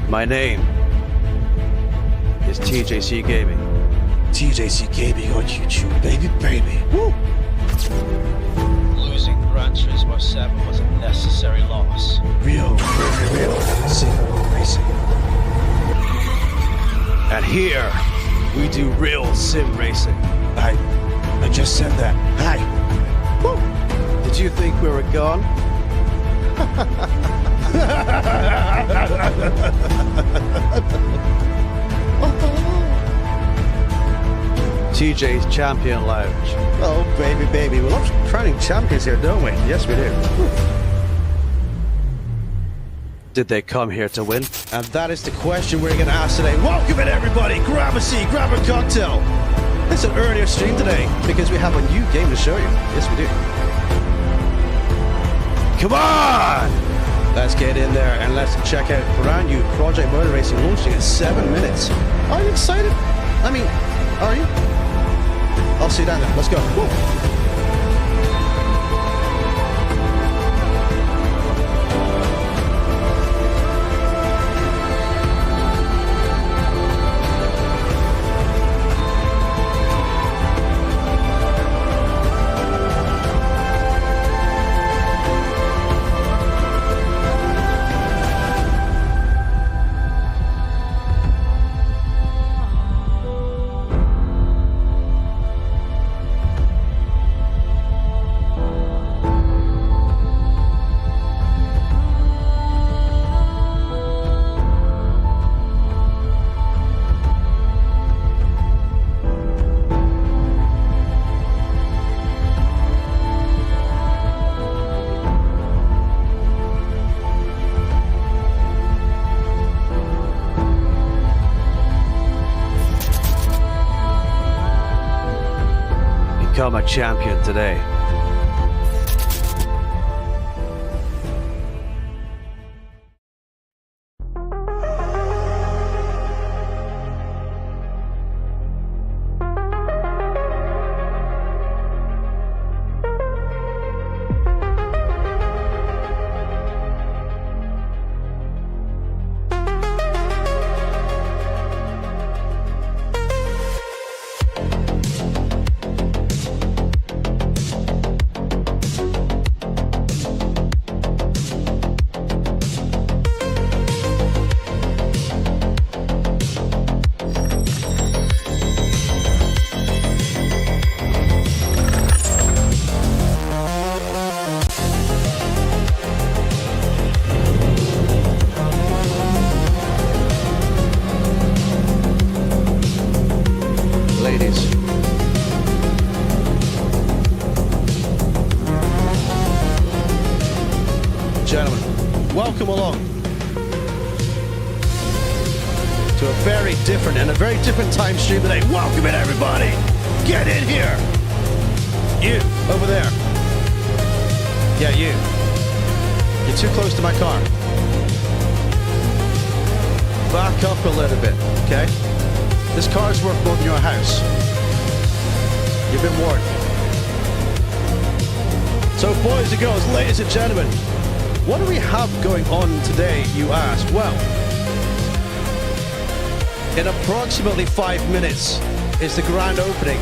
My name is TJC Gaming. TJC Gaming on YouTube, baby. Woo! Losing Gran Turismo 7 was a necessary loss. Real sim racing. And here, we do real sim racing. I just said that. Hi. Woo! Did you think we were gone? TJ's Champion Lounge. Oh, baby. We love crowning champions here, don't we? Yes, we do. Did they come here to win? And that is the question we're going to ask today. Welcome in, everybody. Grab a seat, grab a cocktail. It's an earlier stream today because we have a new game to show you. Yes, we do. Come on! Let's get in there and let's check out brand new Project Motor Racing launching in 7 minutes. Are you excited? I mean, are you? I'll see you down there. Let's go. Woo. Become a champion today. Ladies, gentlemen, welcome along to a very different time stream today. Welcome in, everybody. Get in here. You over there. Yeah, you. You're too close to my car. Back up a little bit, okay? This car is worth more than your house. You've been warned. So, boys and girls, ladies and gentlemen, what do we have going on today, you ask? Well, in approximately 5 minutes is the grand opening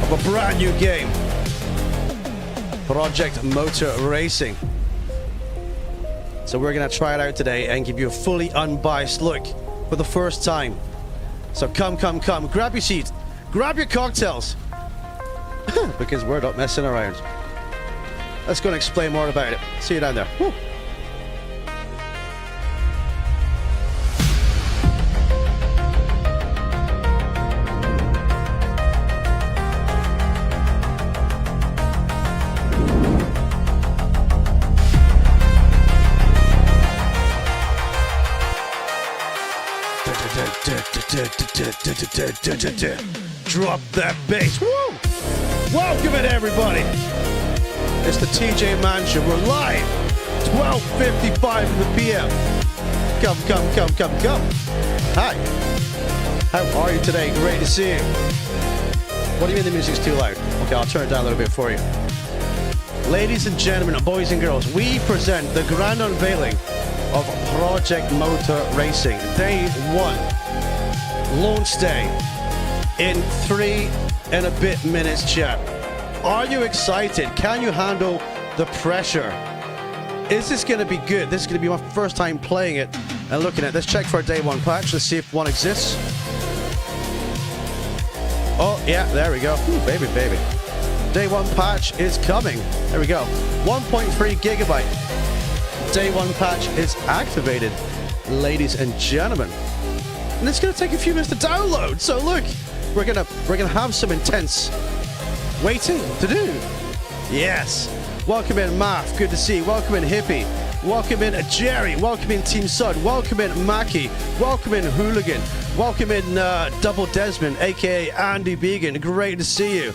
of a brand new game, Project Motor Racing. So we're going to try it out today and give you a fully unbiased look for the first time. So come, grab your seats, grab your cocktails, because we're not messing around. Let's go and explain more about it. See you down there. Woo. Drop that bass. Woo! Welcome in, everybody. It's the TJ Mansion. We're live. 12:55 in the PM. Come. Hi. How are you today? Great to see you. What do you mean the music's too loud? Okay, I'll turn it down a little bit for you. Ladies and gentlemen, boys and girls, we present the grand unveiling of Project Motor Racing. Day 1. Launch day. In 3 and a bit minutes, chat. Are you excited? Can you handle the pressure? Is this going to be good? This is going to be my first time playing it and looking at it. Let's check for a day 1 patch. Let's see if one exists. Oh, yeah, there we go. Ooh, baby, baby. Day 1 patch is coming. There we go. 1.3 gigabyte. Day 1 patch is activated, ladies and gentlemen. And it's going to take a few minutes to download. So look, we're gonna have some intense waiting to do. Yes. Welcome in Math. Good to see you. Welcome in Hippie. Welcome in Jerry. Welcome in Team Sud. Welcome in Mackie. Welcome in Hooligan. Welcome in Double Desmond, aka Andy Began. Great to see you.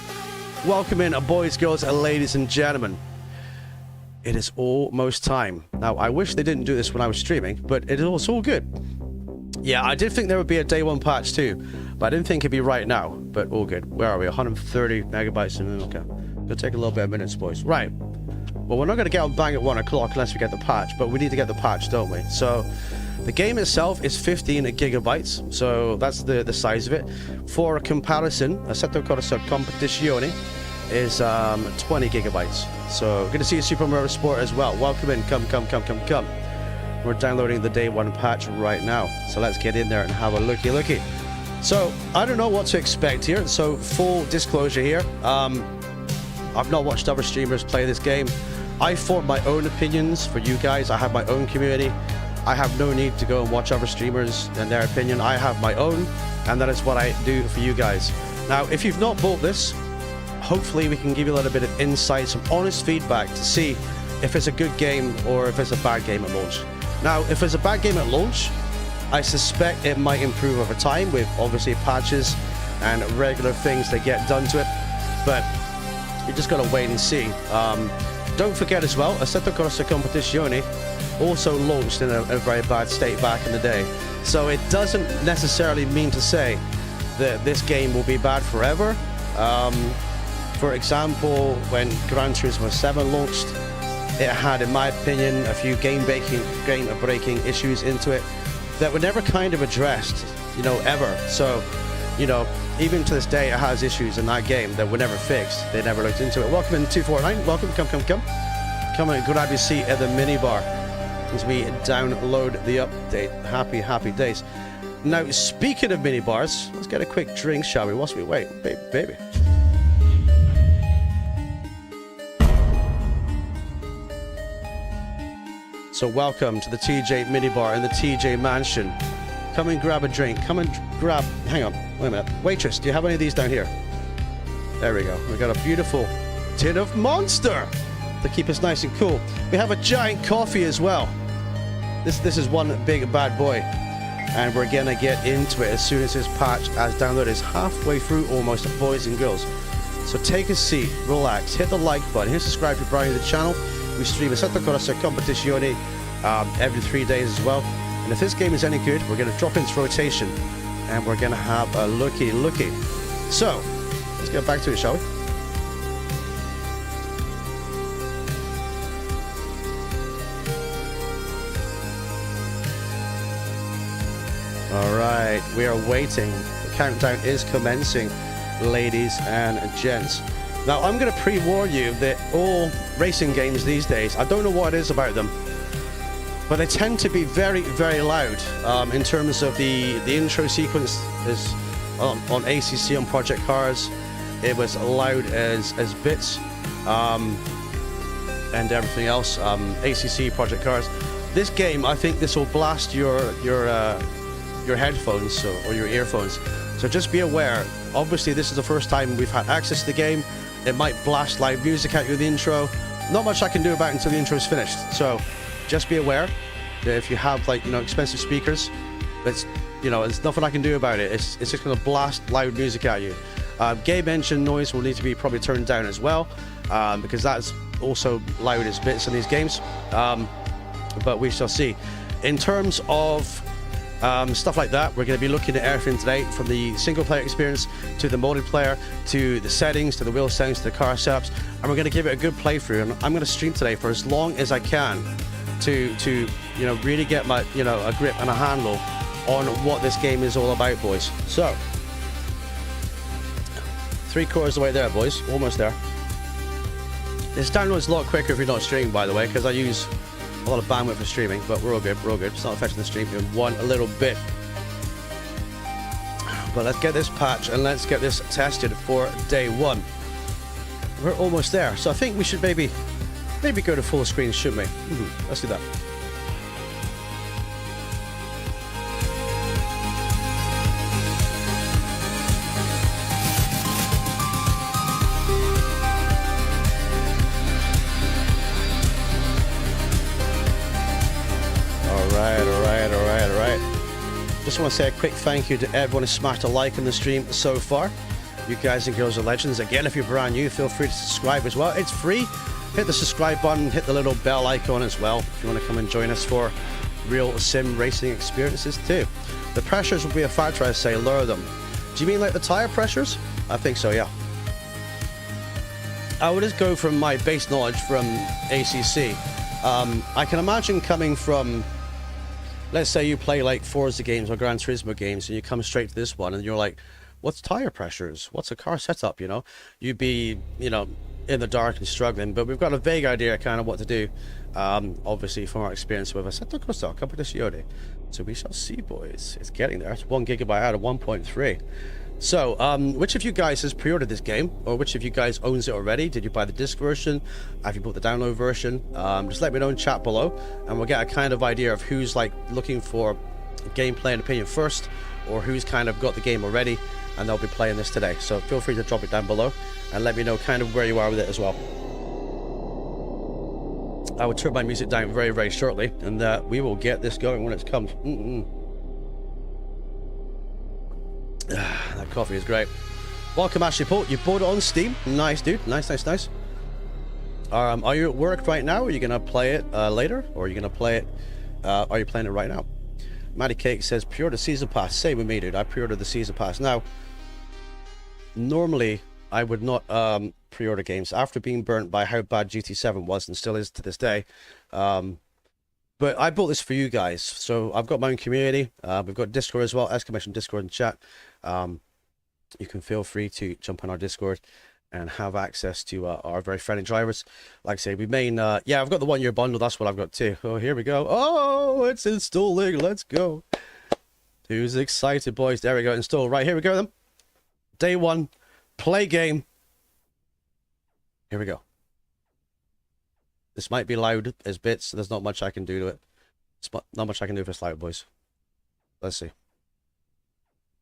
Welcome in boys, girls, and ladies and gentlemen. It is almost time. Now, I wish they didn't do this when I was streaming, but it's all good. Yeah, I did think there would be a day 1 patch too, but I didn't think it'd be right now, but all good. Where are we? 130 megabytes. Okay. It'll take a little bit of minutes, boys. Right. Well, we're not going to get on bang at 1 o'clock unless we get the patch, but we need to get the patch, don't we? So, the game itself is 15 gigabytes, so that's the size of it. For a comparison, Assetto Corsa Competizione is 20 gigabytes. So, good to see you, Super Motorsport, as well. Welcome in. Come. We're downloading the day 1 patch right now. So let's get in there and have a looky. So I don't know what to expect here. So full disclosure here. I've not watched other streamers play this game. I formed my own opinions for you guys. I have my own community. I have no need to go and watch other streamers and their opinion. I have my own, and that is what I do for you guys. Now, if you've not bought this, hopefully we can give you a little bit of insight, some honest feedback to see if it's a good game or if it's a bad game at launch. Now, if it's a bad game at launch, I suspect it might improve over time with obviously patches and regular things that get done to it, but you just gotta wait and see. Don't forget as well, Assetto Corsa Competizione also launched in a very bad state back in the day, so it doesn't necessarily mean to say that this game will be bad forever. For example, when Gran Turismo 7 launched, it had, in my opinion, a few game-breaking issues into it that were never kind of addressed, you know, ever. So, you know, even to this day, it has issues in that game that were never fixed. They never looked into it. Welcome in 249. Welcome. Come and grab your seat at the minibar as we download the update. Happy days. Now, speaking of minibars, let's get a quick drink, shall we? Whilst we wait, baby. So welcome to the TJ Minibar in the TJ Mansion. Come and grab a drink. Hang on, wait a minute. Waitress, do you have any of these down here? There we go. We've got a beautiful tin of Monster to keep us nice and cool. We have a giant coffee as well. This is one big bad boy. And we're gonna get into it as soon as this patch has downloaded. It's halfway through almost, boys and girls. So take a seat, relax, hit the like button, hit subscribe to Brian the channel. We stream Assetto Corsa Competizione every 3 days as well. And if this game is any good, we're going to drop into rotation and we're going to have a looky. So, let's get back to it, shall we? Alright, we are waiting. The countdown is commencing, ladies and gents. Now, I'm going to pre-warn you that all racing games these days, I don't know what it is about them, but they tend to be very, very loud. In terms of the intro sequence is on ACC, on Project Cars, it was loud as bits, and everything else. ACC, Project Cars. This game, I think this will blast your headphones or your earphones. So just be aware. Obviously, this is the first time we've had access to the game. It might blast live music at you in the intro. Not much I can do about it until the intro is finished. So just be aware that if you have, like, you know, expensive speakers, it's, you know, there's nothing I can do about it. It's just going to blast loud music at you. Game engine noise will need to be probably turned down as well, because that's also loud as bits in these games. But we shall see. In terms of stuff like that, we're going to be looking at everything today, from the single player experience to the multiplayer, to the settings, to the wheel settings, to the car setups, and we're going to give it a good playthrough. And I'm going to stream today for as long as I can to you know, really get my, you know, a grip and a handle on what this game is all about, boys. So 3/4 of the way there, boys. Almost there. This downloads a lot quicker if you're not streaming, by the way, because I use a lot of bandwidth for streaming, but we're all good, we're all good. It's not affecting the stream in one a little bit. But let's get this patch and let's get this tested for day one. We're almost there, so I think we should maybe go to full screen, shouldn't we? Let's do that. Just want to say a quick thank you to everyone who smashed a like on the stream so far. You guys and girls are legends. Again, if you're brand new, feel free to subscribe as well. It's free. Hit the subscribe button, hit the little bell icon as well if you want to come and join us for real sim racing experiences too. The pressures will be a factor, I say, lower them. Do you mean like the tire pressures? I think so, yeah. I would just go from my base knowledge from ACC. I can imagine coming from, let's say you play like Forza games or Gran Turismo games and you come straight to this one and you're like, what's tire pressures? What's a car setup, you know? You'd be, you know, in the dark and struggling, but we've got a vague idea kind of what to do. Obviously from our experience with Assetto Corsa, Competizione. So we shall see, boys. It's getting there. It's 1 gigabyte out of 1.3. So, which of you guys has pre-ordered this game? Or which of you guys owns it already? Did you buy the disc version? Have you bought the download version? Just let me know in chat below, and we'll get a kind of idea of who's like looking for gameplay and opinion first, or who's kind of got the game already, and they'll be playing this today. So feel free to drop it down below, and let me know kind of where you are with it as well. I will turn my music down very, very shortly, and we will get this going when it comes. That coffee is great. Welcome, Ashley Paul. You bought it on Steam. Nice, dude. Nice. Are you at work right now? Are you going to play it later? Or are you going to play it... are you playing it right now? Matty Cake says, pre-order Season Pass. Same with me, dude. I pre-ordered the Season Pass. Now, normally, I would not pre-order games after being burnt by how bad GT7 was and still is to this day. But I bought this for you guys. So I've got my own community. We've got Discord as well. Exclamation Discord and chat. You can feel free to jump on our Discord and have access to our very friendly drivers. Like I say, we main... yeah, I've got the 1 year bundle. That's what I've got too. Oh, here we go. Oh, it's installing. Let's go. Who's excited, boys? There we go. Install. Right, here we go then. Day one. Play game. Here we go. This might be loud as bits, so there's not much I can do to it. Not much I can do if it's loud, boys. Let's see.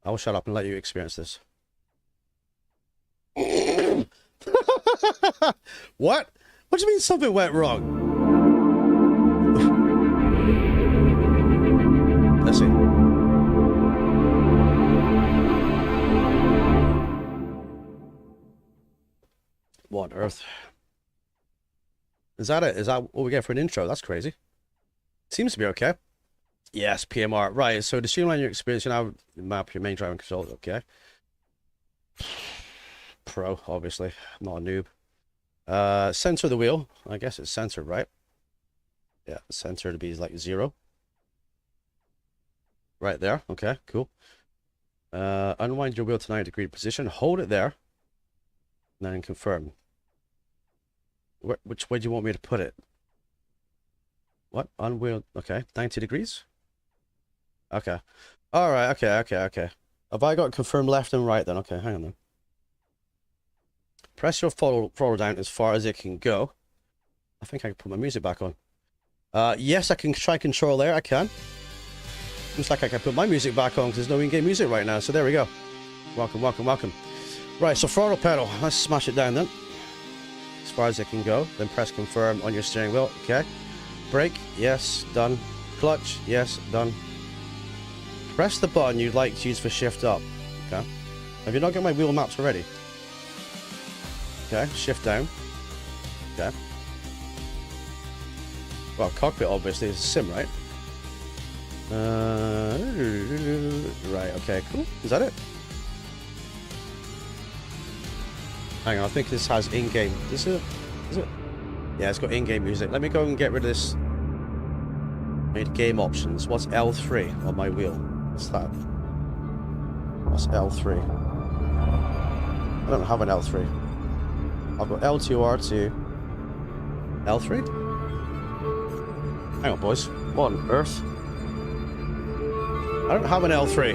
I will shut up and let you experience this. What? What do you mean something went wrong? Let's see. What on earth? Is that it? Is that what we get for an intro? That's crazy. Seems to be okay. Yes, PMR. Right, so to streamline your experience, you now map your main driving control. Okay. Pro, obviously. I'm not a noob. Center the wheel. I guess it's centered, right? Yeah, center to be like 0. Right there. Okay, cool. Unwind your wheel to 90-degree position. Hold it there. And then confirm. Which way do you want me to put it? What? Unwheel. Okay. 90 degrees? Okay. Alright. Okay. Have I got confirm left and right then? Okay, hang on then. Press your throttle down as far as it can go. I think I can put my music back on. Yes, I can try control there. I can. Looks like I can put my music back on because there's no in-game music right now. So there we go. Welcome. Right, so throttle pedal. Let's smash it down then. As far as it can go. Then press confirm on your steering wheel. Okay. Brake. Yes. Done. Clutch. Yes. Done. Press the button you'd like to use for shift up. Okay. Have you not got my wheel maps already? Okay. Shift down. Okay. Well, cockpit obviously is a sim, right? Right. Okay. Cool. Is that it? Hang on, I think this has in-game. Is it? Yeah, it's got in-game music. Let me go and get rid of this Made game options. What's L3 on my wheel? What's that? What's L3? I don't have an L3. I've got L2, R2. L3? Hang on, boys. What on earth? I don't have an L3.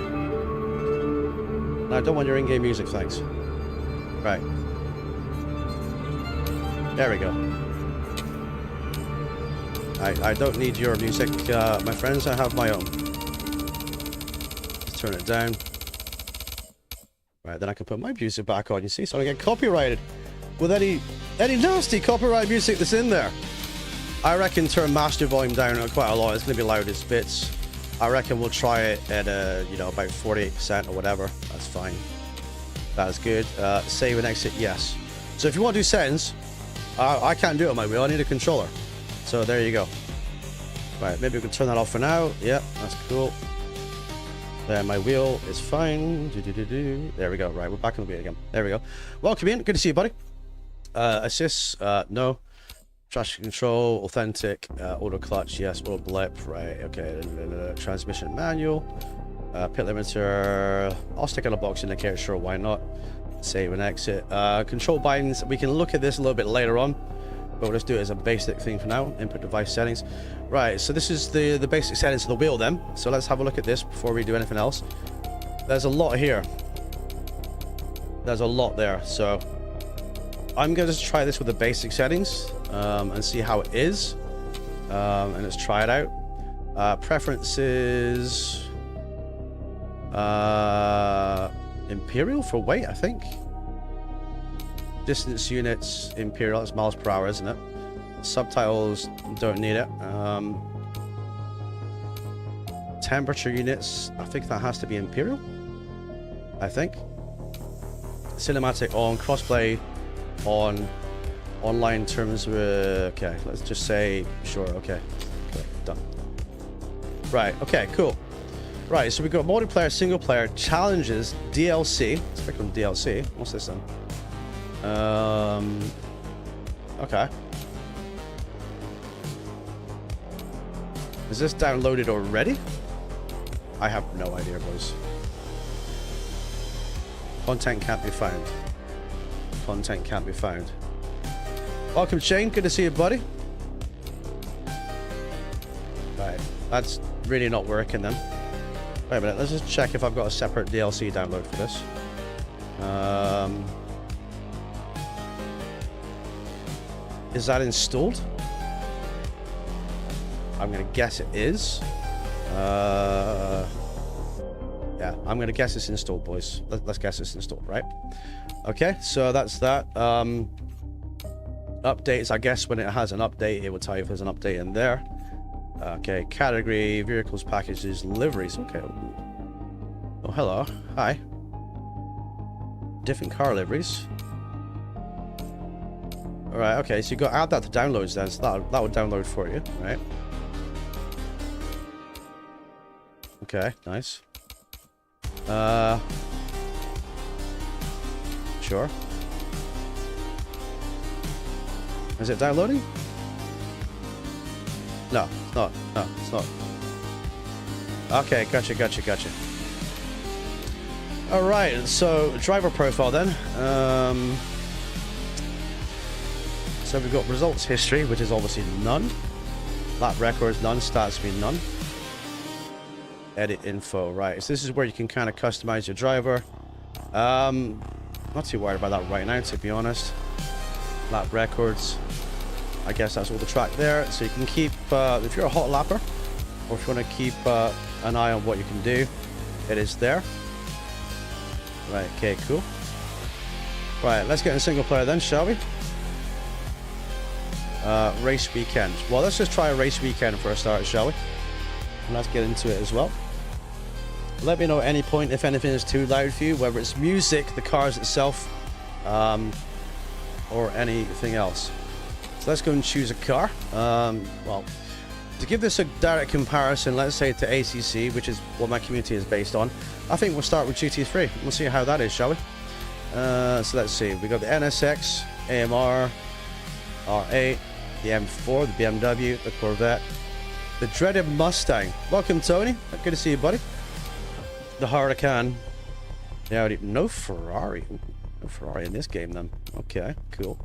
No, I don't want your in-game music, thanks. Right. There we go. I don't need your music, my friends. I have my own. Let's turn it down. Right, then I can put my music back on, you see? So I don't get copyrighted with any nasty copyright music that's in there. I reckon turn master volume down quite a lot. It's going to be loud as bits. I reckon we'll try it at, you know, about 48% or whatever. That's fine. That's good. Save and exit, yes. So if you want to do settings, I can't do it on my wheel. I need a controller. So there you go. Right, maybe we can turn that off for now. Yeah, that's cool. There, my wheel is fine. There we go. Right, we're back on the wheel again. There we go. Welcome in. Good to see you, buddy. Assists, no. Traction control, authentic, auto clutch, yes. Auto blip, right. Okay. Transmission manual. Pit limiter. I'll stick on a box indicator. Sure, why not? Save and exit. Control buttons. We can look at this a little bit later on, but we'll just do it as a basic thing for now. Input device settings. Right, so this is the basic settings of the wheel then. So let's have a look at this before we do anything else. There's a lot here. There's a lot there. So I'm going to just try this with the basic settings and see how it is. And let's try it out. Preferences. Imperial for weight, I think. Distance units, Imperial, that's miles per hour, isn't it? Subtitles, don't need it. Temperature units, I think that has to be Imperial. I think. Cinematic on, crossplay on, online terms with, okay, let's just say, sure, okay, done. Right, okay, cool. Right, so we've got multiplayer, single player, challenges, DLC. Let's click on DLC. What's this then? Okay. Is this downloaded already? I have no idea, boys. Content can't be found. Content can't be found. Welcome, Shane. Good to see you, buddy. Right, that's really not working then. Wait a minute, let's just check if I've got a separate DLC download for this. Is that installed? I'm gonna guess it is. Yeah, I'm gonna guess it's installed, boys. Let's guess it's installed, right? Okay, so that's that. Updates, I guess when it has an update, it will tell you if there's an update in there. Okay, category, vehicles, packages, liveries. Okay. Oh, hello. Hi. Different car liveries. Alright, okay, so you got to add that to downloads then, so that would download for you, right? Okay, nice. Sure. Is it downloading? No, it's not. No, it's not. Okay, gotcha. Alright, so driver profile then. So we've got results history, which is obviously none. Lap records, none. Stats mean none. Edit info, right. So this is where you can kind of customize your driver. Not too worried about that right now, to be honest. Lap records. I guess that's all the track there. So you can keep, if you're a hot lapper, or if you want to keep an eye on what you can do, it is there. Right, okay, cool. Right, let's get in single player then, shall we? Race weekend. Well, let's just try a race weekend for a start, shall we? And let's get into it as well. Let me know at any point if anything is too loud for you, whether it's music, the cars itself, or anything else. So let's go and choose a car. Well, to give this a direct comparison, let's say to ACC, which is what my community is based on, I think we'll start with GT3. We'll see how that is, shall we? So let's see. We got the NSX, AMR, R8, the M4, the BMW, the Corvette, The dreaded Mustang. Welcome, Tony. Good to see you, buddy. The Huracan. Yeah, no Ferrari. No Ferrari in this game, then. Okay, cool.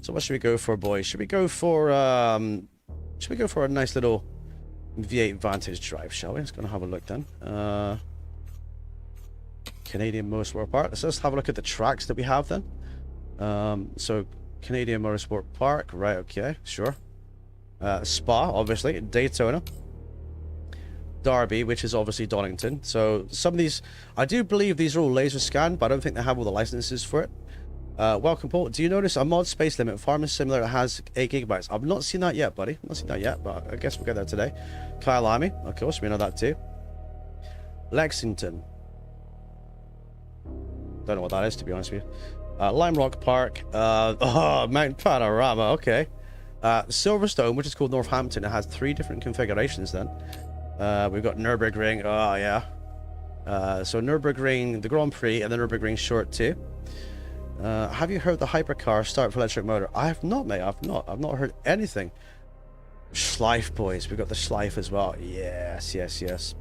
So what should we go for, boys? Should we go for a nice little V8 Vantage drive, shall we? Let's go and have a look then. Canadian Motorsport Park. So let's have a look at the tracks that we have then. So Canadian Motorsport Park, right? Okay, sure. Spa, obviously. Daytona. Derby, which is obviously Donington. So some of these, I do believe these are all laser scanned, but I don't think they have all the licenses for it. Welcome, Paul. Do you notice a mod Space Limit Farming Simulator has 8 gigabytes? I've not seen that yet, buddy. Not seen that yet, but I guess we'll get there today. Kyle Army, of course, we know that too. Lexington. Don't know what that is, to be honest with you. Lime Rock Park. Oh, Mount Panorama. Okay. Silverstone, which is called Northampton. It has 3 different configurations then. We've got Nürburgring. Oh, yeah. So Nürburgring, the Grand Prix, and the Nürburgring Short too. Have you heard the hypercar start for electric motor? I have not, mate. I've not heard anything. Schleif, boys. We've got the Schleif as well. Yes, yes, yes.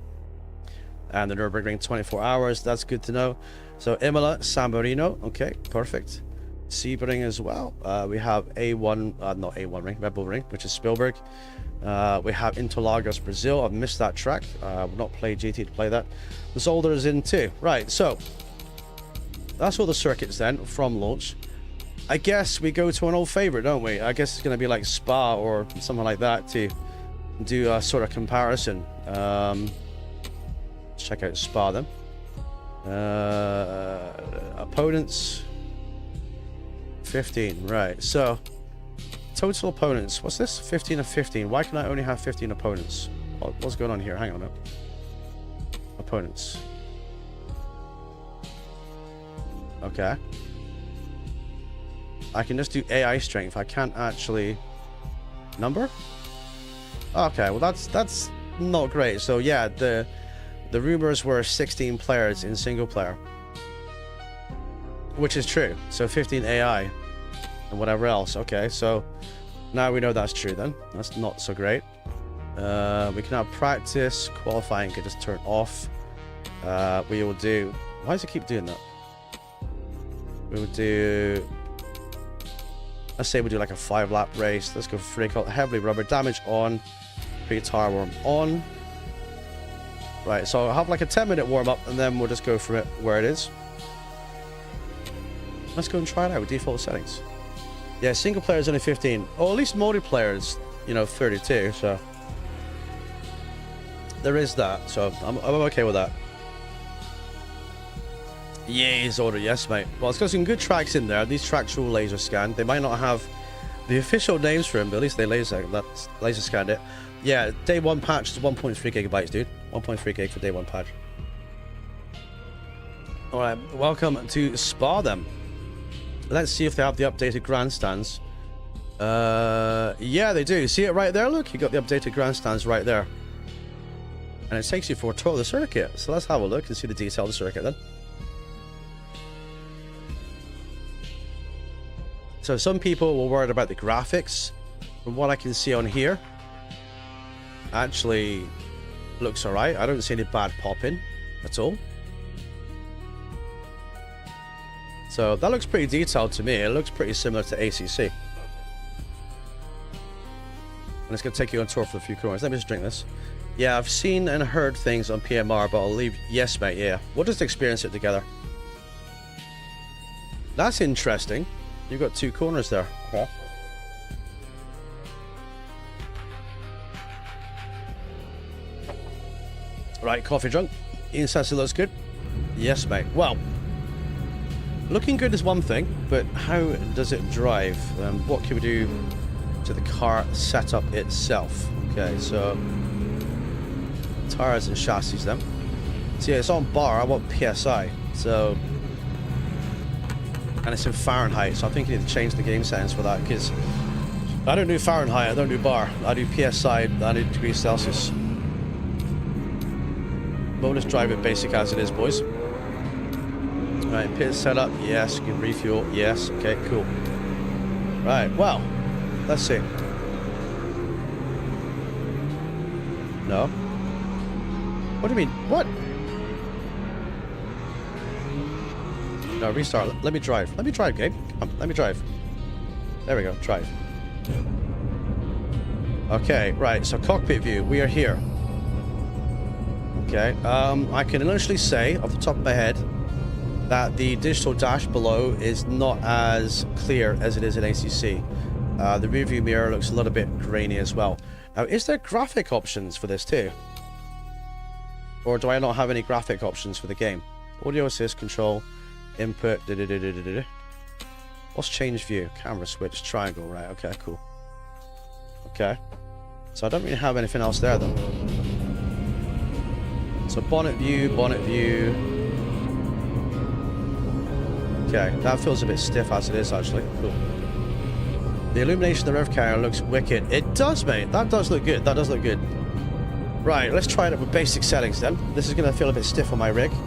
And the Nürburgring 24 hours. That's good to know. So Imola, San Marino. Okay, perfect. Sebring as well. We have A1, not A1 ring, Red Bull Ring, which is Spielberg. We have Interlagos, Brazil. I've missed that track. I've not played GT to play that. The Zolder is in too. Right, so that's all the circuits then from launch. I guess we go to an old favorite, don't we? I guess it's going to be like Spa or something like that to do a sort of comparison. Let's check out Spa then. Opponents 15, right? So total opponents, what's this? 15 of 15. Why can I only have 15 opponents? What's going on here? Hang on. Opponents. Okay. I can just do AI strength. I can't actually number. Okay, well that's not great. So yeah, the rumors were 16 players in single player, which is true. So 15 AI and whatever else. Okay, so now we know that's true then. That's not so great. We can have practice. Qualifying could just turn off. We will do... Why does it keep doing that? We will do... Let's say we do like a 5-lap race. Let's go for free call. Heavily rubber damage on. Pre-tire warm on. Right, so I'll have like a 10-minute warm-up and then we'll just go from it where it is. Let's go and try it out with default settings. Yeah, single player is only 15. Or at least multiplayer is, you know, 32, so... There is that, so I'm okay with that. Yes, order, yes, mate. Well, it's got some good tracks in there. These tracks are all laser scanned. They might not have the official names for them, but at least they laser scanned it. Yeah, day 1 patch is 1.3 gigabytes, dude. 1.3 gig for day 1 patch. Alright, welcome to Spa then. Let's see if they have the updated grandstands. Yeah, they do. See it right there? Look, you got the updated grandstands right there. And it takes you for a tour of the circuit. So let's have a look and see the detail of the circuit then. So some people were worried about the graphics. From what I can see on here, actually looks alright. I don't see any bad pop-in at all. So that looks pretty detailed to me. It looks pretty similar to ACC. And it's going to take you on tour for a few corners. Let me just drink this. Yeah, I've seen and heard things on PMR, but I'll leave... Yes, mate, yeah. We'll just experience it together. That's interesting. You've got 2 corners there. Okay. Right, coffee drunk. Ian says it looks good. Yes, mate. Well, looking good is one thing, but how does it drive? What can we do to the car setup itself? Okay, so tires and chassis then. So yeah, it's on bar. I want PSI. So, and it's in Fahrenheit. So I think you need to change the game settings for that because I don't do Fahrenheit. I don't do bar. I do PSI. I do degrees Celsius. We'll just drive it basic as it is, boys. Right, pit setup, yes. You can refuel, yes. Okay, cool. Right, well, let's see. No. What do you mean? What? No, restart. Let me drive. Let me drive, Gabe. Come on, let me drive. There we go. Drive. Okay, right. So cockpit view. We are here. Okay. I can initially say, off the top of my head, that the digital dash below is not as clear as it is in ACC. The rear view mirror looks a little bit grainy as well. Now, is there graphic options for this too? Or do I not have any graphic options for the game? Audio assist, control, input, What's change view? Camera switch, triangle, right, okay, cool. Okay. So I don't really have anything else there though. So bonnet view, bonnet view. Okay, that feels a bit stiff as it is actually. Cool. The illumination of the rev camera looks wicked. It does, mate. That does look good. That does look good. Right, let's try it with basic settings then. This is going to feel a bit stiff on my rig. Wait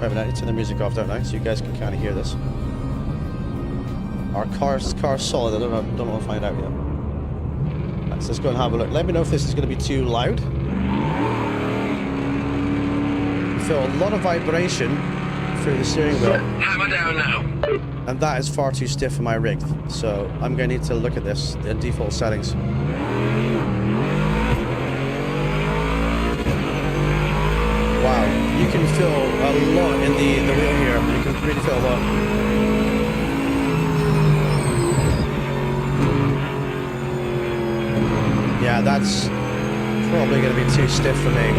a minute, I need to turn the music off, don't I? So you guys can kind of hear this. Our car's solid. I don't know if I'll find out yet. Right, so let's go and have a look. Let me know if this is going to be too loud. You feel a lot of vibration through the steering wheel. Hammer down now. And that is far too stiff for my rig. So I'm going to need to look at this in default settings. Wow, you can feel a lot in the wheel here. You can really feel a lot. Yeah, that's probably going to be too stiff for me.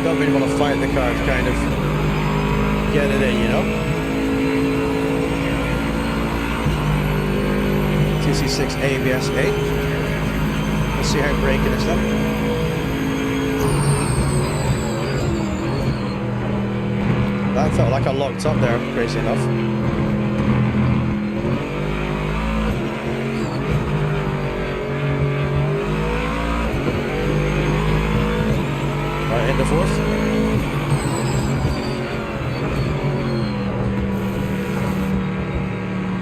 Don't really want to fight the car to kind of get it in, you know? TC6 ABS 8. Let's see how braking is then. That felt like I locked up there, crazy enough. Right, into fourth.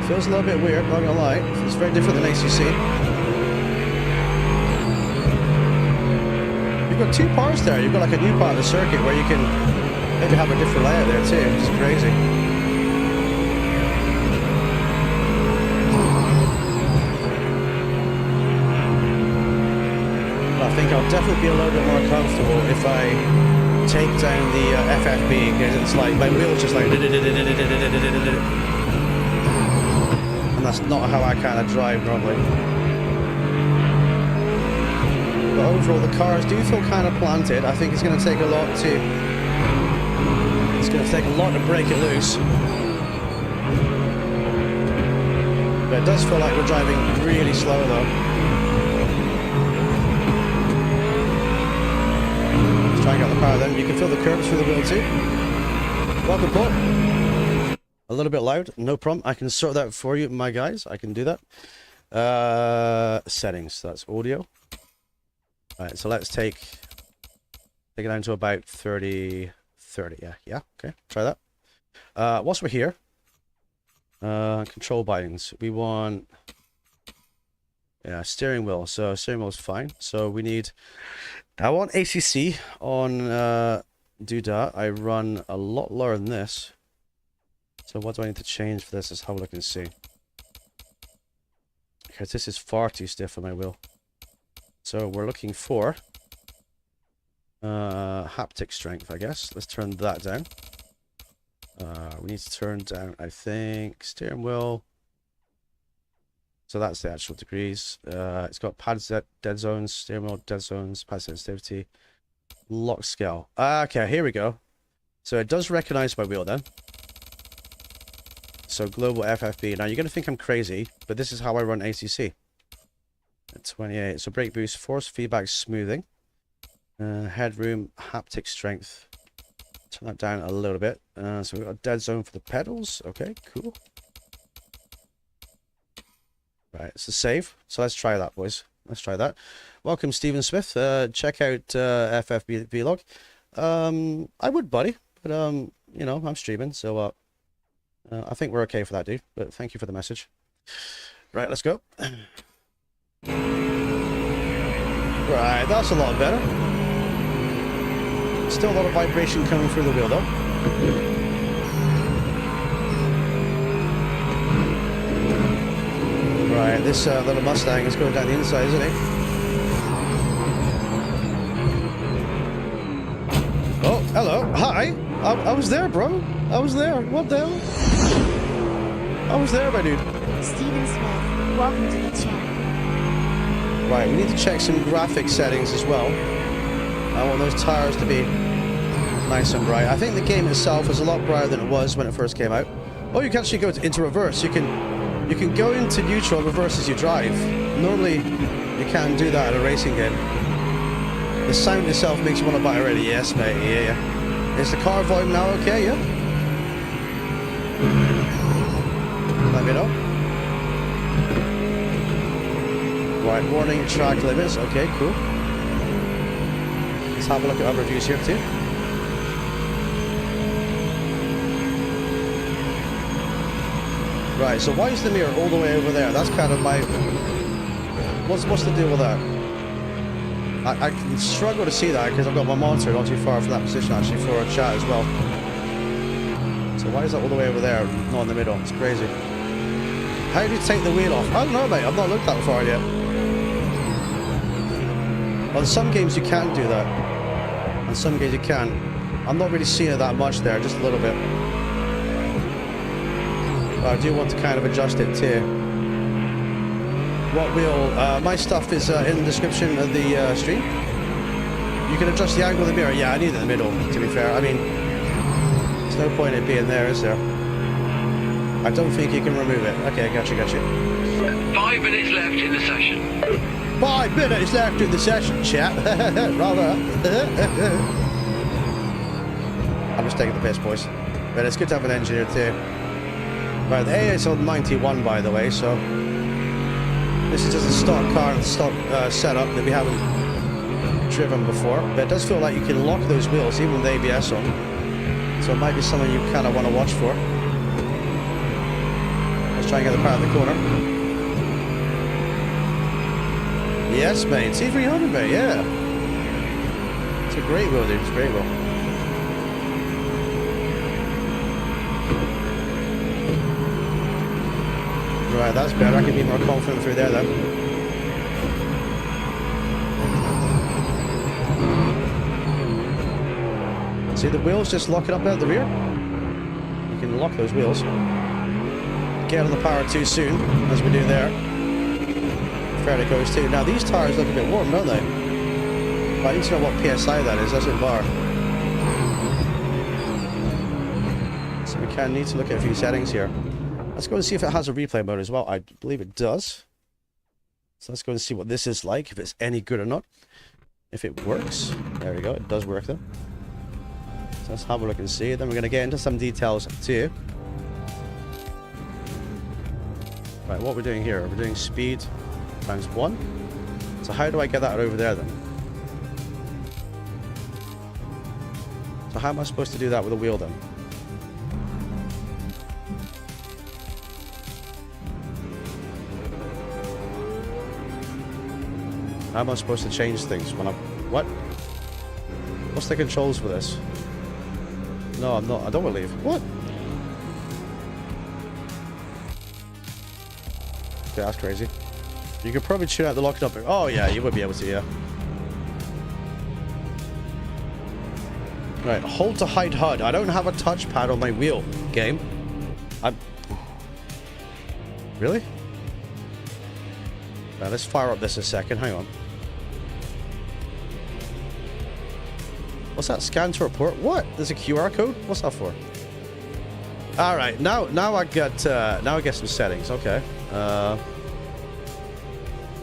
Feels a little bit weird, not gonna lie. It's very different than ACC. You've got two parts there. You've got like a new part of the circuit where you can maybe have a different layout there too. It's crazy. But I think I'll definitely be a little bit more comfortable if I take down the FFB, because it's like my wheel's just like. And that's not how I kind of drive normally. But overall, the cars do feel kind of planted. I think it's going to take a lot to. It's going to take a lot to break it loose. But it does feel like we're driving really slow though. Let's try and get the power then. You can feel the curves through the wheel too. Welcome, Paul. A little bit loud, no problem. I can sort that for you, my guys. I can do that. Settings, that's audio. Alright, so let's take it down to about 30, yeah, okay, try that. Whilst we're here, control buttons, we want, steering wheel, so steering wheel is fine. So we need, I want ACC on Doodah. I run a lot lower than this. So what do I need to change for this? Let's have a look and see. Because this is far too stiff for my wheel. So we're looking for haptic strength, I guess. Let's turn that down. We need to turn down, I think, steering wheel. So that's the actual degrees. It's got pad dead zones, steering wheel dead zones, pad sensitivity, lock scale. Okay, here we go. So it does recognize my wheel then. So global FFB. Now you're going to think I'm crazy, but this is how I run ACC. At 28. So brake boost, force feedback smoothing. Headroom, haptic strength. Turn that down a little bit. So we've got a dead zone for the pedals. Okay, cool. Right, it's a save. So let's try that, boys. Let's try that. Welcome, Stephen Smith. Check out FFB Vlog. I would, buddy, but you know, I'm streaming, so I think we're okay for that, dude. But thank you for the message. Right, let's go. Right, that's a lot better. Still a lot of vibration coming through the wheel though. Right, this little Mustang is going down the inside, isn't he? Oh, hello. Hi. I was there, bro. I was there. What the hell? I was there, my dude. Steven Smith, welcome to the channel. Right, we need to check some graphic settings as well. I want those tires to be nice and bright. I think the game itself is a lot brighter than it was when it first came out. Oh, you can actually go into reverse. You can go into neutral and reverse as you drive. Normally, you can't do that in a racing game. The sound itself makes you want to buy already. Yes, mate. Yeah. Is the car volume now okay? Yeah. Let me know. Right, warning track limits. Okay, cool. Let's have a look at other views here too. Right, so why is the mirror all the way over there? That's kind of my... What's the deal with that? I can struggle to see that because I've got my monitor not too far from that position actually for a chat as well. So why is that all the way over there, not in the middle? It's crazy. How do you take the wheel off? I don't know, mate. I've not looked that far yet. On some games you can do that. On some games you can. I'm not really seeing it that much there, just a little bit. But I do want to kind of adjust it too. What wheel? My stuff is in the description of the stream. You can adjust the angle of the mirror. Yeah, I need it in the middle, to be fair. I mean, there's no point in it being there, is there? I don't think you can remove it. Okay, gotcha. 5 minutes left in the session. 5 minutes left in the session, chat. Rather. I'm just taking the piss, boys. But it's good to have an engineer too. Right, the AA is on 91, by the way, so this is just a stock car and stock setup that we haven't driven before. But it does feel like you can lock those wheels even with ABS on. So it might be something you kind of want to watch for. Let's try and get the power of the corner. Yes, mate. T300, mate, yeah. It's a great wheel, dude. It's a great wheel. Right, that's better. I can be more confident through there then. See the wheels just locking up at the rear? You can lock those wheels. Get on the power too soon, as we do there. Fair it goes too. Now these tires look a bit warm, don't they? But I need to know what PSI that is. That's in bar. So we can need to look at a few settings here. Let's go and see if it has a replay mode as well. I believe it does. So let's go and see what this is like, if it's any good or not. If it works. There we go. It does work though. So let's have a look and see. Then we're going to get into some details too. Right, what we're doing here. We're doing speed times 1. So how do I get that over there then? So how am I supposed to do that with a wheel then? How am I supposed to change things when I'm... What? What's the controls for this? No, I'm not. I don't want to leave. What? Okay, that's crazy. You could probably tune out the locking up. Oh, yeah, you would be able to, yeah. Right, hold to hide HUD. I don't have a touchpad on my wheel, game. I'm... Really? Right, let's fire up this a second. Hang on. What's that? Scan to report? What? There's a QR code? What's that for? All right, now I get some settings. Okay.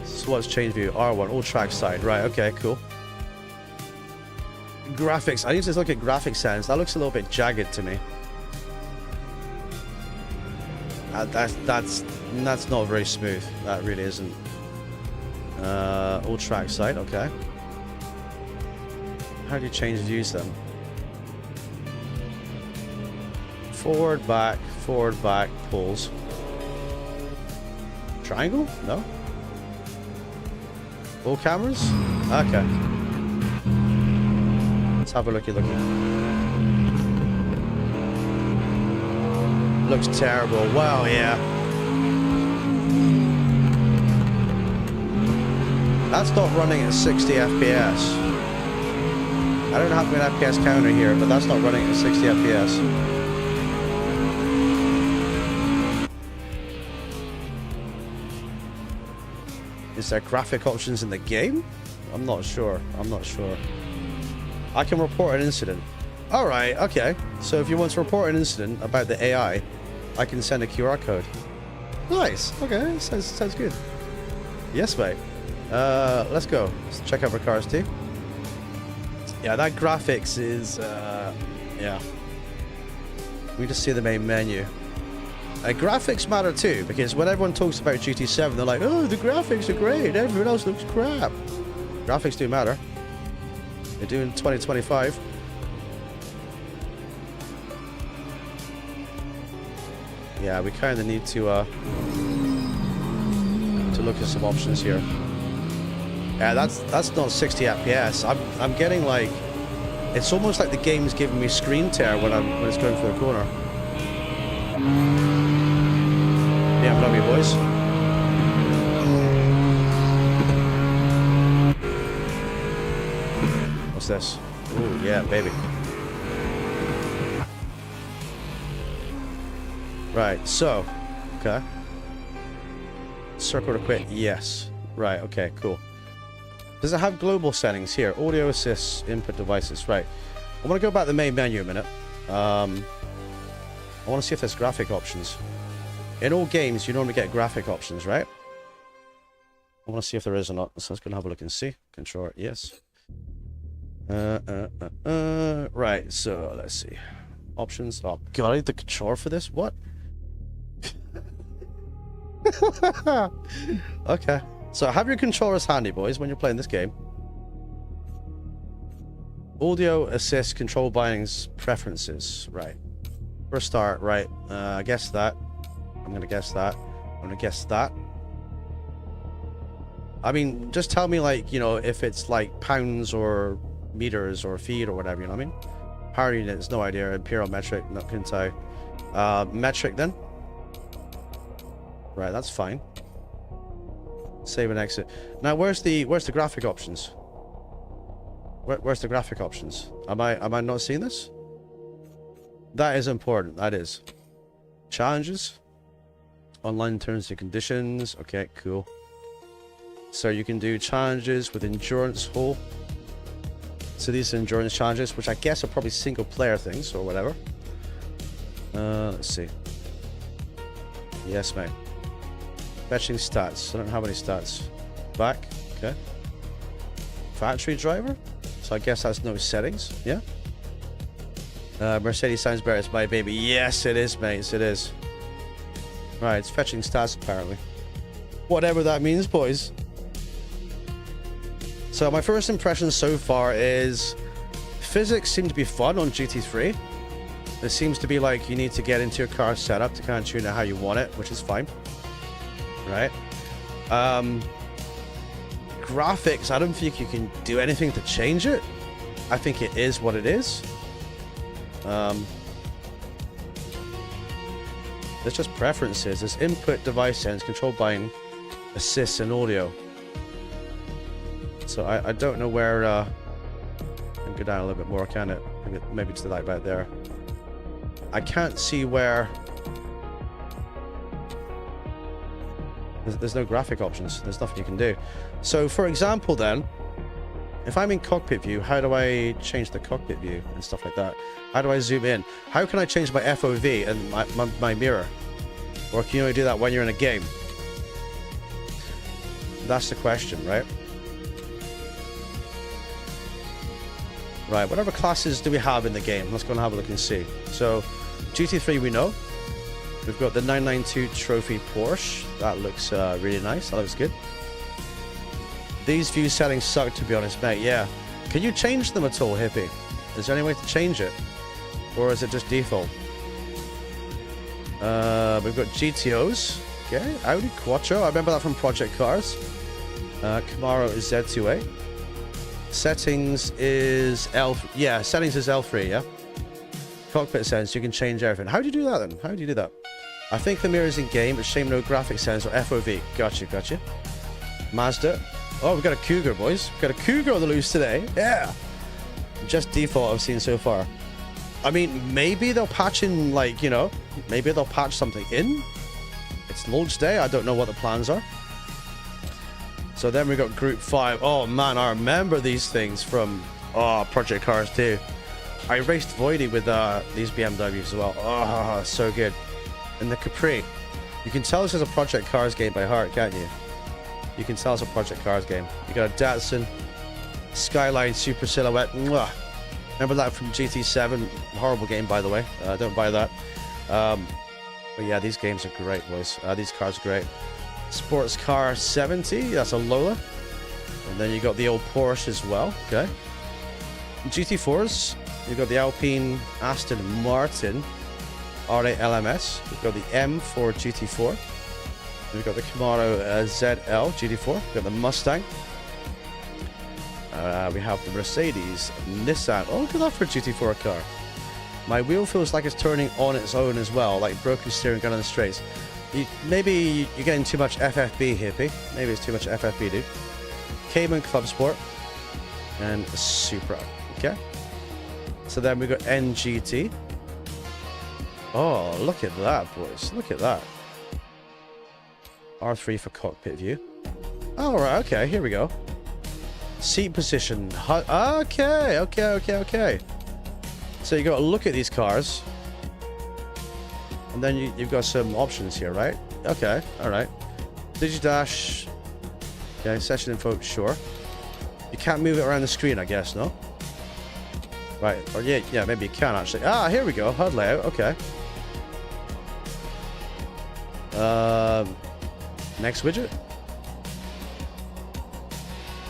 So let's change view. R1 all track side. Right. Okay. Cool. Graphics. I need to look at graphics settings. That looks a little bit jagged to me. That's not very smooth. That really isn't. All track side. Okay. How do you change views then? Forward, back, pulls. Triangle? No. All cameras? Okay. Let's have a looky. Looks terrible. Wow, yeah. That's not running at 60 FPS. I don't have an FPS counter here, but that's not running at 60 FPS. Is there graphic options in the game? I'm not sure. I can report an incident. Alright, okay. So if you want to report an incident about the AI, I can send a QR code. Nice. Okay, sounds good. Yes, mate. Let's go. Let's check out our cars too. Yeah, that graphics is, yeah. We just see the main menu. Graphics matter too, because when everyone talks about GT7, they're like, oh, the graphics are great, everyone else looks crap. Graphics do matter. They do in 2025. Yeah, we kind of need to look at some options here. Yeah, that's not 60 FPS. I'm getting like, it's almost like the game's giving me screen tear when it's going through the corner. Yeah, love you, boys. What's this? Ooh, yeah, baby. Right, so, okay. Circle to quit, yes. Right, okay, cool. Does it have global settings here? Audio assists, input devices, right. I want to go back to the main menu a minute. I want to see if there's graphic options. In all games, you normally get graphic options, right? I want to see if there is or not. So let's go and have a look and see. Control, yes. Right, so let's see. Options. Oh, God, I need the controller for this? What? Okay. So have your controllers handy, boys, when you're playing this game. Audio assist control bindings preferences. Right. First start, right. I guess that. I'm gonna guess that. I'm gonna guess that. I mean, just tell me, like, you know, if it's like pounds or meters or feet or whatever, you know what I mean? Power units, no idea. Imperial metric, not couldn't tell. Metric then. Right, that's fine. Save and exit. Now, where's the graphic options? Where's the graphic options? Am I not seeing this? That is important. That is. Challenges. Online terms and conditions. Okay, cool. So you can do challenges with endurance hull. So these are endurance challenges, which I guess are probably single player things or whatever. Let's see. Yes, mate. Fetching stats. I don't have any stats. Back. Okay. Factory driver. So I guess that's no settings. Yeah. Mercedes sounds better. It's my baby. Yes, it is, mate. Yes, it is. Right, it's fetching stats apparently. Whatever that means, boys. So my first impression so far is physics seem to be fun on GT3. It seems to be like you need to get into your car setup to kind of tune it how you want it, which is fine. Right? Graphics, I don't think you can do anything to change it. I think it is what it is. There's just preferences. There's input device settings, control binding, assists, and audio. So I don't know where. I can go down a little bit more, can it? Maybe to that about there. I can't see where. There's no graphic options. There's nothing you can do. So, for example, then, if I'm in cockpit view, how do I change the cockpit view and stuff like that? How do I zoom in? How can I change my FOV and my mirror? Or can you only do that when you're in a game? That's the question, right? Right, whatever classes do we have in the game? Let's go and have a look and see. So, GT3 we know. We've got the 992 Trophy Porsche. That looks really nice. That looks good. These view settings suck, to be honest, mate. Yeah. Can you change them at all, Hippie? Is there any way to change it? Or is it just default? We've got GTOs. Okay. Audi Quattro. I remember that from Project Cars. Camaro is Z2A. Settings is settings is L3, yeah. Cockpit sense, you can change everything. How do you do that then? How do you do that? I think the mirrors in game, but shame no graphic sense or FOV. Gotcha. Mazda. Oh, we've got a Cougar, boys. We've got a Cougar on the loose today. Yeah. Just default I've seen so far. I mean, maybe they'll patch in, like, you know, maybe they'll patch something in. It's launch day. I don't know what the plans are. So then we got Group 5. Oh, man, I remember these things from Project Cars 2. I raced Voidy with these BMWs as well. Oh, so good. And the Capri. You can tell this is a Project Cars game by heart, can't you? You can tell it's a Project Cars game. You got a Datsun Skyline Super Silhouette. Mwah. Remember that from GT7? Horrible game, by the way. Don't buy that. But yeah, these games are great, boys. These cars are great. Sports Car 70. That's a Lola. And then you got the old Porsche as well. Okay. GT4s. You've got the Alpine Aston Martin R8 LMS. We've got the M4 GT4. We've got the Camaro ZL GT4. We've got the Mustang. We have the Mercedes Nissan. Oh, look at that for a GT4 car. My wheel feels like it's turning on its own as well, like broken steering gun on the straights. Maybe you're getting too much FFB, hippie. Maybe it's too much FFB, dude. Cayman Club Sport. And Supra. Okay. So then we got NGT. Oh, look at that, boys. Look at that. R3 for cockpit view. Oh, right. Okay, here we go. Seat position. Okay. So you got to look at these cars. And then you've got some options here, right? Okay, all right. Digidash. Okay, session info, sure. You can't move it around the screen, I guess, no? Right, or yeah, maybe you can actually. Ah, here we go, HUD layout, okay. Next widget.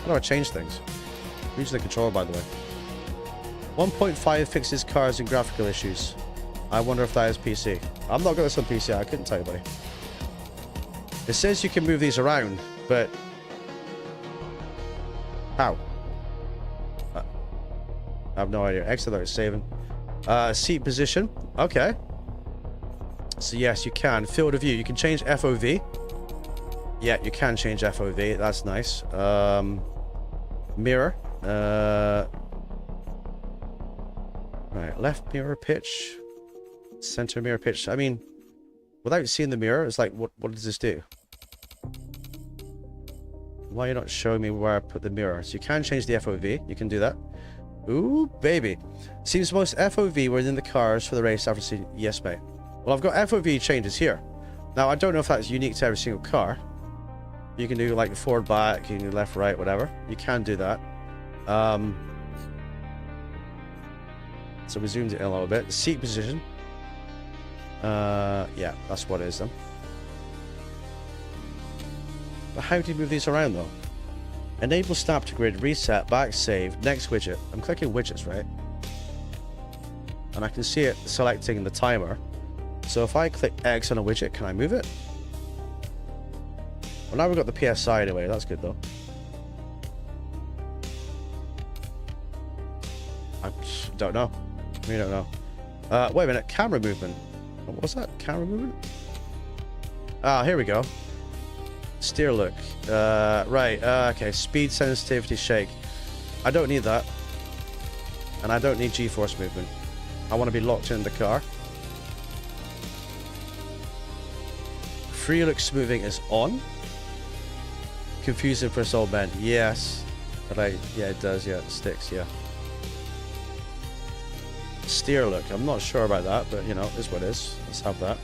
How do I change things? I'm using the controller, by the way. 1.5 fixes cars and graphical issues. I wonder if that is PC. I'm not got this on PC, I couldn't tell you, buddy. It says you can move these around, but... how? I have no idea. Excellent, saving. Seat position. Okay. So yes, you can. Field of view. You can change FOV. Yeah, you can change FOV. That's nice. Mirror. Right, left mirror pitch. Center mirror pitch. I mean, without seeing the mirror, it's like, what does this do? Why are you not showing me where I put the mirror? So you can change the FOV. You can do that. Ooh, baby. Seems most FOV within the cars for the race after seeing... Yes, mate. Well, I've got FOV changes here. Now, I don't know if that's unique to every single car. You can do, like, forward, back, you can do left, right, whatever. You can do that. So we zoomed it in a little bit. The seat position. Yeah, that's what it is, then. But how do you move these around, though? Enable snap to grid, reset, back, save, next widget. I'm clicking widgets, right? And I can see it selecting the timer. So if I click X on a widget, can I move it? Well, now we've got the PSI anyway. That's good, though. I don't know. We don't know. Wait a minute. Camera movement. What was that? Camera movement? Ah, here we go. Steer look. Right. Okay. Speed, sensitivity, shake. I don't need that. And I don't need G-force movement. I want to be locked in the car. Free look smoothing is on. Confusing for us old men. Yes. Right. Yeah, it does. Yeah, it sticks. Yeah. Steer look. I'm not sure about that, but you know, it's what it is. Let's have that.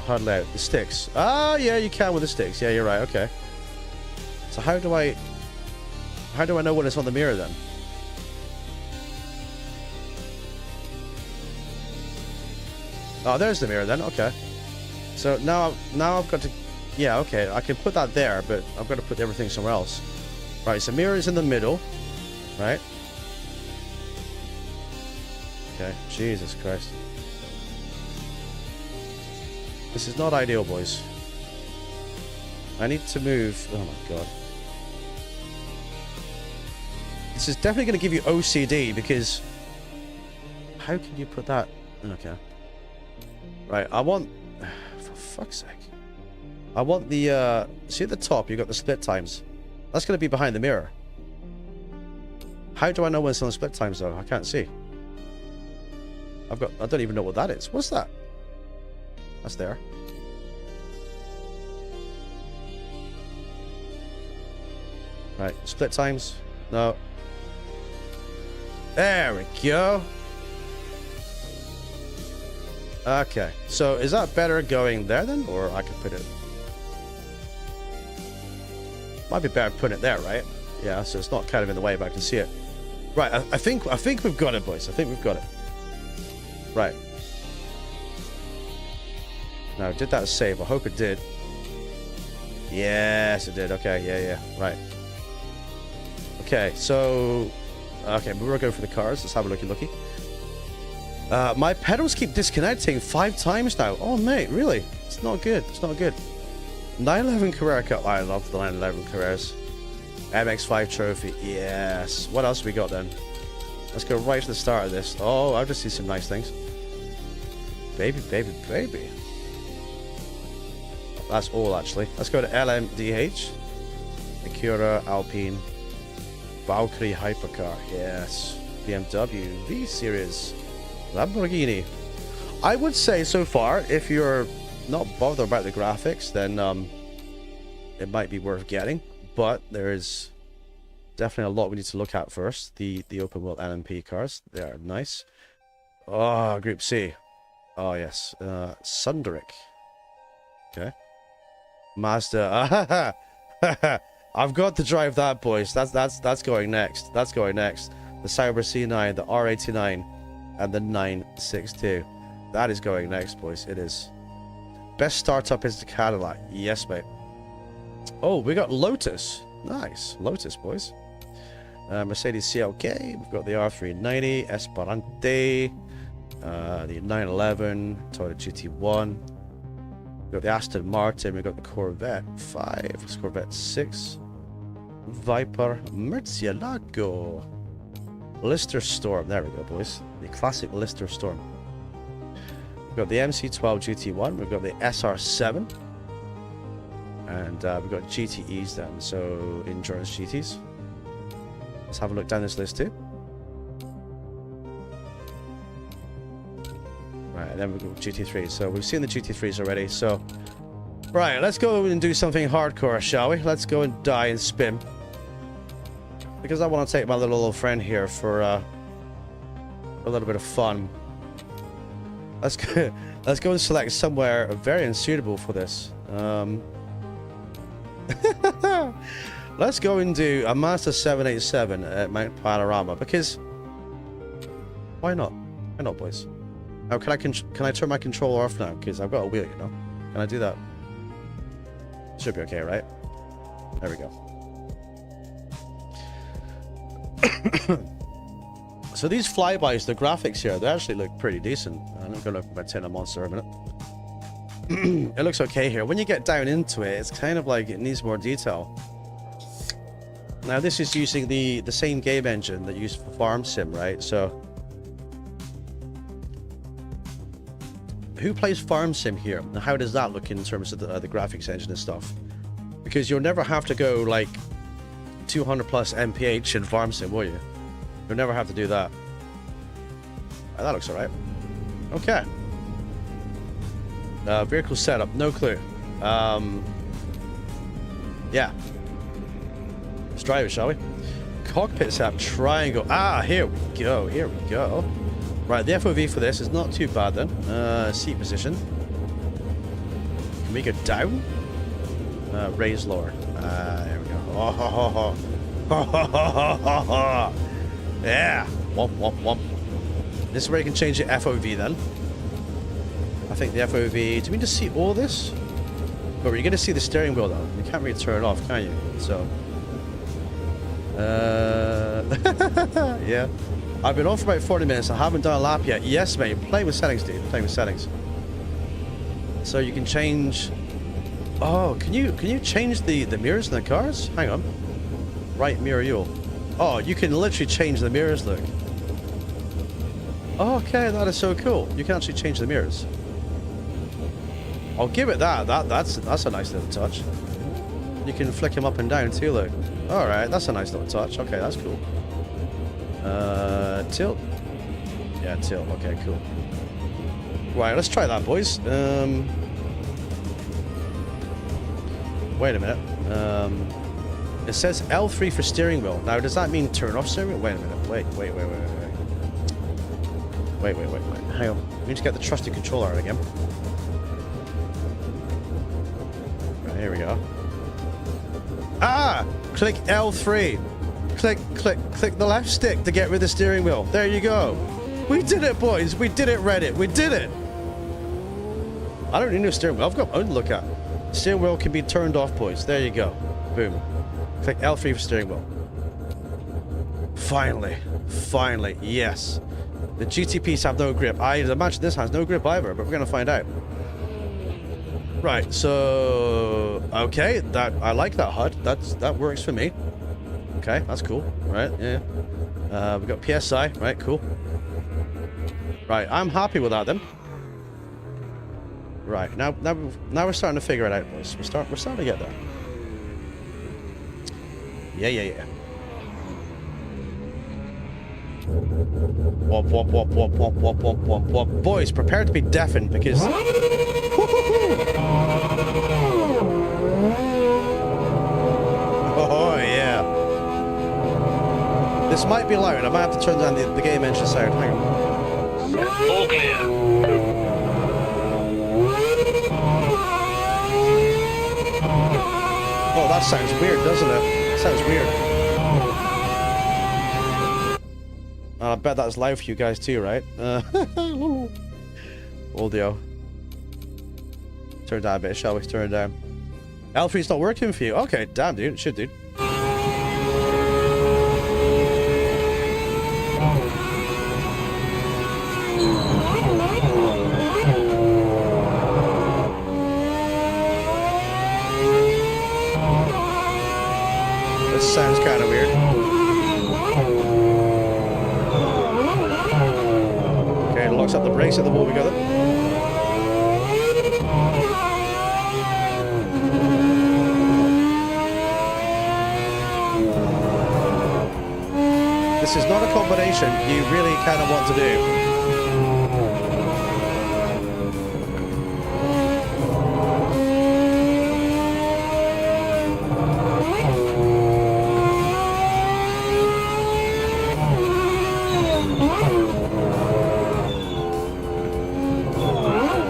HUD layout. The sticks. Ah, yeah, you can with the sticks. Yeah, you're right. Okay. So how do I know when it's on the mirror then? Oh, there's the mirror then. Okay. So now I've got to, yeah, okay. I can put that there, but I've got to put everything somewhere else. Right. So mirror is in the middle, right? Okay. Jesus Christ. This is not ideal, boys. I need to move. Oh my god. This is definitely going to give you OCD because how can you put that? Okay. Right, I want, for fuck's sake. I want the, see at the top, you got the split times. That's going to be behind the mirror. How do I know when it's on the split times though? I can't see. I don't even know what that is. What's that? That's there. Right, split times. No. There we go. Okay, so is that better going there then? Or I could put it... Might be better putting it there, right? Yeah, so it's not kind of in the way, but I can see it. Right, I think we've got it, boys. I think we've got it. Right. Now, did that save? I hope it did. Yes, it did. Okay, yeah. Right. Okay, so... Okay, we're going to go for the cars. Let's have a looky. My pedals keep disconnecting 5 times now. Oh, mate, really? It's not good. It's not good. 911 Carrera Cup. I love the 911 Carreras. MX5 trophy. Yes. What else have we got then? Let's go right to the start of this. Oh, I've just seen some nice things. Baby. That's all, actually. Let's go to LMDH. Acura, Alpine. Valkyrie Hypercar. Yes. BMW V-Series. Lamborghini. I would say so far, if you're not bothered about the graphics, then it might be worth getting. But there is definitely a lot we need to look at first. The open world LMP cars. They are nice. Oh, Group C. Oh, yes. Sunderick. Okay. Mazda. I've got to drive that, boys. That's going next. That's going next. The Sauber C9, the R89, and the 962. That is going next, boys. It is. Best startup is the Cadillac. Yes, mate. Oh, we got Lotus. Nice. Lotus, boys. Mercedes CLK. We've got the R390, Esperante, the 911, Toyota GT1. We've got the Aston Martin. We've got the Corvette 5, Corvette 6, Viper, Murcielago, Lister Storm. There we go, boys. The classic Lister Storm. We've got the MC12 GT1. We've got the SR7. And we've got GTEs then, so endurance GTs. Let's have a look down this list too. Right, and then we've got GT3s. So we've seen the GT3s already. So, right, let's go and do something hardcore, shall we? Let's go and die and spin. Because I want to take my little old friend here for a little bit of fun. Let's go and select somewhere very unsuitable for this. Let's go and do a Mazda 787 at Mount Panorama, because why not? Why not, boys? Now, can I turn my controller off now? Because I've got a wheel, you know. Can I do that? Should be okay, right? There we go. So these flybys, the graphics here, they actually look pretty decent. I'm going to look at my tin a monster in a minute. It looks okay here. When you get down into it, it's kind of like it needs more detail. Now this is using the same game engine that you use for Farm Sim, right? So who plays Farm Sim here? And how does that look in terms of the graphics engine and stuff? Because you'll never have to go like 200 plus MPH in Farm Sim, will you? You'll never have to do that. Oh, that looks alright. Okay. Vehicle setup, no clue. Yeah. Let's drive it, shall we? Cockpit setup, triangle. Ah, here we go, here we go. Right, the FOV for this is not too bad then. Seat position. Can we go down? Raise lower. There we go. Oh, ho, ho, ho. Ho, ho, ho, ho, ho. Yeah. Womp, womp, womp. This is where you can change your FOV then. I think the FOV... Do you mean to see all this? But you're going to see the steering wheel though. You can't really turn it off, can you? So... yeah. I've been on for about 40 minutes. I haven't done a lap yet. Yes, mate. Play with settings, dude. Play with settings. So you can change Oh, can you change the mirrors in the cars? Hang on. Right mirror yaw. Oh, you can literally change the mirrors, look. Okay, that is so cool. You can actually change the mirrors. I'll give it that. That's a nice little touch. You can flick them up and down too, look. Alright, that's a nice little touch. Okay, that's cool. Tilt. Yeah, tilt. Okay, cool. Right, let's try that, boys. Wait a minute. It says L3 for steering wheel. Now, does that mean turn off steering wheel? Wait a minute. Wait. Hang on. We need to get the trusty controller out again. Right, here we go. Ah! Click L3. Click the left stick to get rid of the steering wheel. There you go. We did it, boys. We did it, Reddit. We did it. I don't need a steering wheel. I've got my own to look at. Steering wheel can be turned off, boys. There you go. Boom. Click L3 for steering wheel. Finally. Finally. Yes. The GTPs have no grip. I imagine this has no grip either, but we're going to find out. Right, so... Okay, I like that HUD. That works for me. Okay, that's cool. Right, yeah. We've got PSI. Right, cool. Right, I'm happy with that then. Right, now we're starting to figure it out, boys. We're starting to get there. Yeah. Wop, wop, wop, wop, wop, wop, wop, wop, wop. Boys, prepare to be deafened because... Oh, yeah. This might be loud. I might have to turn down the game engine sound. Hang on. All clear. Oh, that sounds weird, doesn't it? It sounds weird. I bet that's live for you guys too, right? Audio. Turn it down a bit, shall we? Turn it down. L3's not working for you. Okay, damn, dude. It should, dude. This sounds kind of weird. Okay, it locks up the brakes at the wall we got it. This is not a combination you really kind of want to do.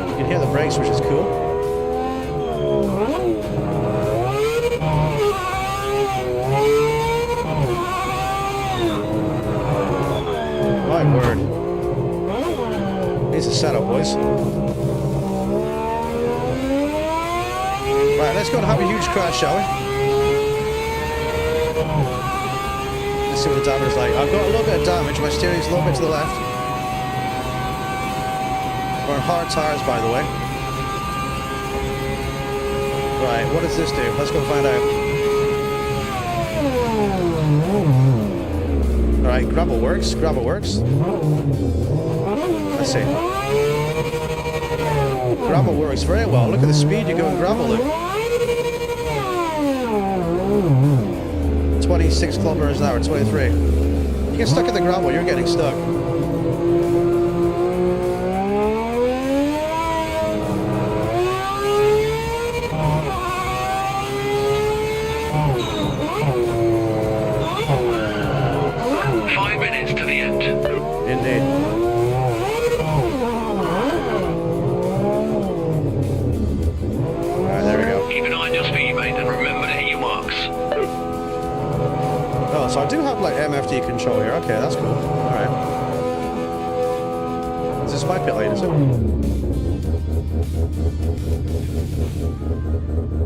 You can hear the brakes, which is cool. My word. Here's the setup, boys. Right, let's go and have a huge crash, shall we? Let's see what the damage is like. I've got a little bit of damage. My steering's a little bit to the left. We're on hard tires, by the way. Right, what does this do? Let's go find out. Alright, gravel works. Gravel works. Let's see. Gravel works very well. Look at the speed you go in gravel, look. 26 kilometers an hour, 23. You get stuck in the gravel, you're getting stuck. Indeed. Alright, there we go. Keep an eye on your speed, mate, and remember to hit your marks. Oh, so I do have like MFD control here. Okay, that's cool. Alright. Is this my pit lane, is it?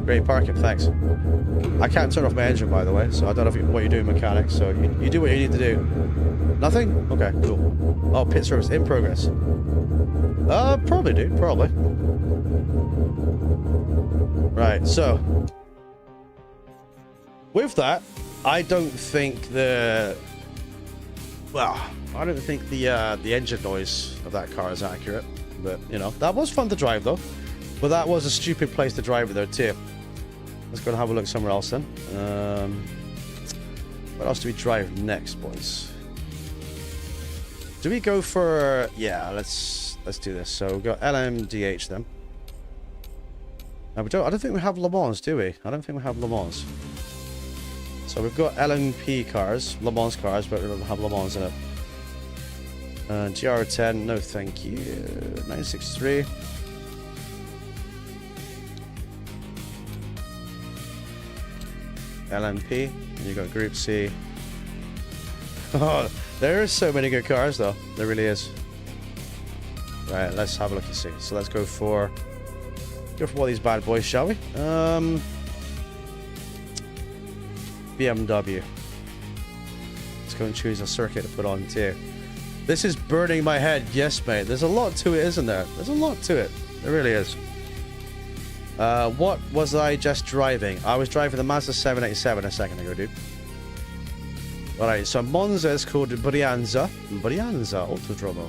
Great parking, thanks. I can't turn off my engine, by the way, so I don't know what you're doing, mechanics, so you do what you need to do. Nothing? Okay, cool. Oh, pit service in progress. Probably, dude. Probably. Right, so... with that, I don't think the... well, I don't think the engine noise of that car is accurate. But, you know, that was fun to drive, though. But that was a stupid place to drive there, too. Let's go and have a look somewhere else, then. What else do we drive next, boys? Do we go for... yeah, let's do this. So we've got LMDH, then. I don't think we have Le Mans, do we? I don't think we have Le Mans. So we've got LMP cars, Le Mans cars, but we don't have Le Mans in it. GR10, no thank you. 963. LMP, and you got Group C. Oh, there is so many good cars, though. There really is. Right, let's have a look and see. So let's go for one of these bad boys, shall we? BMW. Let's go and choose a circuit to put on too. This is burning my head. Yes, mate. There's a lot to it, isn't there? There's a lot to it. There really is. What was I just driving? I was driving the Mazda 787 a second ago, dude. Alright, so Monza is called Brianza. Brianza Autodromo.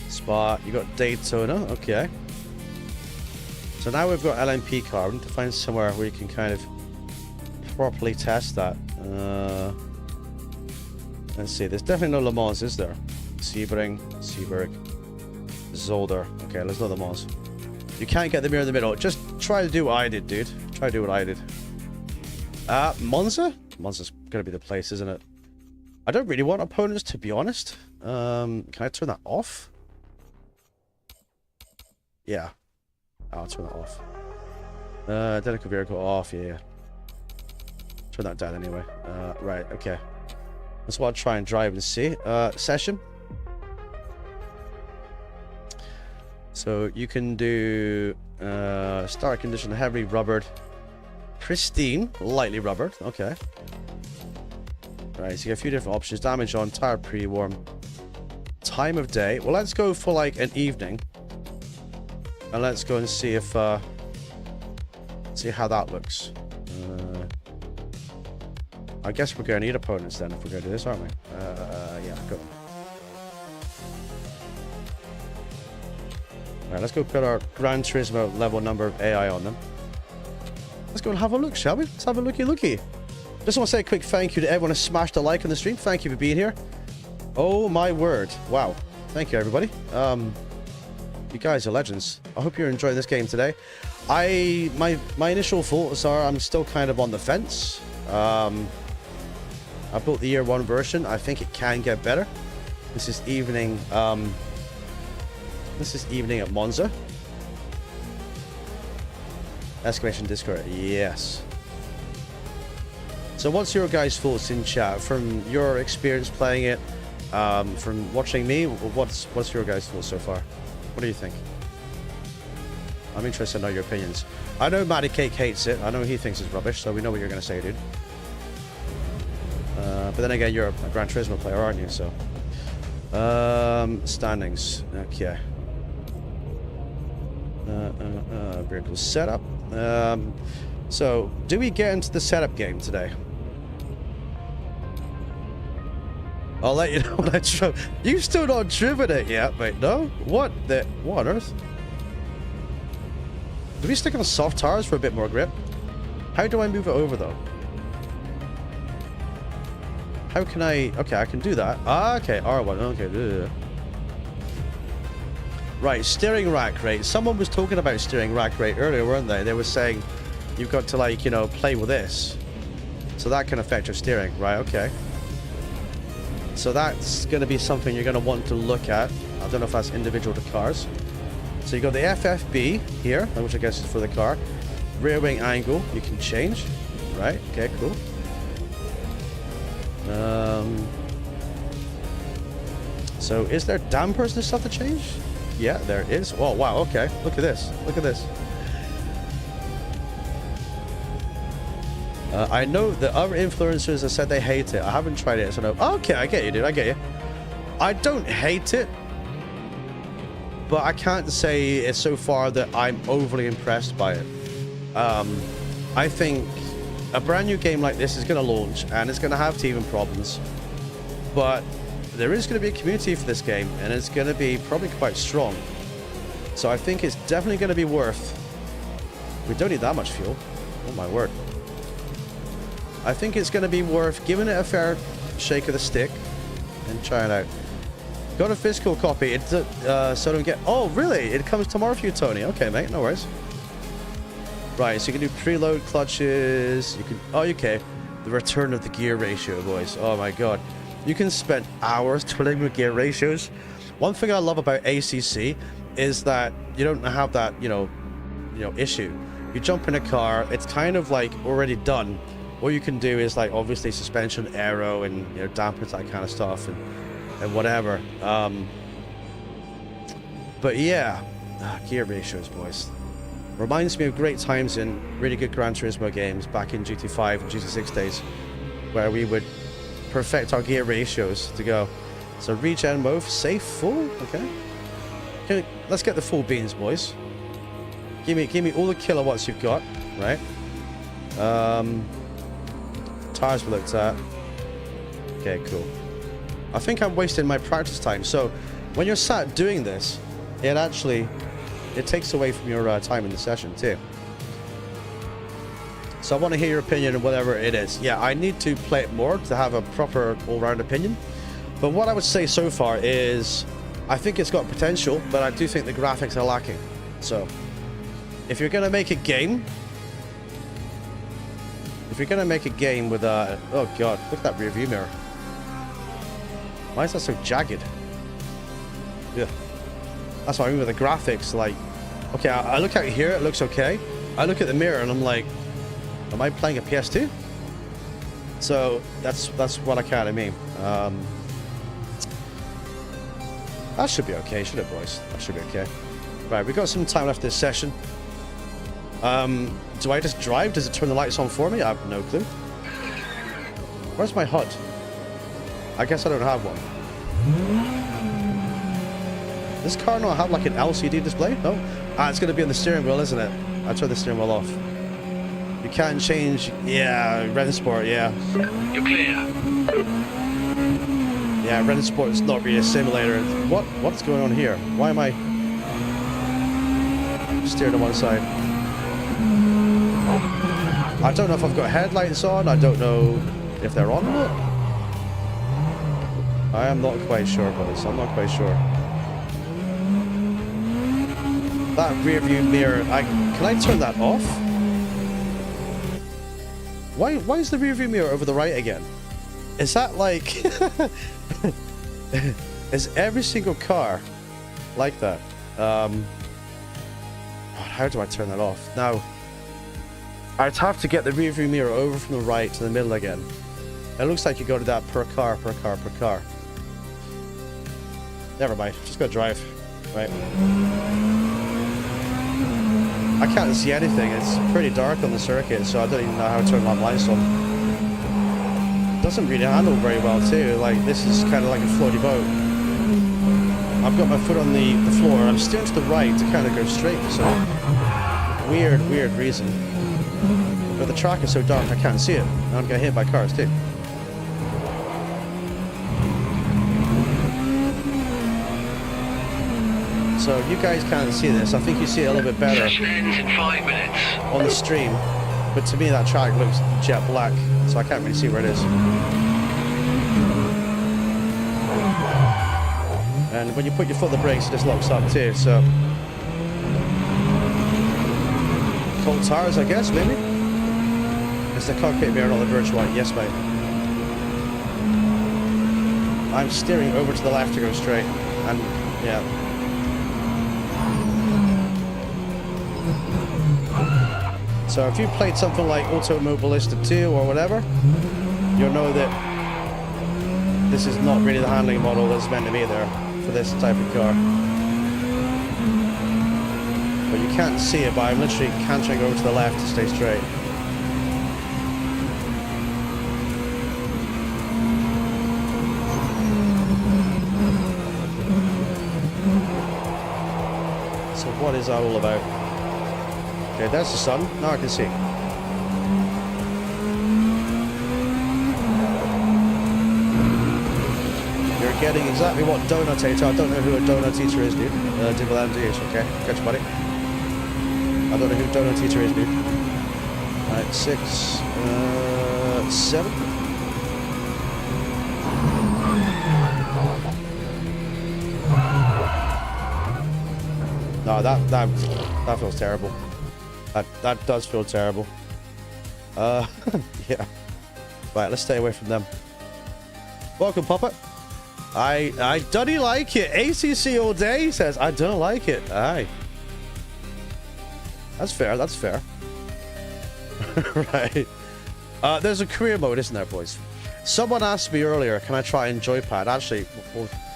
Spa, you got Daytona, okay. So now we've got LMP car. We need to find somewhere where you can kind of properly test that. Let's see, there's definitely no Le Mans, is there? Sebring, Seaburg, Zolder. Okay, let's go Le Mans. You can't get the mirror in the middle. Just try to do what I did, dude. Try to do what I did. Monza? Monza's gonna be the place, isn't it? I don't really want opponents, to be honest. Can I turn that off? Yeah. I'll turn that off. Identical vehicle off, yeah. Turn that down anyway. Right, okay. That's what I'll try and drive and see. Session. So you can do start condition, heavily rubbered, pristine, lightly rubbered. Okay. Right, so you get a few different options. Damage on, tire pre-warm, time of day. Well, let's go for like an evening, and let's go and see if see how that looks. I guess we're going to need opponents then if we're going to do this, aren't we? Yeah, go. Alright, let's go put our Gran Turismo level number of AI on them. Let's go and have a look, shall we? Let's have a looky. Just want to say a quick thank you to everyone who smashed a like on the stream. Thank you for being here. Oh my word. Wow. Thank you, everybody. You guys are legends. I hope you're enjoying this game today. My initial thoughts are I'm still kind of on the fence. I built the year 1 version. I think it can get better. This is evening at Monza. Exclamation Discord. Yes. So what's your guys' thoughts in chat from your experience playing it, from watching me? What's your guys' thoughts so far? What do you think? I'm interested to know your opinions. I know Matty Cake hates it. I know he thinks it's rubbish, so we know what you're going to say, dude. But then again, you're a Gran Turismo player, aren't you? So, standings. Okay. Vehicle setup. So, do we get into the setup game today? I'll let you know when I drove. You've still not driven it yet, mate. No? What on earth? Do we stick on the soft tires for a bit more grip? How do I move it over, though? How can I... okay, I can do that. Ah, okay, R1. Okay. Right, steering rack rate. Someone was talking about steering rack rate earlier, weren't they? They were saying you've got to, like, you know, play with this. So that can affect your steering. Right, okay. So that's going to be something you're going to want to look at. I don't know if that's individual to cars. So you got the FFB here, which I guess is for the car. Rear wing angle, you can change. Right, okay, cool. So is there dampers and stuff to change? Yeah, there is. Oh, wow, okay. Look at this. Look at this. I know that other influencers have said they hate it. I haven't tried it, so no. Okay, I get you, dude. I get you. I don't hate it. but I can't say so far that I'm overly impressed by it. I think a brand new game like this is going to launch, and it's going to have teething problems, but there is going to be a community for this game, and it's going to be probably quite strong. So I think it's definitely going to be worth... We don't need that much fuel. Oh my word. I think it's going to be worth giving it a fair shake of the stick and try it out. Got a physical copy. It's so don't get... Oh, really? It comes tomorrow for you, Tony. Okay, mate. No worries. Right, so you can do preload clutches. You can... Oh, okay. The return of the gear ratio, boys. Oh my god. You can spend hours twiddling with gear ratios. One thing I love about ACC is that you don't have that, you know, issue. You jump in a car, it's kind of like already done. All you can do is like obviously suspension, aero, and dampers, that kind of stuff, and whatever. But yeah, gear ratios, boys. Reminds me of great times in really good Gran Turismo games back in GT5 and GT6 days, where we would perfect our gear ratios to go. So regen mode, safe, full, okay. Let's get the full beans, boys. Give me all the kilowatts you've got, right? Tires we looked at. Okay, cool. I think I'm wasting my practice time. So when you're sat doing this, it takes away from your time in the session too. So I want to hear your opinion on whatever it is. Yeah, I need to play it more to have a proper all-round opinion. But what I would say so far is I think it's got potential, but I do think the graphics are lacking. So if you're going to make a game... with oh god, look at that rear view mirror. Why is that so jagged? Yeah. That's what I mean with the graphics. Like, okay, I look out here, it looks okay. I look at the mirror and I'm like, am I playing a PS2? So that's what I kind of mean. That should be okay, should it, boys? That should be okay. Right, we've got some time left this session. Do I just drive? Does it turn the lights on for me? I have no clue. Where's my HUD? I guess I don't have one. Does this car not have like an LCD display? No? Ah, it's going to be on the steering wheel, isn't it? I'll turn the steering wheel off. You can't change... Yeah, Ren Sport, yeah. You're clear. Yeah, Ren Sport is not really a simulator. What's going on here? Why am I... steering to one side? I don't know if I've got headlights on. I don't know if they're on or not. I am not quite sure, boys. I'm not quite sure. That rear view mirror, can I turn that off? Why is the rear view mirror over the right again? Is that like... is every single car like that? How do I turn that off? Now, I'd have to get the rear view mirror over from the right to the middle again. It looks like you go to that per car. Never mind, just go drive. Right. I can't see anything, it's pretty dark on the circuit, so I don't even know how to turn my lights on. Doesn't really handle very well too, like this is kind of like a floaty boat. I've got my foot on the floor, I'm steering to the right to kind of go straight for some weird reason. But the track is so dark I can't see it, and I'm getting hit by cars too. So you guys can't see this. I think you see it a little bit better Session ends in 5 minutes. on the stream. But to me that track looks jet black, so I can't really see where it is. And when you put your foot on the brakes, it just locks up too, so... Cold tires, I guess, maybe? It's the cockpit mirror, not the virtual one. Yes, mate. I'm steering over to the left to go straight, and yeah. So if you played something like Automobilista 2 or whatever, you'll know that this is not really the handling model that's meant to be there for this type of car. But you can't see it, but I'm literally cantering over to the left to stay straight. So what is that all about? Okay, there's the sun. Now I can see. You're getting exactly what Donut Eater. I don't know who a Donut Eater is, dude. Did with MDH, okay? Catch buddy. I don't know who Donut Eater is, dude. Alright, 6, 7. No, that feels terrible. That does feel terrible. Yeah. Right, let's stay away from them. Welcome, Puppet. I don't like it. ACC all day says I don't like it. Aye. That's fair. That's fair. Right. There's a career mode, isn't there, boys? Someone asked me earlier, can I try in joypad? Actually,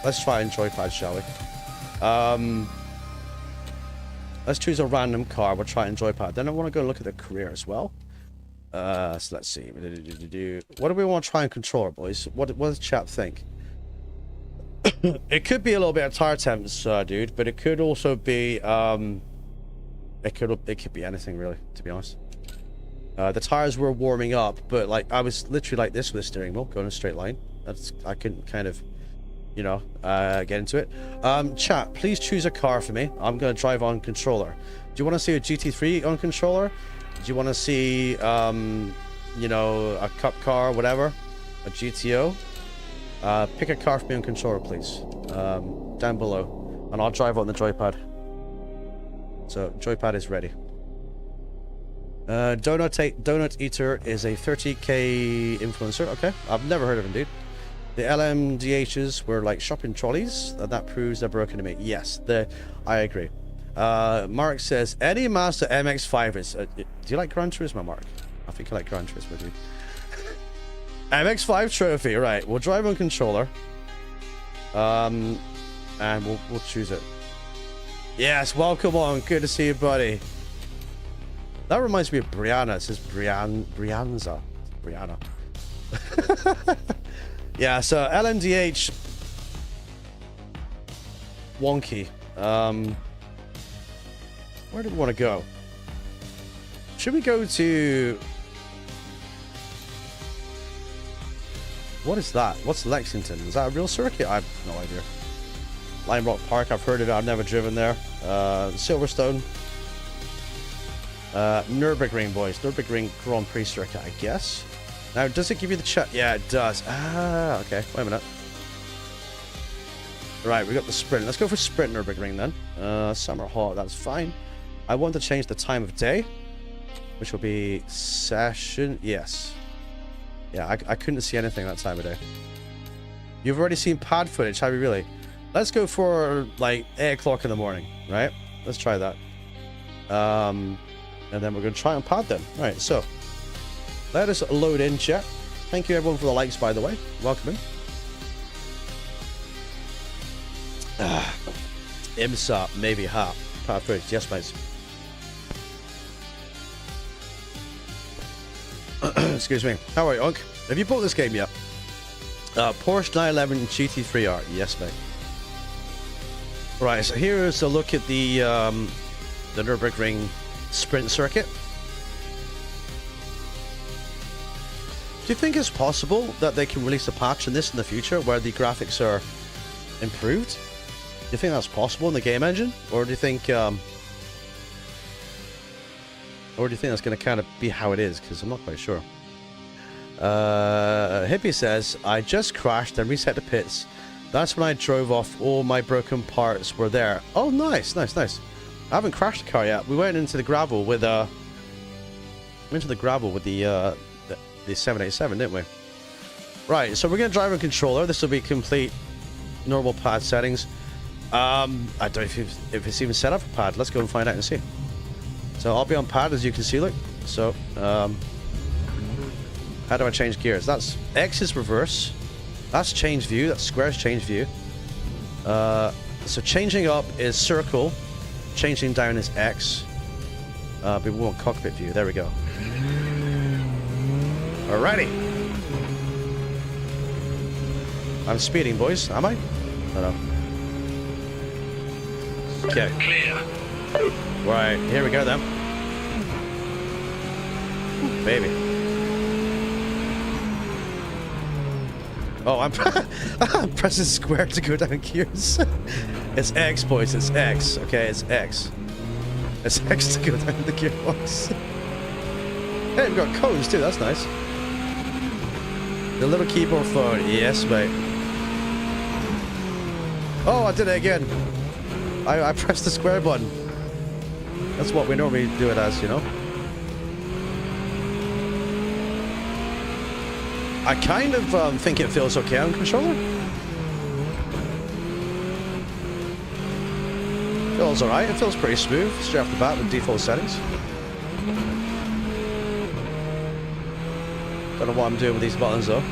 let's try in joypad, shall we? Let's choose a random car. We'll try in joypad. Then I want to go look at the career as well. So let's see. What do we want to try and control, boys? What does chat think? It could be a little bit of tire temps, dude, but it could also be it could be anything really, to be honest. The tires were warming up, but like I was literally like this with the steering wheel, going in a straight line. I couldn't kind of, you know, get into it. Chat, please choose a car for me. I'm gonna drive on controller. Do you want to see a GT3 on controller? Do you want to see, you know, a cup car, whatever, a GTO? Pick a car for me on controller, please. Down below, and I'll drive on the joypad. So joypad is ready. Donut Eater is a 30k influencer. Okay, I've never heard of him, dude. The LMDHs were like shopping trolleys. That proves they're broken to me. Yes, I agree. Mark says any Mazda MX-5 is. Do you like Gran Turismo, Mark? I think I like Gran Turismo, dude. MX-5 trophy. Right, we'll drive on controller. And we'll choose it. Yes, welcome on. Good to see you, buddy. That reminds me of Brianna. It says Brianza. Brianna. Yeah, so LMDH wonky. Where do we want to go? Should we go to... What is that? What's Lexington? Is that a real circuit? I have no idea. Lime Rock Park, I've heard of it. I've never driven there. Silverstone. Nürburgring, boys. Nürburgring Grand Prix circuit, I guess. Now, does it give you the chat? Yeah, it does. Ah, okay. Wait a minute. Right, we got the sprint. Let's go for sprint Nürburgring then. Summer hot, that's fine. I want to change the time of day, which will be session. Yes. Yeah, I couldn't see anything that time of day. You've already seen pad footage, have you really? Let's go for like 8 o'clock in the morning, right? Let's try that. And then we're going to try and pad them. All right, so let us load in, chat. Thank you everyone for the likes, by the way. Welcome in. IMSA, maybe hot. Pad footage, yes, mate. Excuse me. How are you, Unk? Have you bought this game yet? Porsche 911 GT3R. Yes, mate. Right, so here is a look at the Nürburgring sprint circuit. Do you think it's possible that they can release a patch in this in the future where the graphics are improved? Do you think that's possible in the game engine, or do you think that's going to kind of be how it is? Because I'm not quite sure. Hippie says, I just crashed and reset the pits. That's when I drove off. All my broken parts were there. Oh, nice, nice, nice. I haven't crashed the car yet. We went into the gravel with the 787, didn't we? Right, so we're going to drive on controller. This will be complete normal pad settings. I don't know if it's even set up for pad. Let's go and find out and see. So I'll be on pad, as you can see, look. So, how do I change gears? That's X is reverse. That's change view. That's square's change view. So changing up is circle. Changing down is X. But we want cockpit view. There we go. Alrighty. I'm speeding, boys. Am I? I don't know. Okay. Clear. Right, here we go then. Ooh, baby. Oh, I'm pressing square to go down gears. It's X, boys, it's X. Okay, it's X. It's X to go down the gearbox. Hey, we've got cones too, that's nice. The little keyboard phone, yes, mate. Oh, I did it again. I pressed the square button. That's what we normally do it as, you know. I kind of think it feels okay on controller. Feels alright, it feels pretty smooth straight off the bat with default settings. Don't know what I'm doing with these buttons though.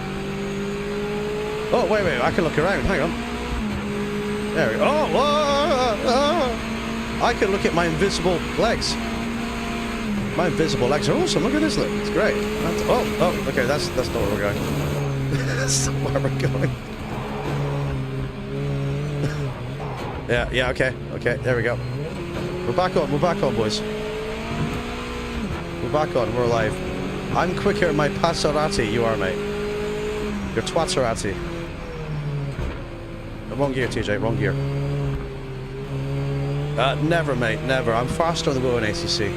Oh, wait, I can look around, hang on. There we go. Oh, I can look at my invisible legs. My invisible legs are awesome. Look at this, look. It's great. Oh, okay, that's not where we're going. That's not where we're going. yeah, okay, there we go. We're back on, boys. We're back on, we're alive. I'm quicker at my Passerati, you are, mate. You're Twatserati. Wrong gear, TJ, wrong gear. Never, mate, never. I'm faster on the wheel in ACC.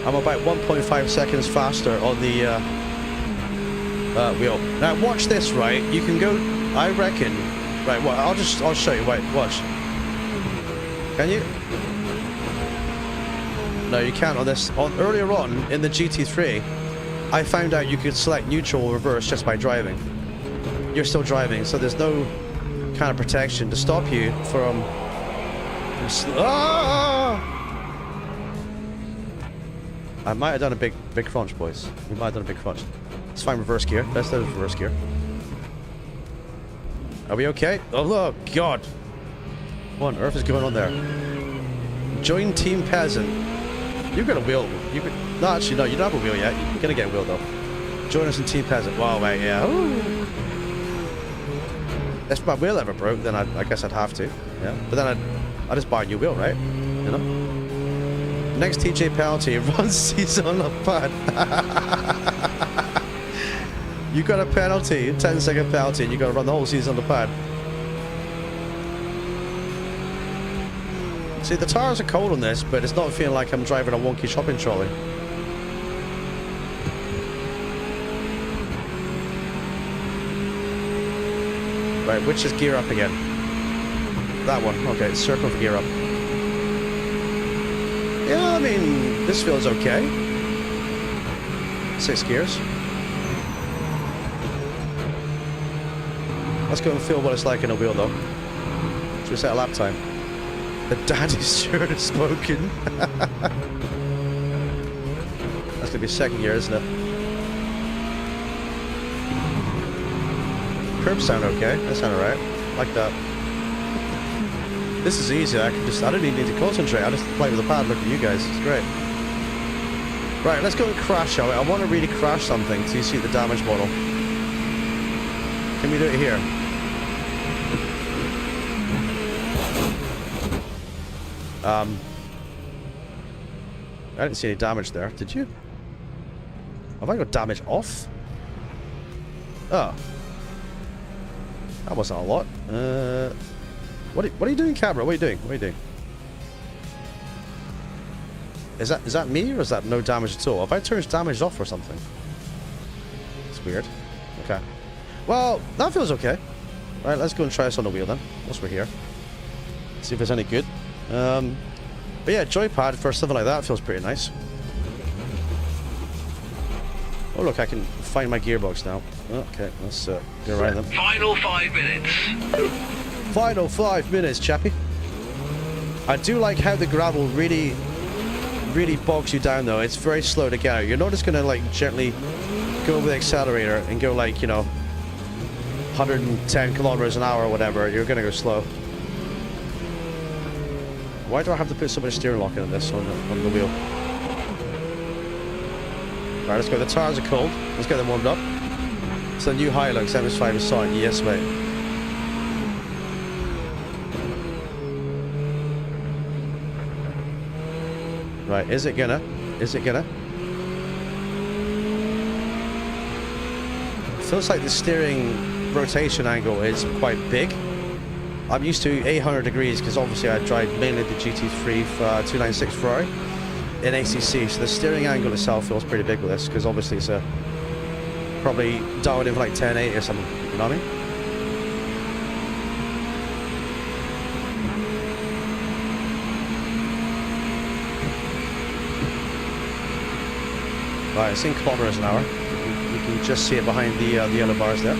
I'm about 1.5 seconds faster on the wheel. Now, watch this, right? You can go, I reckon, right, well, I'll show you, wait, watch. Can you? No, you can't on this. Earlier on, in the GT3, I found out you could select neutral or reverse just by driving. You're still driving, so there's no kind of protection to stop you from I might have done a big crunch, boys. We might have done a big crunch. Let's find reverse gear. Let's do reverse gear. Are we okay? Oh, God. What on earth is going on there? Join Team Peasant. You've got a wheel. No, actually, no, you don't have a wheel yet. You're going to get a wheel, though. Join us in Team Peasant. Wow, mate, yeah. Ooh. If my wheel ever broke, then I guess I'd have to. Yeah. But then I'd just buy a new wheel, right? You know? Next TJ penalty, run season on the pad. You got a penalty, 10-second penalty, and you got to run the whole season on the pad. See, the tires are cold on this, but it's not feeling like I'm driving a wonky shopping trolley. Right, which is gear up again? That one. Okay, circle for gear up. Yeah, I mean, this feels okay. 6 gears. Let's go and feel what it's like in a wheel, though. Should we set a lap time? The daddy's shirt is smoking. That's gonna be 2nd gear, isn't it? Curb sound okay. That sound alright. Like that. This is easy. I don't even need to concentrate. I just play with the pad. Look at you guys. It's great. Right, let's go and crash, shall we? I want to really crash something to see the damage model. Can we do it here? I didn't see any damage there. Did you? Have I got damage off? Oh. That wasn't a lot. What are you doing, camera? What are you doing? What are you doing? Is that me, or is that no damage at all? Have I turned damage off or something? It's weird. Okay. Well, that feels okay. Right, let's go and try this on the wheel then. Once we're here. See if it's any good. But yeah, joypad for something like that feels pretty nice. Oh look, I can find my gearbox now. Okay, let's go around them. Final 5 minutes. Final 5 minutes, chappy. I do like how the gravel really bogs you down, though. It's very slow to get out. You're not just gonna like gently go over the accelerator and go like, you know, 110 kilometers an hour or whatever. You're gonna go slow. Why do I have to put so much steering lock in this on the wheel? Alright, let's go. The tires are cold. Let's get them warmed up. It's a new Hilux MS5 is on. Yes, mate. Right, is it gonna? Is it gonna? Feels like the steering rotation angle is quite big. I'm used to 800 degrees because obviously I drive mainly the GT3 296 Ferrari in ACC, so the steering angle itself feels pretty big with this because obviously it's probably dialed in for like 1080 or something, you know what I mean? Right, it's in kilometers an hour. You can just see it behind the yellow bars there.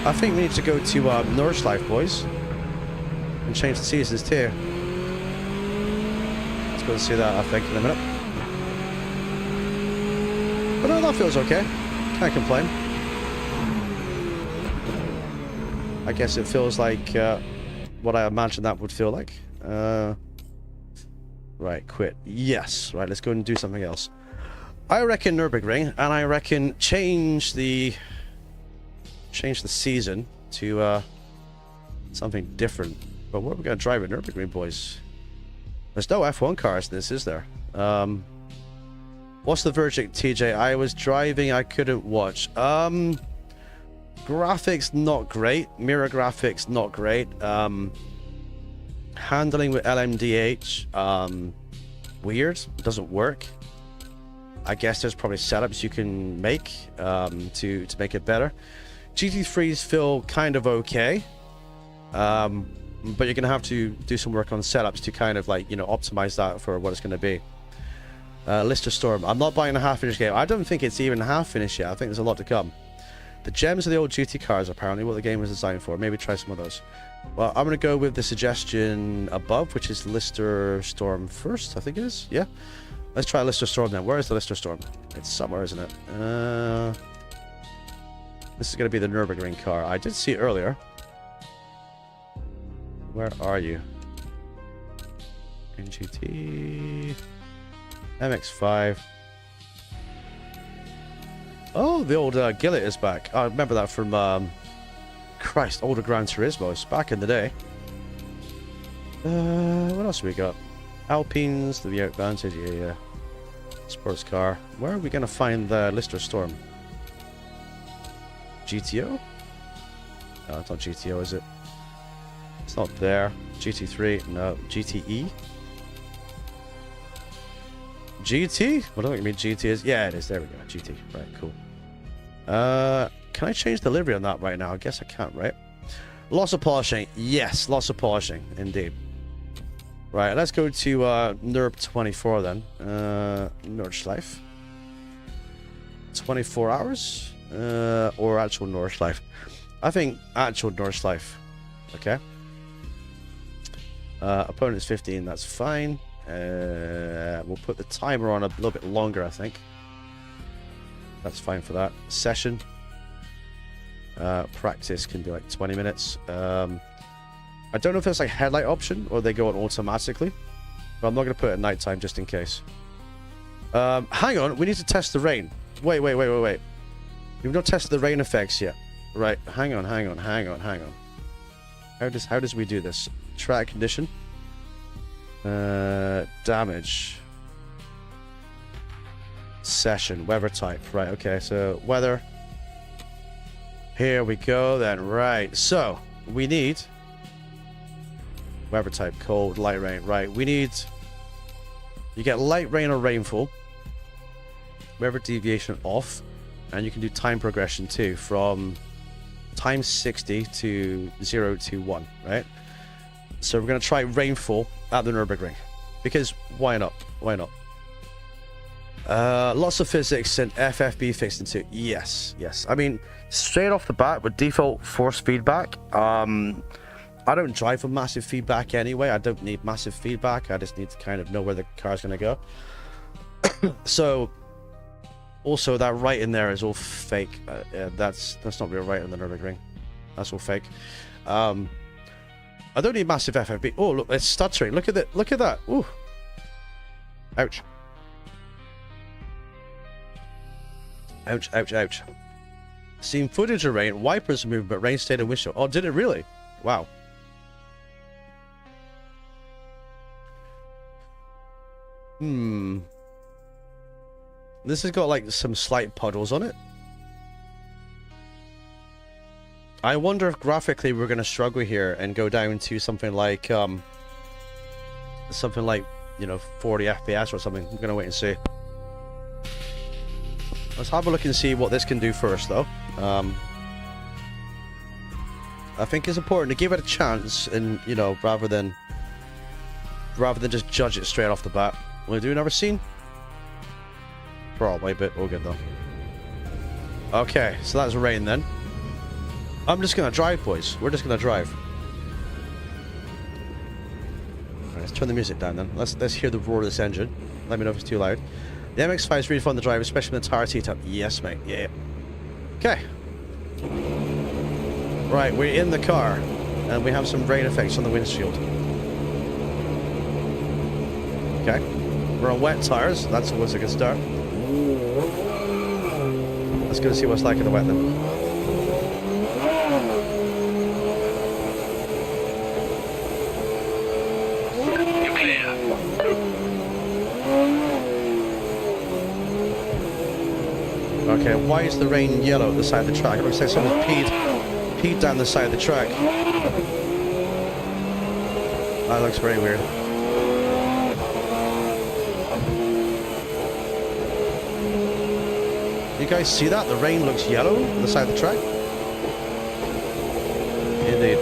I think we need to go to Nordschleife, boys, and change the seasons too. Let's go and see that, I think, in a minute. But no, that feels okay. Can't complain. I guess it feels like what I imagined that would feel like. Right, quit. Yes. Right, let's go and do something else. I reckon Nürburgring, and I reckon change the season to something different. But what are we going to drive at Nürburgring, boys? There's no F1 cars in this, is there? What's the verdict, TJ? I was driving, I couldn't watch. Graphics not great, mirror graphics not great, handling with LMDH weird, doesn't work. I guess there's probably setups you can make to make it better. GT3s feel kind of okay, but you're gonna have to do some work on setups to kind of like, you know, optimize that for what it's gonna be. Lister Storm, I'm not buying a half-finished game. I don't think it's even half-finished yet. I think there's a lot to come. The gems of the old GT cars, apparently, what the game was designed for. Maybe try some of those. Well, I'm going to go with the suggestion above, which is Lister Storm first, I think it is. Yeah. Let's try Lister Storm then. Where is the Lister Storm? It's somewhere, isn't it? This is going to be the Nürburgring car. I did see it earlier. Where are you? GT MX-5. Oh, the old Gillet is back. I remember that from, Christ, older Gran Turismos back in the day. What else have we got? Alpines, the Advantage, yeah. Sports car. Where are we going to find the Lister Storm? GTO? No, it's not GTO, is it? It's not there. GT3, no. GTE? GT? What do I mean GT is? Yeah, it is. There we go. GT. Right, cool. Can I change the livery on that right now? I guess I can't, right? Lots of polishing. Yes, lots of polishing, indeed. Right, let's go to NERP 24 then. Nordschleife. 24 hours? Or actual Nordschleife. I think actual Nordschleife. Okay. Opponent's 15, that's fine. We'll put the timer on a little bit longer, I think. That's fine for that. Session. Practice can be like 20 minutes. I don't know if there's like a headlight option or they go on automatically. But I'm not going to put it at nighttime just in case. Hang on, we need to test the rain. Wait. We've not tested the rain effects yet. Right, hang on. How does we do this? Track condition. Damage. Session, weather type. Right, okay, so weather. Here we go then. Right, so we need weather type, cold, light rain. Right, we need, you get light rain or rainfall, weather deviation off, and you can do time progression too, from time 60 to 0 to 1, right? So we're going to try rainfall at the Nürburgring, because why not? Lots of physics and FFB fixed into yes. I mean, straight off the bat with default force feedback, I don't drive for massive feedback anyway. I don't need massive feedback. I just need to kind of know where the car's going to go. So also that right in there is all fake. That's not real right in the Nürburgring. That's all fake. I don't need massive FFB. Oh, look, it's stuttering. Look at that. Look at that. Ooh. Ouch. Ouch. Seen footage of rain. Wipers moved, but rain stayed in windshield. Oh, did it really? Wow. This has got like some slight puddles on it. I wonder if graphically we're going to struggle here and go down to something like, you know, 40 FPS or something. I'm going to wait and see. Let's have a look and see what this can do first, though. I think it's important to give it a chance, and you know, rather than just judge it straight off the bat. Want to do another scene? Probably, but we'll get though. Okay, so that's rain then. I'm just gonna drive, boys. We're just gonna drive. Right, let's turn the music down then. Let's hear the roar of this engine. Let me know if it's too loud. The MX-5 is really fun to drive, especially with the tire seat up. Yes, mate. Yeah. Okay. Right, we're in the car, and we have some rain effects on the windshield. Okay. We're on wet tires. That's always a good start. Let's go see what it's like in the wet then. You're clear. Okay, why is the rain yellow at the side of the track? It looks like someone peed down the side of the track. That looks very weird. You guys see that? The rain looks yellow on the side of the track? Indeed.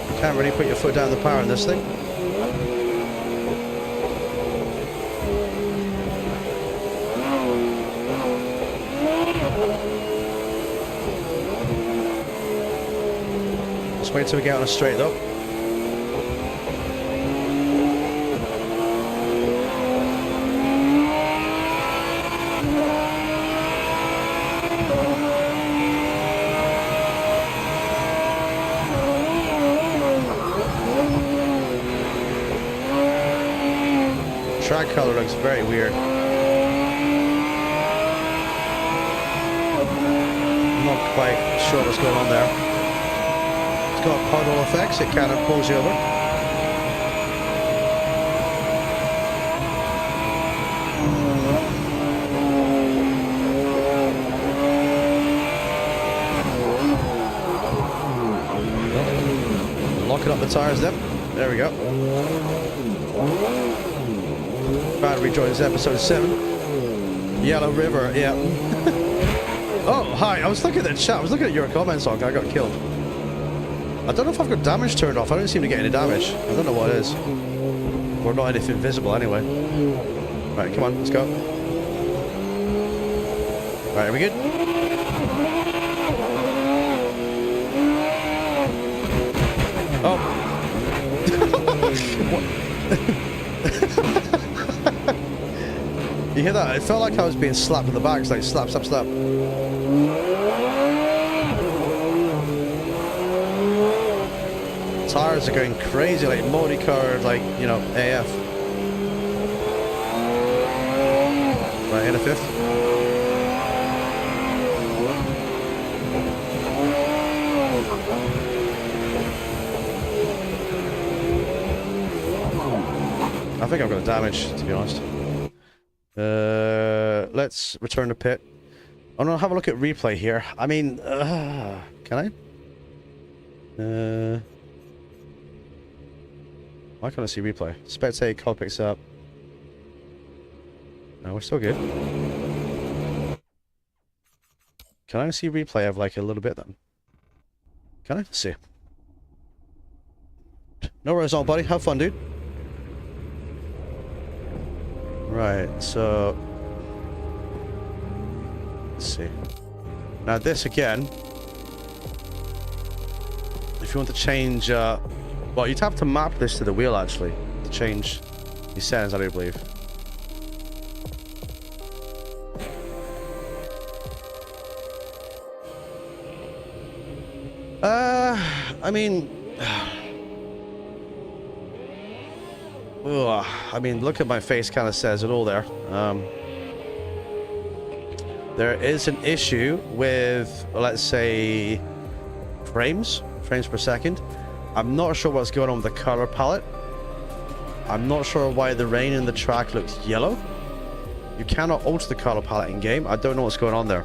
You can't really put your foot down the power in this thing. Let's wait till we get on a straight though. Track color looks very weird. I'm not quite sure what's going on there. It's got puddle effects, it kind of pulls you over. Locking up the tires then. There we go. Battery joins episode 7. Yellow River, yeah. Oh, hi, I was looking at the chat, I was looking at your comments on I got killed. I don't know if I've got damage turned off. I don't seem to get any damage. I don't know what it is. Or not anything visible anyway. Right, come on, let's go. Right, are we good? Oh. You hear that? It felt like I was being slapped in the back. It's like slap, slap, slap. Tires are going crazy, like multi-colored, like, you know, AF. Right, in a fifth. I think I've got damage, to be honest. Let's return to pit. I'm gonna have a look at replay here. I mean, can I? Why can't I see replay? Spectate, call picks up. No, we're still good. Can I see replay of like a little bit then? Can I? Let's see. No worries, all buddy. Have fun, dude. Right, so let's see. Now this again. If you want to change, well, you'd have to map this to the wheel actually to change your settings, I do believe. I mean, Ugh, I mean, look at my face, kind of says it all there. There is an issue with, let's say, frames per second. I'm not sure what's going on with the color palette. I'm not sure why the rain in the track looks yellow. You cannot alter the color palette in game. I don't know what's going on there.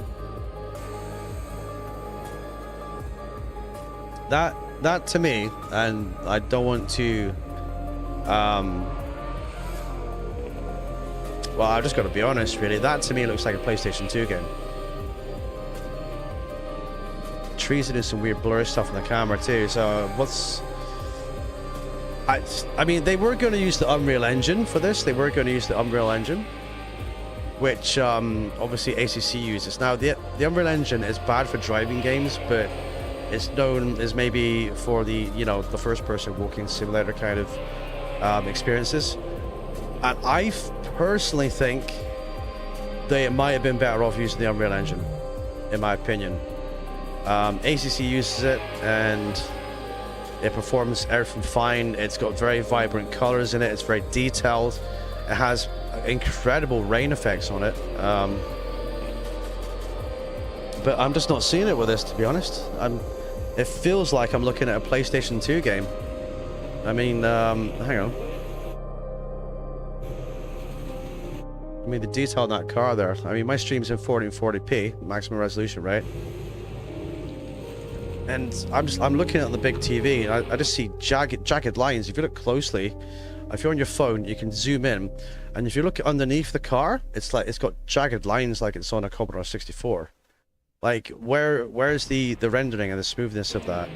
That to me, and I don't want to well, I just got to be honest, really. That to me looks like a PlayStation 2 game. Trees are doing some weird blurry stuff on the camera too. So what's... I mean, they were going to use the Unreal Engine for this. They were going to use the Unreal Engine, which obviously ACC uses. Now, the Unreal Engine is bad for driving games, but it's known as maybe for the, you know, the first-person walking simulator kind of experiences. And I personally think they might have been better off using the Unreal Engine, in my opinion. ACC uses it, and it performs everything fine. It's got very vibrant colors in it. It's very detailed. It has incredible rain effects on it. But I'm just not seeing it with this, to be honest. It feels like I'm looking at a PlayStation 2 game. I mean, hang on. I mean, the detail in that car there. I mean, my stream's in 1440p, maximum resolution, right? And I'm looking at the big TV, and I just see jagged lines. If you look closely, if you're on your phone, you can zoom in, and if you look underneath the car, it's like it's got jagged lines like it's on a Commodore 64. Like, where's the rendering and the smoothness of that?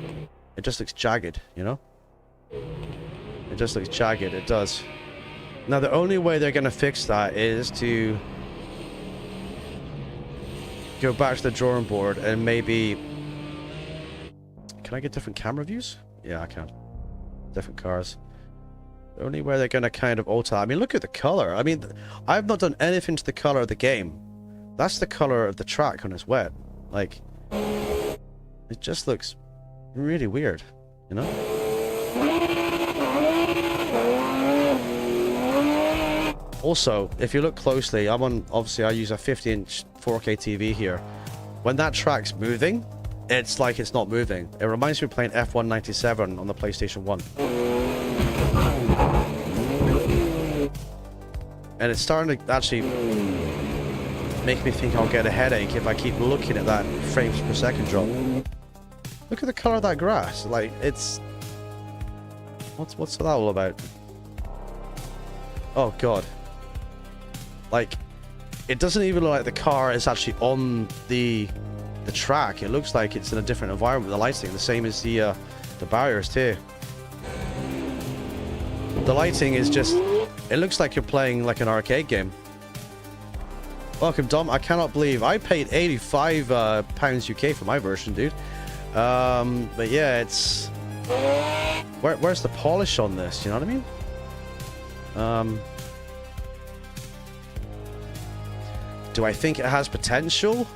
It just looks jagged, you know? It just looks jagged, it does. Now, the only way they're going to fix that is to go back to the drawing board and maybe... Can I get different camera views? Yeah, I can. Different cars. The only way they're going to kind of alter... I mean, look at the color. I mean, I've not done anything to the color of the game. That's the color of the track when it's wet. Like, it just looks really weird, you know? Also, if you look closely, obviously I use a 50-inch 4K TV here. When that track's moving, it's like it's not moving. It reminds me of playing F197 on the PlayStation 1. And it's starting to actually make me think I'll get a headache if I keep looking at that frames per second drop. Look at the color of that grass. Like, it's... What's that all about? Oh, God. Like, it doesn't even look like the car is actually on the track. It looks like it's in a different environment. The lighting, the same as the barriers too. The lighting is just... It looks like you're playing like an arcade game. Welcome, Dom. I cannot believe I paid £85 UK for my version, dude. But yeah, it's... Where's the polish on this? You know what I mean? Do I think it has potential?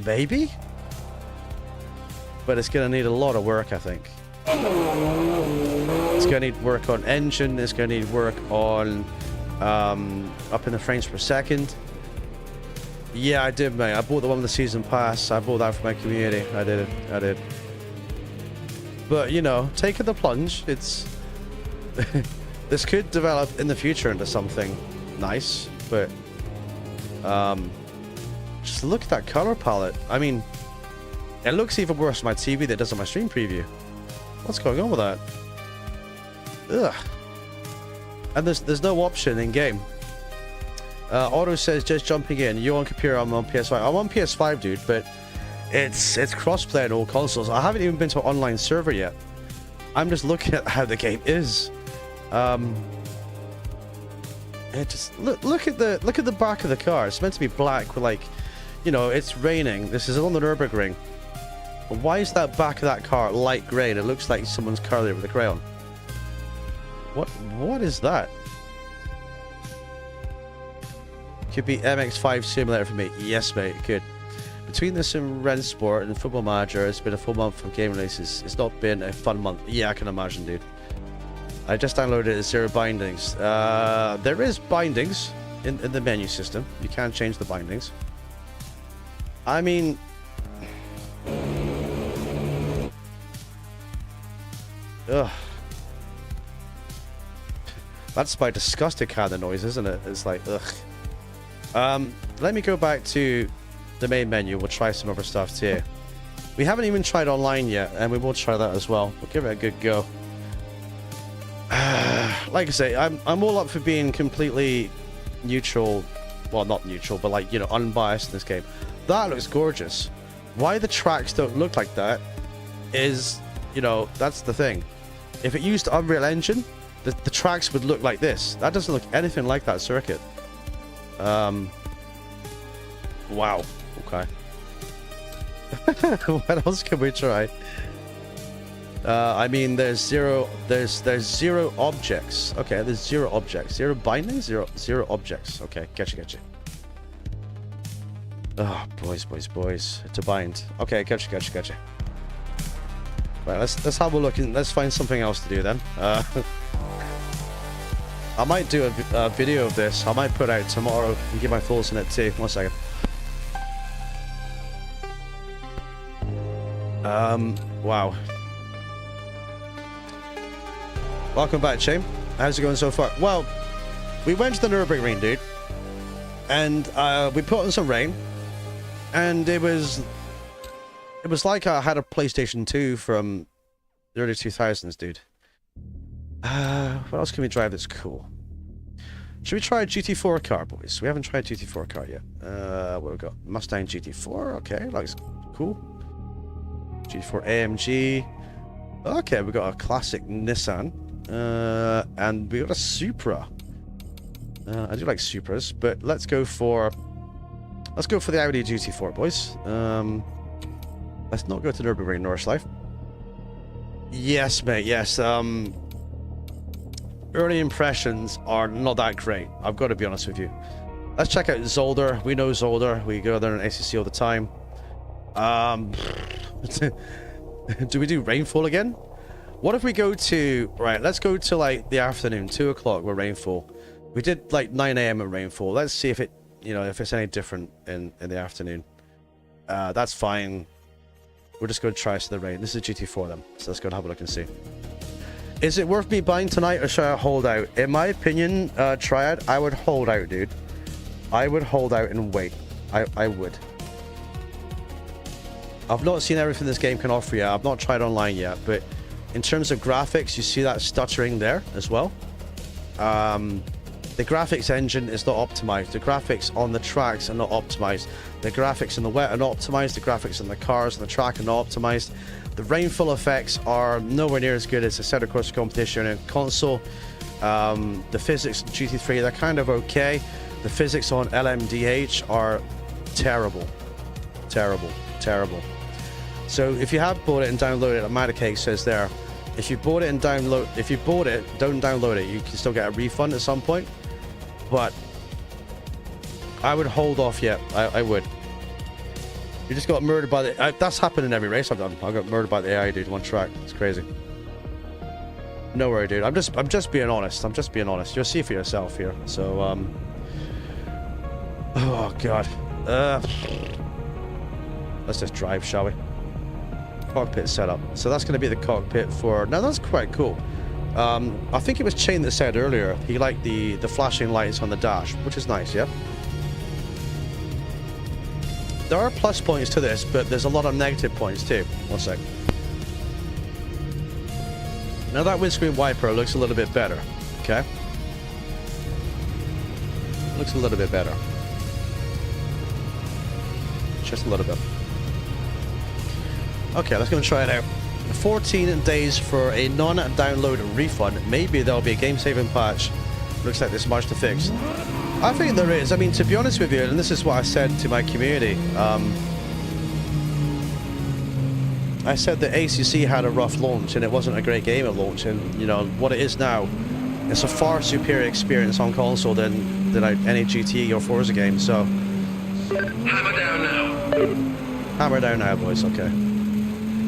Maybe? But it's going to need a lot of work, I think. It's going to need work on engine. It's going to need work on up in the frames per second. Yeah, I did, mate. I bought the one with the season pass. I bought that for my community. I did. But, you know, taking the plunge, it's... This could develop in the future into something nice, but... just look at that color palette. I mean, it looks even worse on my TV than it does on my stream preview. What's going on with that? Ugh. And there's no option in game. Otto says just jumping in. You're on computer. I'm on PS5. I'm on PS5, dude. But it's crossplay on all consoles. I haven't even been to an online server yet. I'm just looking at how the game is. It just look at the back of the car. It's meant to be black with, like, you know, it's raining. This is on the Nürburgring. But why is that back of that car light grey? And it looks like someone's curled it with a crayon. What is that? Could be MX5 simulator for me. Yes, mate. Good. Between this and Ren Sport and Football Manager, it's been a full month of game releases. It's not been a fun month. Yeah, I can imagine, dude. I just downloaded it as zero bindings. There is bindings in the menu system. You can change the bindings. I mean... Ugh. That's my disgusting kind of noise, isn't it? It's like, ugh. Let me go back to the main menu. We'll try some other stuff too. We haven't even tried online yet, and we will try that as well. We'll give it a good go. Like I say, I'm all up for being completely neutral. Well, not neutral, but like, you know, unbiased in this game. That looks gorgeous. Why the tracks don't look like that is, you know, that's the thing. If it used Unreal Engine, the tracks would look like this. That doesn't look anything like that circuit. Wow. Okay. What else can we try? I mean, there's zero objects. Okay, there's zero objects. Zero bindings, zero objects. Okay, gotcha. Oh, boys. To bind. Okay, gotcha. Right, let's have a look and let's find something else to do then. I might do a video of this. I might put out tomorrow and give my thoughts on it too. 1 second. Wow. Welcome back, Shane. How's it going so far? Well, we went to the Nürburgring, dude, and we put on some rain, and it was like I had a PlayStation 2 from the early 2000s, dude. What else can we drive that's cool? Should we try a GT4 car, boys? We haven't tried a GT4 car yet. What we got? Mustang GT4. Okay, looks cool. GT4 AMG. Okay, we got a classic Nissan. And we got a Supra. I do like Supras, but let's go for the Audi GT4, boys. Let's not go to Nürburgring, Nordschleife. Yes, mate. Yes. Early impressions are not that great. I've got to be honest with you. Let's check out Zolder. We know Zolder. We go there in ACC all the time. Do we do rainfall again? What if we go to... Right, let's go to like the afternoon, 2 o'clock with rainfall. We did like 9 AM at rainfall. Let's see if it, you know, if it's any different in the afternoon. That's fine. We're just going to try the rain. This is GT4 then. So let's go and have a look and see. Is it worth me buying tonight or should I hold out? In my opinion, Triad, I would hold out, dude. I would hold out and wait. I would. I've not seen everything this game can offer yet. I've not tried online yet, but in terms of graphics, you see that stuttering there as well. The graphics engine is not optimized. The graphics on the tracks are not optimized. The graphics in the wet are not optimized. The graphics in the cars and the track are not optimized. The rainfall effects are nowhere near as good as the center course competition and console. The physics in GT3, they're kind of okay. The physics on LMDH are terrible. So if you have bought it and downloaded it, Madacake says there, if you bought it, don't download it. You can still get a refund at some point. But I would hold off yet. I would. You just got murdered by the... that's happened in every race I've done. I got murdered by the AI, dude, one track. It's crazy. No worry, dude. I'm just being honest. You'll see for yourself here. So, oh, God. Let's just drive, shall we? Cockpit setup. So that's going to be the cockpit for... Now, that's quite cool. I think it was Chain that said earlier he liked the flashing lights on the dash, which is nice, yeah? There are plus points to this, but there's a lot of negative points too. 1 sec. Now that windscreen wiper looks a little bit better, okay? Looks a little bit better. Just a little bit. Okay, let's go and try it out. 14 days for a non-download refund. Maybe there'll be a game-saving patch. Looks like there's much to fix. I think there is. I mean, to be honest with you, and this is what I said to my community, I said that ACC had a rough launch and it wasn't a great game at launch, and you know what it is now, it's a far superior experience on console than any GT or Forza game. So Hammer down now. Hammer down now, boys. Okay.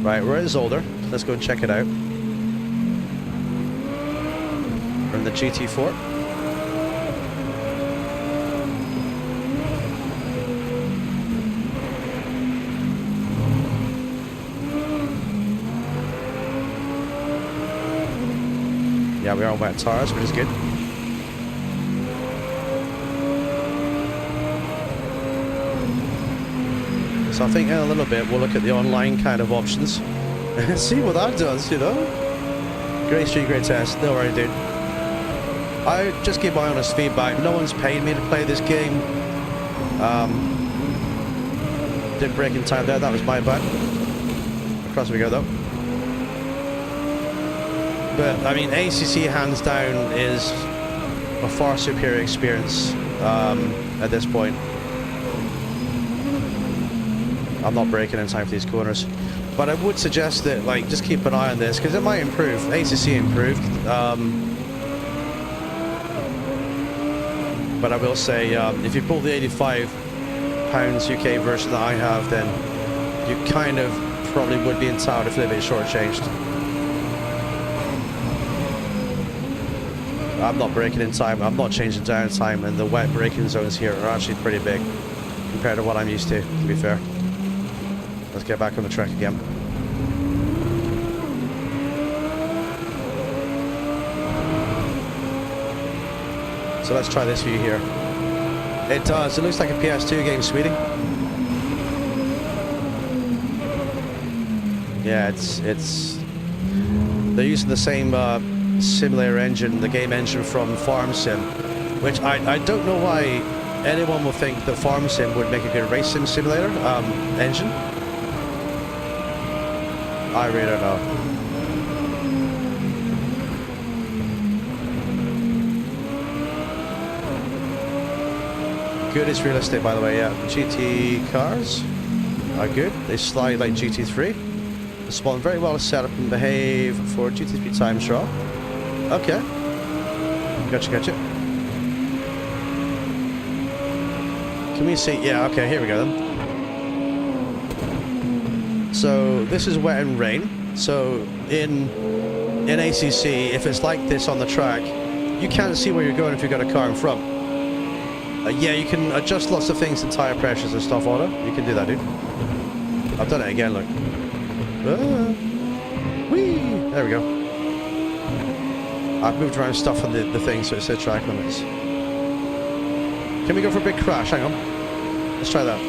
Right, we're at Zolder. Let's go and check it out. from the GT4. Yeah, we are on wet tires, which is good. So I think in a little bit we'll look at the online kind of options and see what that does, you know? Great street, great test. No worry, dude. I just give my honest feedback. No one's paid me to play this game. Did break in time there. That was my bad. Across we go, though. But, I mean, ACC hands down is a far superior experience at this point. I'm not braking in time for these corners. But I would suggest that, like, just keep an eye on this, because it might improve. ACC improved. But I will say, if you pull the £85 UK version that I have, then you kind of probably would be entitled if a little bit shortchanged. I'm not braking in time, I'm not changing down time, and the wet braking zones here are actually pretty big compared to what I'm used to be fair. Let's get back on the track again. So let's try this view here. It does, it looks like a PS2 game, sweetie. Yeah, it's they're using the same simulator engine, the game engine from Farm Sim, which I don't know why anyone would think that Farm Sim would make a good race sim simulator engine. I really don't know. Good is realistic, by the way, yeah. GT cars are good. They slide like GT3. They spawn very well set up and behave for GT3 time trial. Okay. Gotcha, gotcha. Can we see? Yeah, okay, here we go then. So this is wet and rain. So in ACC, if it's like this on the track, you can't see where you're going if you've got a car in front. Yeah, you can adjust lots of things and tire pressures and stuff auto. You can do that, dude. I've done it again, look. Whee! There we go. I've moved around stuff on the thing so it said track limits. Can we go for a big crash? Hang on. Let's try that.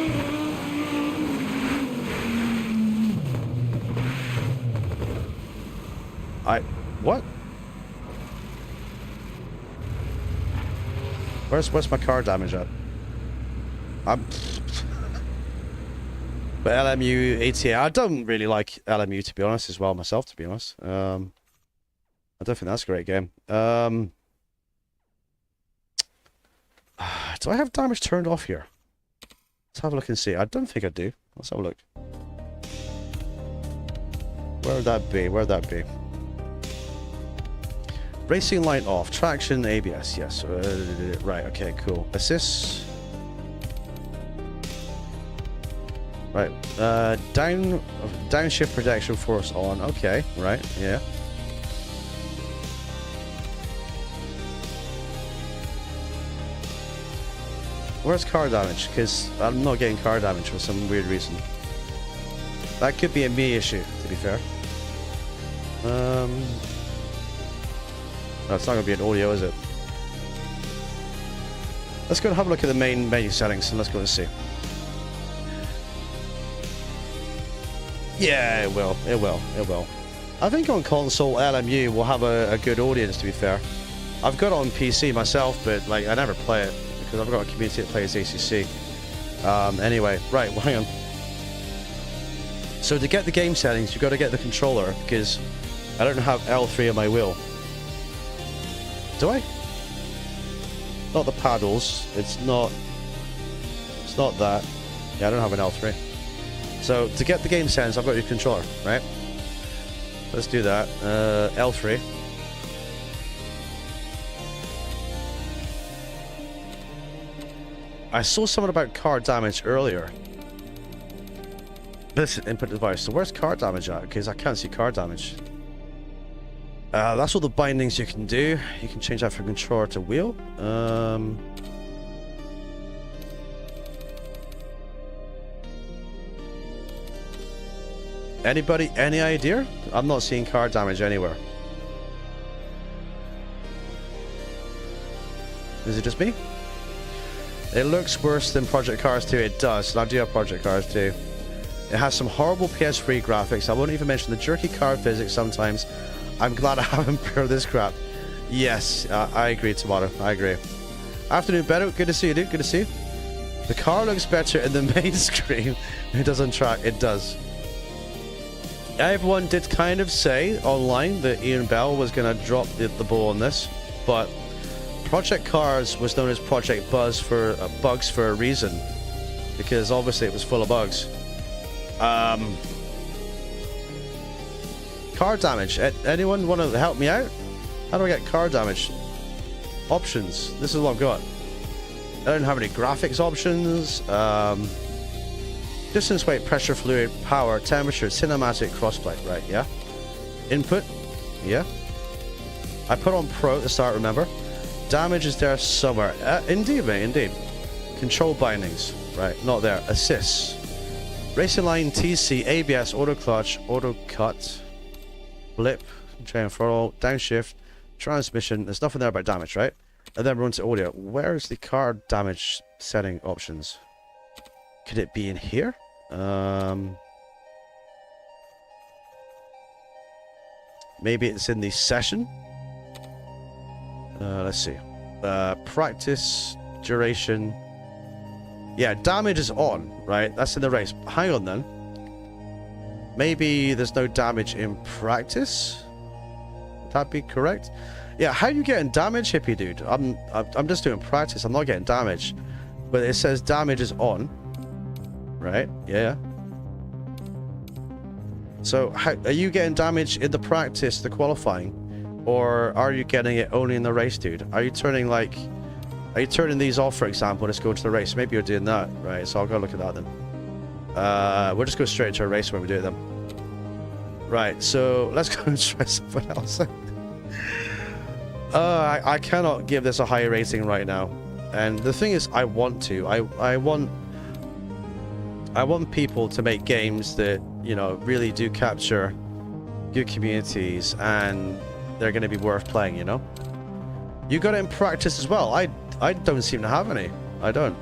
What? Where's my car damage at? But LMU ATA, I don't really like LMU to be honest as well myself, to be honest. I don't think that's a great game. Do I have damage turned off here? Let's have a look and see. I don't think I do. Let's have a look. Where would that be? Where would that be? Racing light off. Traction, ABS. Yes. Right. Okay. Cool. Assist. Right. Downshift protection force on. Okay. Right. Yeah. Where's car damage? Because I'm not getting car damage for some weird reason. That could be a me issue, to be fair. No, it's not going to be an audio, is it? Let's go and have a look at the main menu settings and let's go and see. Yeah, it will. It will. It will. I think on console, LMU will have a good audience, to be fair. I've got it on PC myself, but like I never play it because I've got a community that plays ACC. Anyway, right, well, hang on. So to get the game settings, you've got to get the controller because I don't have L3 on my wheel. Do I? Not the paddles. It's not that. Yeah, I don't have an L3. So to get the game settings, I've got your controller, right? Let's do that. L3. I saw something about car damage earlier. This input device. So where's car damage at? Because I can't see car damage. That's all the bindings you can do. You can change that from controller to wheel. Anybody, any idea? I'm not seeing car damage anywhere. Is it just me? It looks worse than Project Cars 2. It does. And I do have Project Cars 2. It has some horrible PS3 graphics. I won't even mention the jerky car physics sometimes. I'm glad I haven't paired this crap. Yes, I agree, Tomato. I agree. Afternoon, Beto. Good to see you, dude. Good to see you. The car looks better in the main screen. It doesn't track. It does. Everyone did kind of say online that Ian Bell was going to drop the ball on this, but Project Cars was known as Project Bugs for a reason, because obviously it was full of bugs. Car damage. Anyone want to help me out? How do I get car damage? Options. This is what I've got. I don't have any graphics options. Distance, weight, pressure, fluid, power, temperature, cinematic, crossplay. Right, yeah. Input. Yeah. I put on Pro at the start, remember? Damage is there somewhere. Indeed, mate, indeed. Control bindings. Right, not there. Assists. Racing line, TC, ABS, auto clutch, auto cut, blip, chain throttle, downshift, transmission. There's nothing there about damage, right? And then we're on to audio. Where's the car damage setting options? Could it be in here? Maybe it's in the session. Let's see. Practice, duration. Yeah, damage is on, right? That's in the race. Hang on then. Maybe there's no damage in practice? Would that be correct? Yeah, how are you getting damage, hippie dude? I'm just doing practice. I'm not getting damage. But it says damage is on. Right? Yeah. So, how, are you getting damage in the practice, the qualifying? Or are you getting it only in the race, dude? Are you turning these off, for example, let's go to the race? Maybe you're doing that, right? So I'll go look at that then. We'll just go straight into a race when we do it then. Right, so let's go and try something else. I cannot give this a high rating right now. And the thing is, I want to. I want people to make games that, you know, really do capture good communities and they're going to be worth playing, you know? You got it in practice as well. I don't seem to have any. I don't.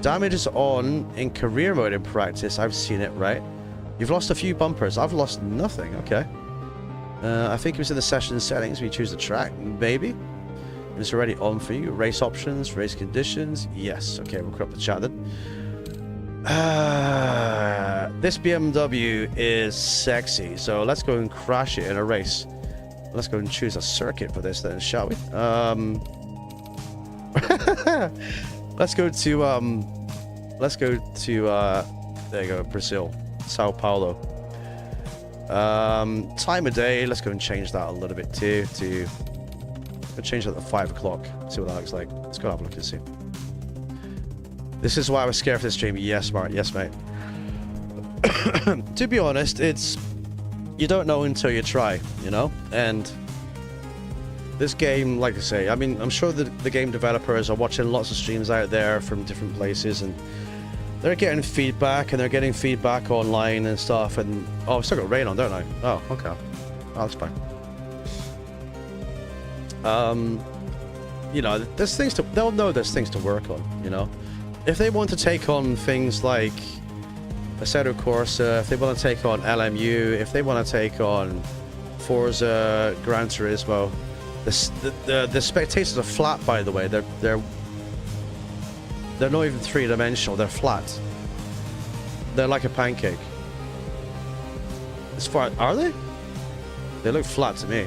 Damage is on in career mode in practice. I've seen it, right? You've lost a few bumpers. I've lost nothing. Okay. I think it was in the session settings. We choose the track. Maybe. It's already on for you. Race options, race conditions. Yes. Okay, we'll corrupt the chat then. This BMW is sexy. So let's go and crash it in a race. Let's go and choose a circuit for this then, shall we? Let's go to there you go, Brazil, Sao Paulo. Time of day, let's go and change that a little bit too. We'll change that to 5 o'clock. See what that looks like. Let's go have a look and see. This is why I was scared for this stream. Yes, Mark. Yes, mate. To be honest, you don't know until you try, you know? And this game, like I say, I mean, I'm sure the game developers are watching lots of streams out there from different places, and they're getting feedback, and they're getting feedback online and stuff, and... Oh, I've still got rain on, don't I? Oh, okay. Oh, that's fine. You know, there's things to... They'll know there's things to work on, you know? If they want to take on things like Assetto Corsa, if they want to take on LMU, if they want to take on Forza, Gran Turismo, the spectators are flat, by the way. They're not even three-dimensional. They're flat. They're like a pancake. As far are they? They look flat to me.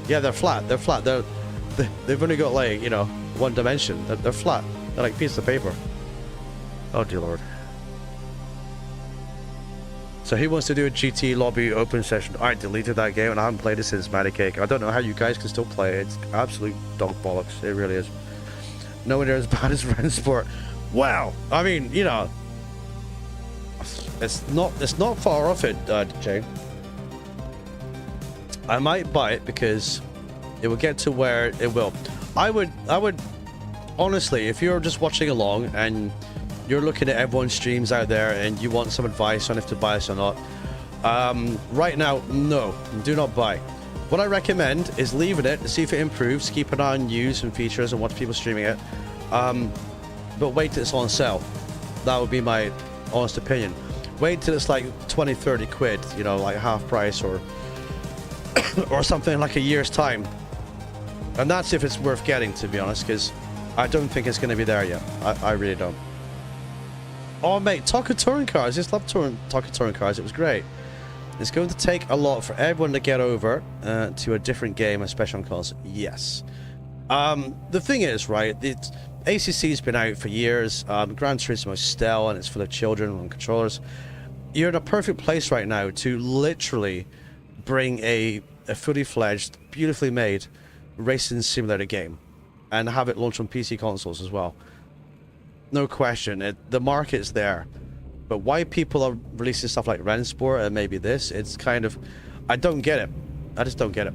Yeah, they're flat. They're flat. They've only got, like, you know, one dimension. They're flat. They're like pieces of paper. Oh dear lord. So he wants to do a GT lobby open session. I deleted that game and I haven't played it since Matty Cake. I don't know how you guys can still play it. It's absolute dog bollocks. It really is. Nowhere near as bad as Ren Sport. Wow. I mean, you know, it's not far off it, Jane. I might buy it because it will get to where it will. I would honestly, if you're just watching along and you're looking at everyone's streams out there and you want some advice on if to buy this or not, right now, no, do not buy. What I recommend is leaving it to see if it improves, keep an eye on news and features and watch people streaming it, but wait till it's on sale. That would be my honest opinion. Wait till it's like 20, 30 quid, you know, like half price or or something like a year's time. And that's if it's worth getting, to be honest, because I don't think it's going to be there yet. I really don't. Oh, mate, Taka touring cars. I just love Taka touring cars. It was great. It's going to take a lot for everyone to get over to a different game, especially on console. Yes. The thing is, right, ACC's been out for years. Gran Turismo is stale and it's full of children on controllers. You're in a perfect place right now to literally bring a fully fledged, beautifully made racing simulator game and have it launched on PC consoles as well. No question, the market's there. But why people are releasing stuff like Rensport and maybe this, it's kind of... I don't get it. I just don't get it.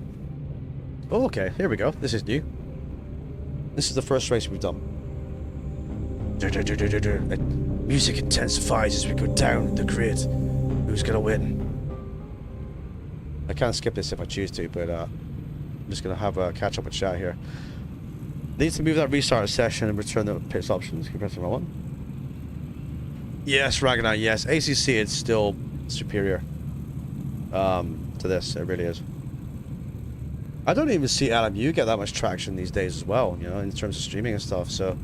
Oh, okay, here we go. This is new. This is the first race we've done. Music intensifies as we go down the grid. Who's gonna win? I can't skip this if I choose to, but I'm just gonna have a catch up with chat here. Needs to move that restart session and return the pits options. Can you press the one? Yes, Ragnar, yes. ACC is still superior to this. It really is. I don't even see LMU get that much traction these days as well, you know, in terms of streaming and stuff. So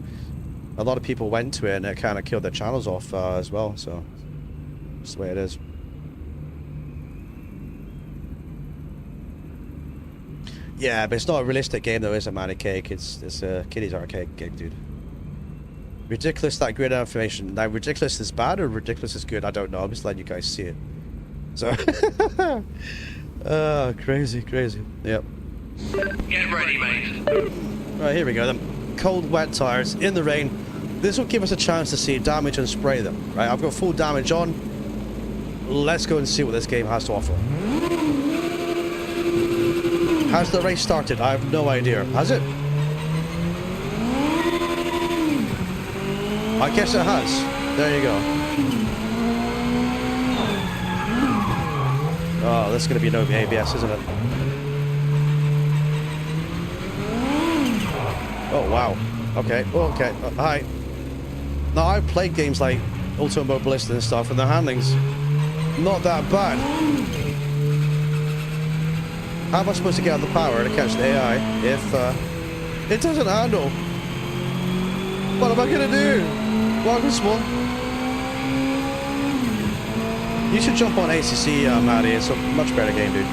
a lot of people went to it and it kind of killed their channels off as well. So that's the way it is. Yeah, but it's not a realistic game though, is it, Manny Cake? It's a kiddies arcade game, dude. Ridiculous, that grid information. Now, ridiculous is bad or ridiculous is good? I don't know. I'm just letting you guys see it. So, crazy, crazy. Yep. Get ready, mate. Right, here we go then. Cold, wet tires in the rain. This will give us a chance to see damage and spray them. Right, I've got full damage on. Let's go and see what this game has to offer. Has the race started? I have no idea. Has it? I guess it has. There you go. Oh, this is going to be no ABS, isn't it? Oh, wow. Okay. Oh, okay. Hi. Now, I've played games like Ultimate Mobilist and stuff, and the handling's not that bad. How am I supposed to get out the power to catch the AI if it doesn't handle? What am I going to do? Welcome, Small. You should jump on ACC, Maddie. It's a much better game, dude.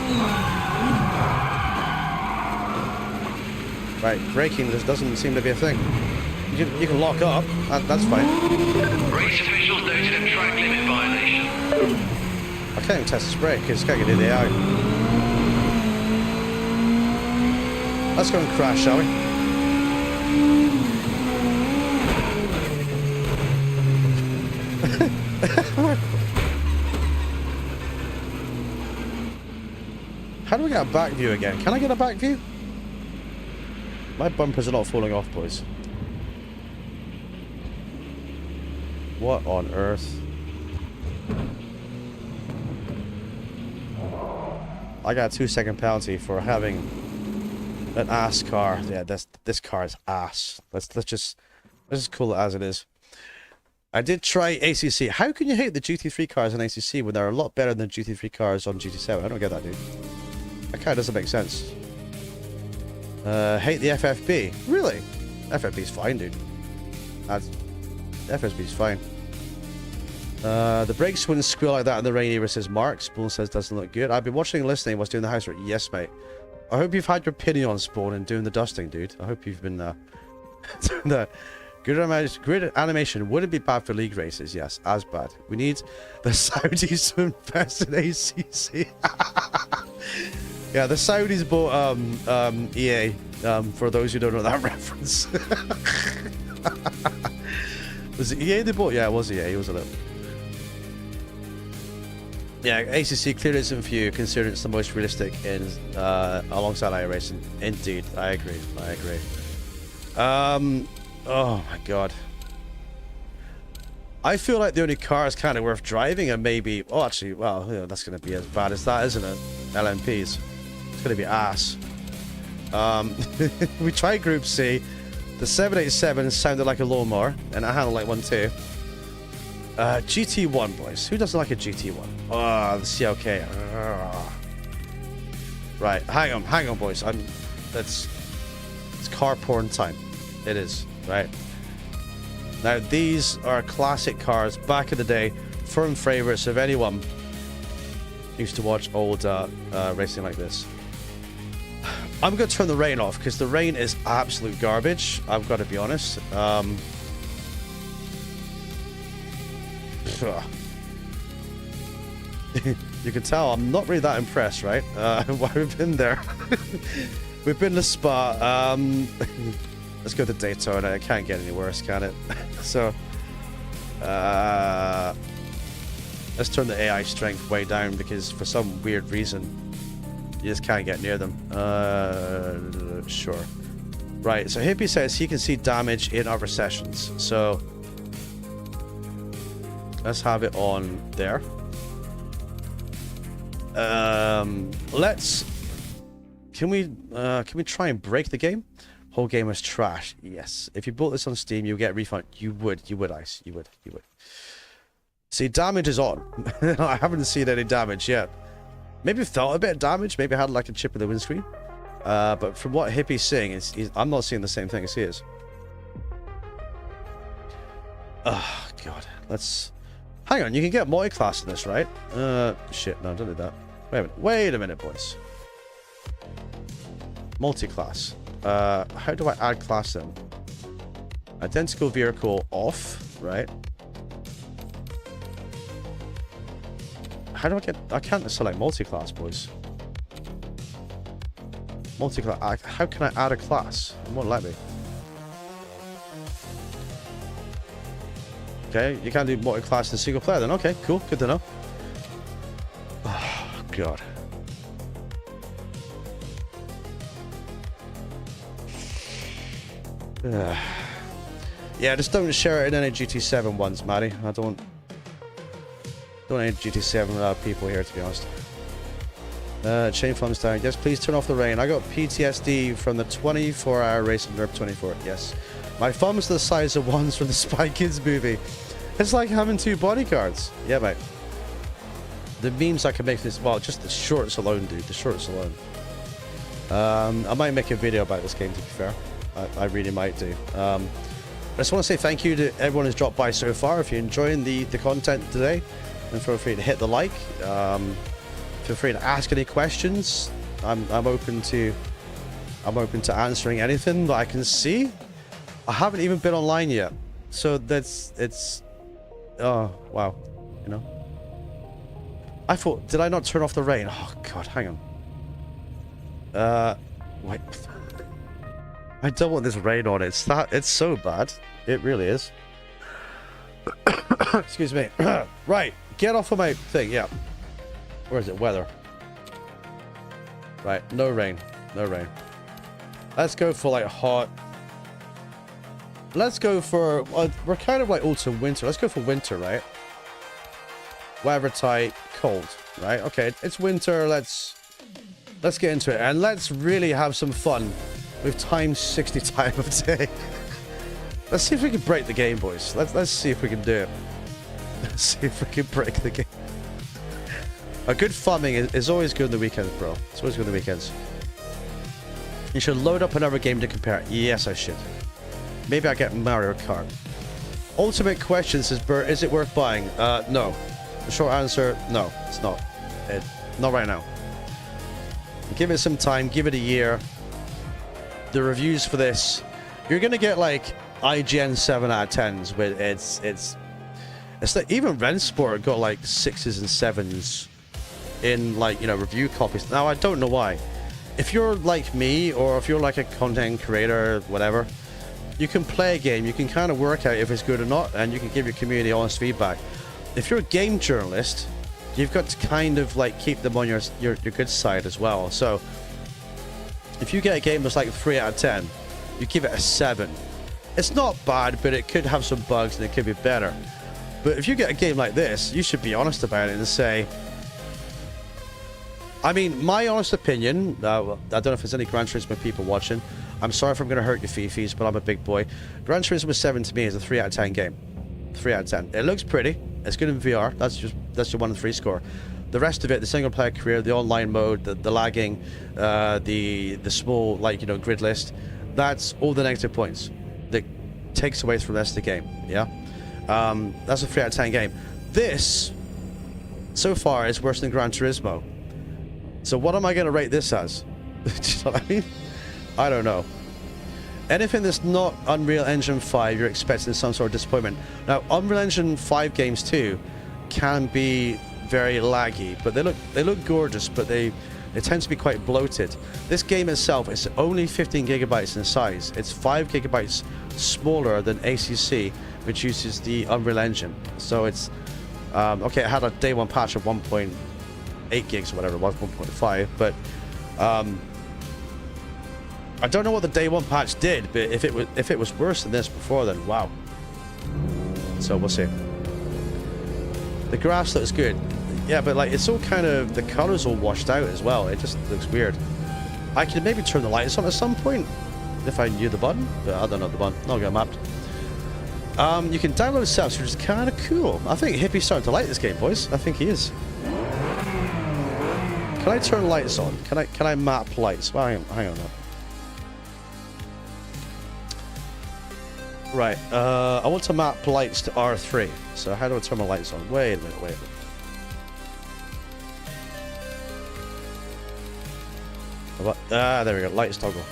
Right, braking just doesn't seem to be a thing. You can lock up. That's fine. Race officials noted a track limit violation. I can't even test this brake because I can't get in the AI. Let's go and crash, shall we? How do we get a back view again? Can I get a back view? My bumpers are not falling off, boys. What on earth? I got a 2-second penalty for having an ass car. Yeah, this car is ass. Let's just call it as it is. I did try ACC. How can you hate the GT3 cars on ACC when they're a lot better than GT3 cars on GT7? I don't get that, dude. That kind of doesn't make sense. Hate the FFB. Really? FFB's fine, dude. FFB's fine. The brakes wouldn't squeal like that in the rain either, says Mark. Spoon says doesn't look good. I've been watching and listening whilst doing the house work. Yes, mate. I hope you've had your pinion on, Spawn, and doing the dusting, dude. I hope you've been doing that. Grid animation wouldn't be bad for league races. Yes, as bad. We need the Saudis to invest in ACC. Yeah, the Saudis bought EA. For those who don't know that reference. Was it EA they bought? Yeah, it was EA. It was a little. Yeah, ACC clearly isn't for you, considering it's the most realistic in alongside iRacing. Indeed, I agree. I agree. Oh my god. I feel like the only car is kind of worth driving, and maybe... Oh, actually, well, you know, that's going to be as bad as that, isn't it? LMPs. It's going to be ass. We tried Group C. The 787 sounded like a lawnmower, and I handled like one too. GT1, boys. Who doesn't like a GT1? Oh, the CLK. Right, hang on, boys. It's car porn time. It is, right? Now, these are classic cars back in the day, firm favorites of anyone who used to watch old racing like this. I'm going to turn the rain off because the rain is absolute garbage. I've got to be honest. You can tell I'm not really that impressed, right? We've been there. We've been to Spa. Let's go to Daytona. It can't get any worse, can it? So, let's turn the AI strength way down because for some weird reason, you just can't get near them. Sure. Right, so Hippie says he can see damage in other sessions. So, let's have it on there. Can we try and break the game? Whole game is trash. Yes. If you bought this on Steam, you get a refund. You would, Ice. You would. See, damage is on. I haven't seen any damage yet. Maybe felt a bit of damage. Maybe I had like a chip in the windscreen. But from what Hippie's saying, I'm not seeing the same thing as he is. Oh, God. Let's... Hang on, you can get multi-class in this, right? Shit, no, don't do that. Wait a minute, boys. Multi-class. How do I add class then? Identical vehicle off, right? How do I get... I can't select multi-class, boys. Multi-class... How can I add a class? It won't let me. Okay, you can't do multi-class in single player then. Okay, cool. Good to know. Oh, God. Yeah, just don't share it in any GT7 ones, Maddie. I don't need GT7 people here, to be honest. Chain thumbs down. Yes, please turn off the rain. I got PTSD from the 24-hour race in NERP 24. Yes. My thumb's the size of ones from the Spy Kids movie. It's like having two bodyguards. Yeah, mate. The memes I can make this... Well, just the shorts alone, dude. The shorts alone. I might make a video about this game, to be fair. I really might do. I just want to say thank you to everyone who's dropped by so far. If you're enjoying the content today, then feel free to hit the like. Feel free to ask any questions. I'm open to answering anything that I can see. I haven't even been online yet, so it's oh wow, you know. I thought, did I not turn off the rain? Oh God, hang on. Wait. I don't want this rain on. It's so bad. It really is. Excuse me. Right, get off of my thing. Yeah. Where is it? Weather. Right, no rain. No rain. Let's go for like hot. Let's go for... Well, we're kind of like autumn, winter. Let's go for winter, right? Weather tight, cold, right? Okay, it's winter. Let's get into it. And let's really have some fun with times 60 time of day. Let's see if we can break the game, boys. Let's see if we can do it. Let's see if we can break the game. A good farming is always good on the weekends, bro. It's always good on the weekends. You should load up another game to compare. Yes, I should. Maybe I get Mario Kart. Ultimate question says, Bert, is it worth buying? No. The short answer, no, it's not. Not right now. Give it some time. Give it a year. The reviews for this, you're gonna get like IGN 7 out of 10s. But it's like even Rensport got like 6s and 7s in like, you know, review copies. Now I don't know why. If you're like me, or if you're like a content creator, whatever, you can play a game, you can kind of work out if it's good or not, and you can give your community honest feedback. If you're a game journalist, you've got to kind of like keep them on your good side as well. So if you get a game that's like 3 out of 10, you give it a 7. It's not bad, but it could have some bugs and it could be better. But if you get a game like this, you should be honest about it and say, I mean, my honest opinion, well, I don't know if there's any Gran Turismo people watching. I'm sorry if I'm going to hurt your fifis, but I'm a big boy. Gran Turismo 7 to me is a 3 out of 10 game. 3 out of 10. It looks pretty. It's good in VR. That's your 1 in 3 score. The rest of it, the single player career, the online mode, the lagging, the small, like, you know, grid list, that's all the negative points that takes away from the rest of the game. Yeah, that's a 3 out of 10 game. This so far is worse than Gran Turismo. So what am I going to rate this as? Do you know what I mean? I don't know. Anything that's not Unreal Engine 5, you're expecting some sort of disappointment. Now, Unreal Engine 5 games too can be very laggy, but they look gorgeous, but they tend to be quite bloated. This game itself is only 15 gigabytes in size. It's 5 gigabytes smaller than ACC, which uses the Unreal Engine. So it's okay. It had a day one patch of 1.8 gigs or whatever it was, 1.5, but I don't know what the day one patch did, but if it was worse than this before, then wow. So we'll see. The grass looks good. Yeah, but like it's all kind of, the colors all washed out as well. It just looks weird. I could maybe turn the lights on at some point if I knew the button, but I don't know the button. I'll get mapped. You can download steps, which is kind of cool. I think Hippie's starting to like this game, boys. I think he is. Can I turn lights on? Can I map lights? Well, hang on a minute. Right, I want to map lights to R3. So how do I turn my lights on? Wait a minute, wait a minute. What? Ah, there we go. Lights toggle.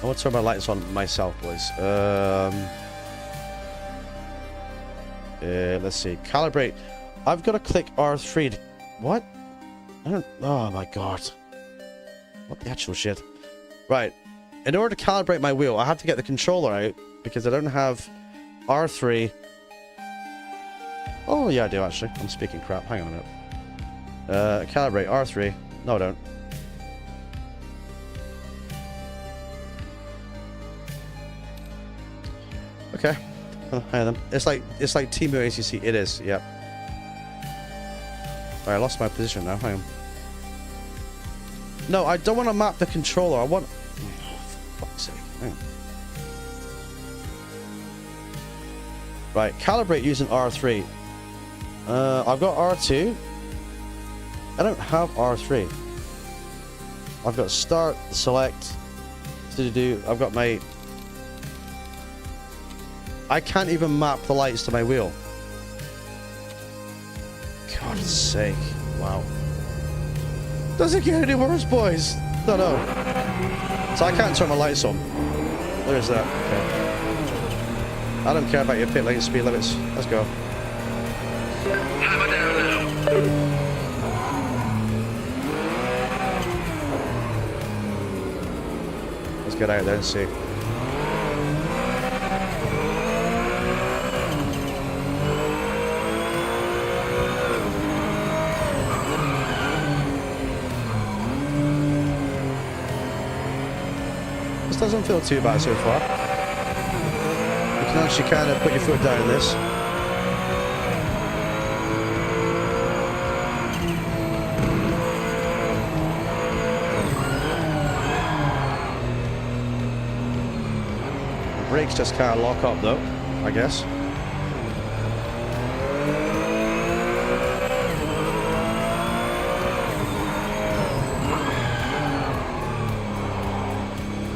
I want to turn my lights on myself, boys. Let's see. Calibrate. I've got to click R3 to... What? I don't... Oh my god. What the actual shit? Right. In order to calibrate my wheel, I have to get the controller out because I don't have R3. Oh, yeah, I do, actually. I'm speaking crap. Hang on a minute. Calibrate R3. No, I don't. Okay. Hang on. It's like Teemu ACC. It is, yeah. Alright, I lost my position now. Hang on. No, I don't want to map the controller. I want... For fuck's sake. Hang on. Right, calibrate using R3. I've got R2. I don't have R3. I've got start, select, I've got my... I can't even map the lights to my wheel. God's sake. Wow. Does it get any worse, boys? No. So I can't turn my lights on. There's that. Okay. I don't care about your pit lane speed limits. Let's go. Hammer down now. Let's get out there and see. Doesn't feel too bad so far. You can actually kind of put your foot down in this. The brakes just kind of lock up though, I guess.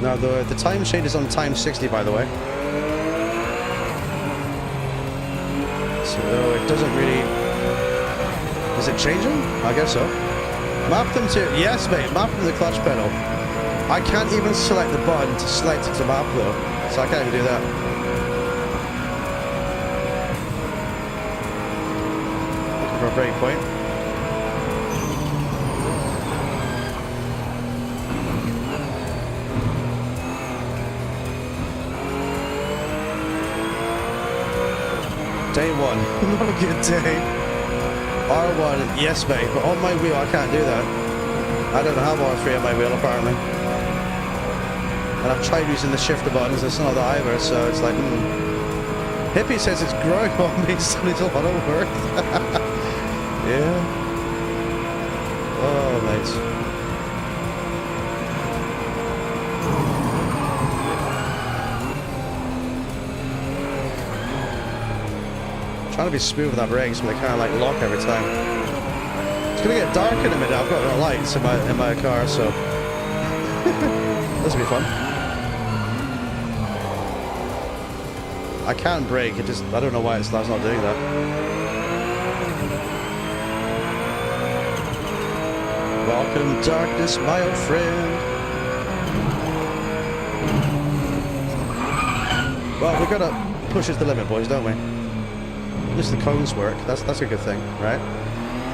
Now the time shade is on time 60, by the way. So it doesn't really... Is it changing? I guess so. Map them to... Yes, mate. Map them to the clutch pedal. I can't even select the button to select it to map, though. So I can't even do that. Looking for a breakpoint. Day one. Not a good day. R1, yes mate, but on my wheel I can't do that. I don't have R3 on my wheel apparently. And I've tried using the shifter buttons, it's not that either, so it's like, Hippie says it's growing on me, so it's a lot of work. Yeah. Oh, mate. Trying to be smooth with that brakes, but they kind of like lock every time. It's gonna get dark in a minute. I've got no lights in my car, so this will be fun. I can brake. It just I don't know why it's not doing that. Welcome darkness, my old friend. Well, we gotta push it to the limit, boys, don't we? At least the cones work. That's a good thing, right?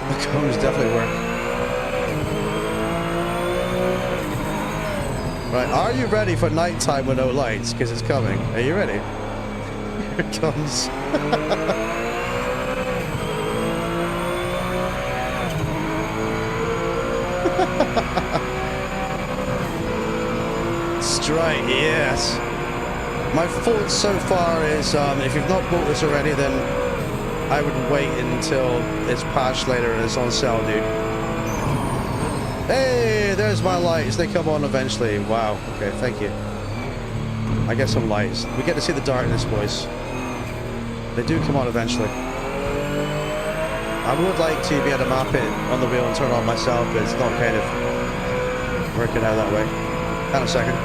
The cones definitely work. Right, are you ready for nighttime with no lights? Because it's coming. Are you ready? Here it comes. Straight, yes. My thought so far is, if you've not bought this already, then I would wait until it's patched later and it's on sale, dude. Hey, there's my lights. They come on eventually. Wow. Okay, thank you. I get some lights. We get to see the darkness, boys. They do come on eventually. I would like to be able to map it on the wheel and turn it on myself, but it's not kind of working out that way. Hang on a second.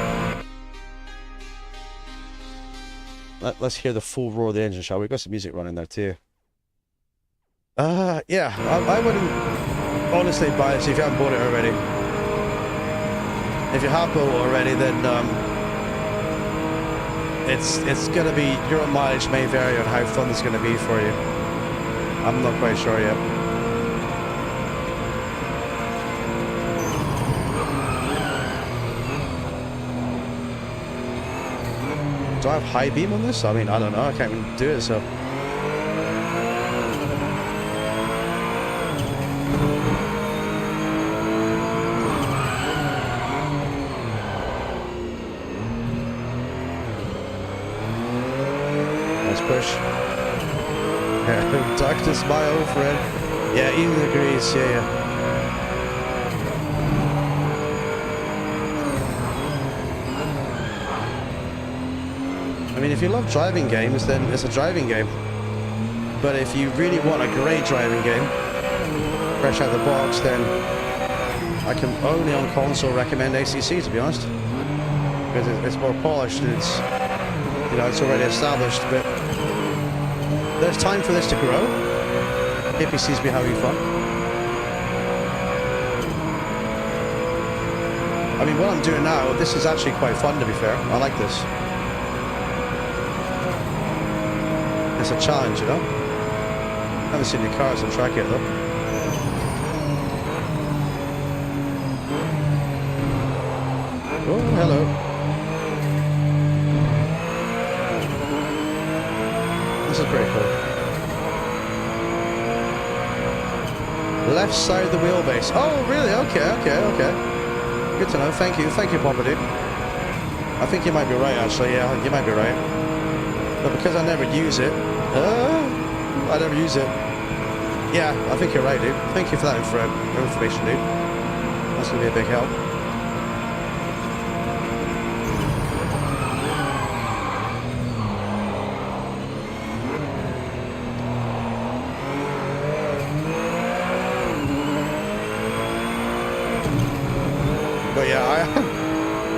Let's hear the full roar of the engine, shall we? We've got some music running there too. Yeah, I wouldn't honestly buy this if you haven't bought it already. If you have bought it already, then it's gonna be, your mileage may vary on how fun it's gonna be for you. I'm not quite sure yet. Do I have high beam on this? I mean, I don't know. I can't even do it, so. Nice push. Darkness, my old friend. Yeah, even agrees. Yeah. I mean, if you love driving games, then it's a driving game. But if you really want a great driving game, fresh out of the box, then I can only on console recommend ACC, to be honest. Because it's more polished and it's, you know, it's already established. But there's time for this to grow. Hippie sees me having fun. I mean, what I'm doing now, this is actually quite fun, to be fair. I like this. It's a challenge, you know? Haven't seen any cars on track yet, though. Oh, hello. This is pretty cool. Left side of the wheelbase. Oh, really? Okay. Good to know. Thank you, Papa Dude. I think you might be right, actually. Yeah, you might be right. But because I never use it, Yeah, I think you're right, dude. Thank you for that information, dude. That's gonna be a big help. But yeah,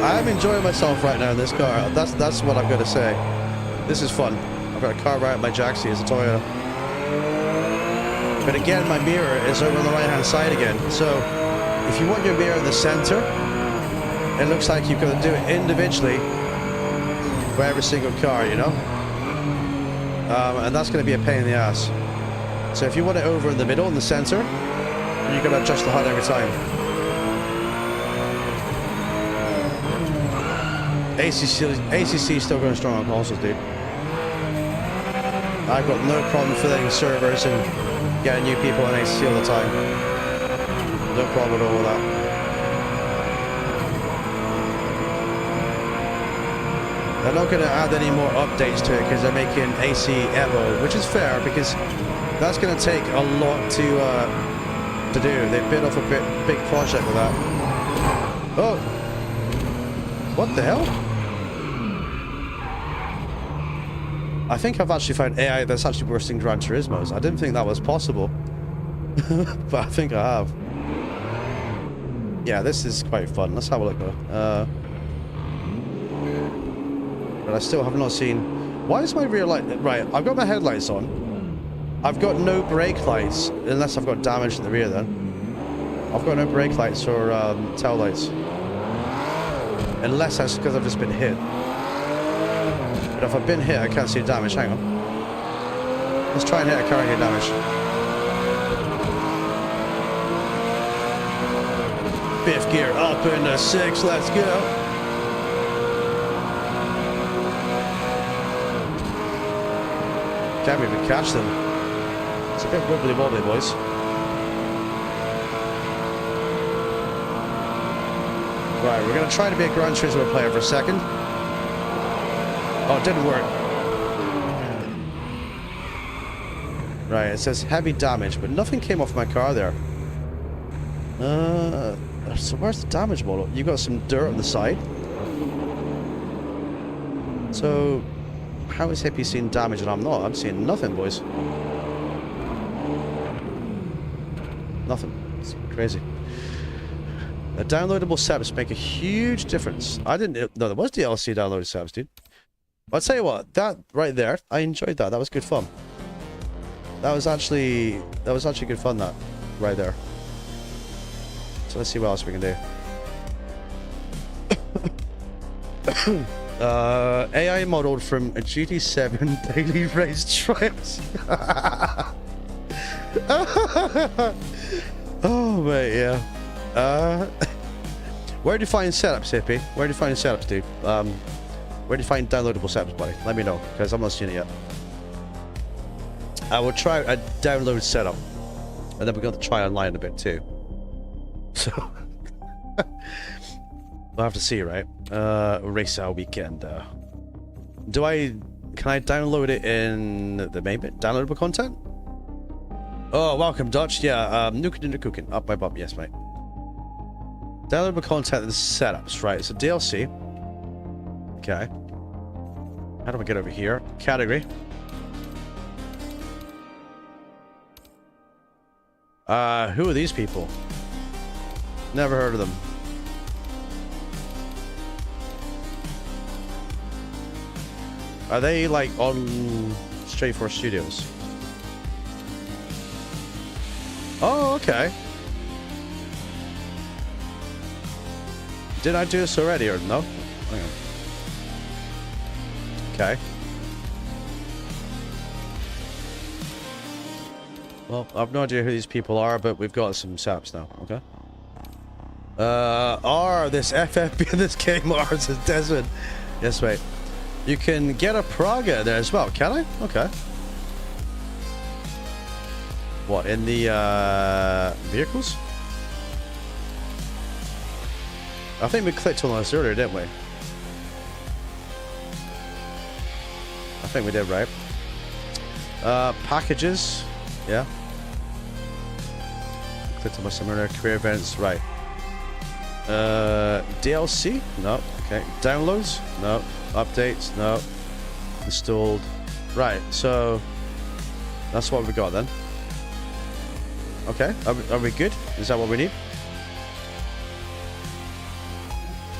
I'm enjoying myself right now in this car. That's what I'm gonna say. This is fun. I've got a car right at my jacksie. It's a Toyota. But again, my mirror is over on the right-hand side again. So if you want your mirror in the center, it looks like you've got to do it individually for every single car, you know? And that's going to be a pain in the ass. So if you want it over in the middle, in the center, you're going to adjust the HUD every time. ACC is still going strong on consoles, dude. I've got no problem filling servers and getting new people in AC all the time. No problem at all with that. They're not going to add any more updates to it because they're making AC Evo, which is fair because that's going to take a lot to do. They bit off a big project with that. Oh! What the hell? I think I've actually found AI that's actually worse than Gran Turismo's. I didn't think that was possible. But I think I have. Yeah, this is quite fun. Let's have a look though. But I still have not seen... Why is my rear light... Right, I've got my headlights on. I've got no brake lights, unless I've got damage in the rear then. I've got no brake lights or tail lights. Unless that's because I've just been hit. But if I've been hit, I can't see the damage. Hang on. Let's try and hit a car and get damage. Fifth gear up into 6, let's go. Can't even catch them. It's a bit wibbly wobbly, boys. Right, we're going to try to be a Gran Turismo player for a second. Oh, it didn't work. Right, it says heavy damage, but nothing came off my car there. So where's the damage model? You got some dirt on the side. So, how is Hippie seeing damage and I'm not? I'm seeing nothing, boys. Nothing. It's crazy. The downloadable setups make a huge difference. I didn't know there was DLC downloaded setups, dude. I'll tell you what, that right there, I enjoyed that. That was good fun. That was actually good fun, that right there. So let's see what else we can do. AI modeled from a GT7 daily race triumphs. Oh mate, yeah. Where do you find setups, Hippie? Where do you find setups, dude? Where do you find downloadable setups, buddy? Let me know, because I'm not seeing it yet. I will try a download setup, and then we're going to try online a bit too. So we'll have to see, right? Race our weekend. Can I download it in the main bit? Downloadable content? Oh, welcome, Dutch. Yeah, nuking cooking. Up my bum. Yes, mate. Downloadable content and setups, right? So DLC. Okay. How do I get over here? Category. Who are these people? Never heard of them. Are they like on Straight for Studios? Oh, okay. Did I do this already or no? Hang on. Okay. Well, I've no idea who these people are, but we've got some saps now, okay? This FFP in this game, ours is Desmond. Yes, mate. You can get a Praga there as well, can I? Okay. What, in the, vehicles? I think we clicked on this earlier, didn't we? I think we did, right? Packages. Yeah. Clicked on my similar career events. Right. DLC? No. Okay. Downloads? No. Updates? No. Installed. Right. So that's what we got then. Okay. Are we good? Is that what we need?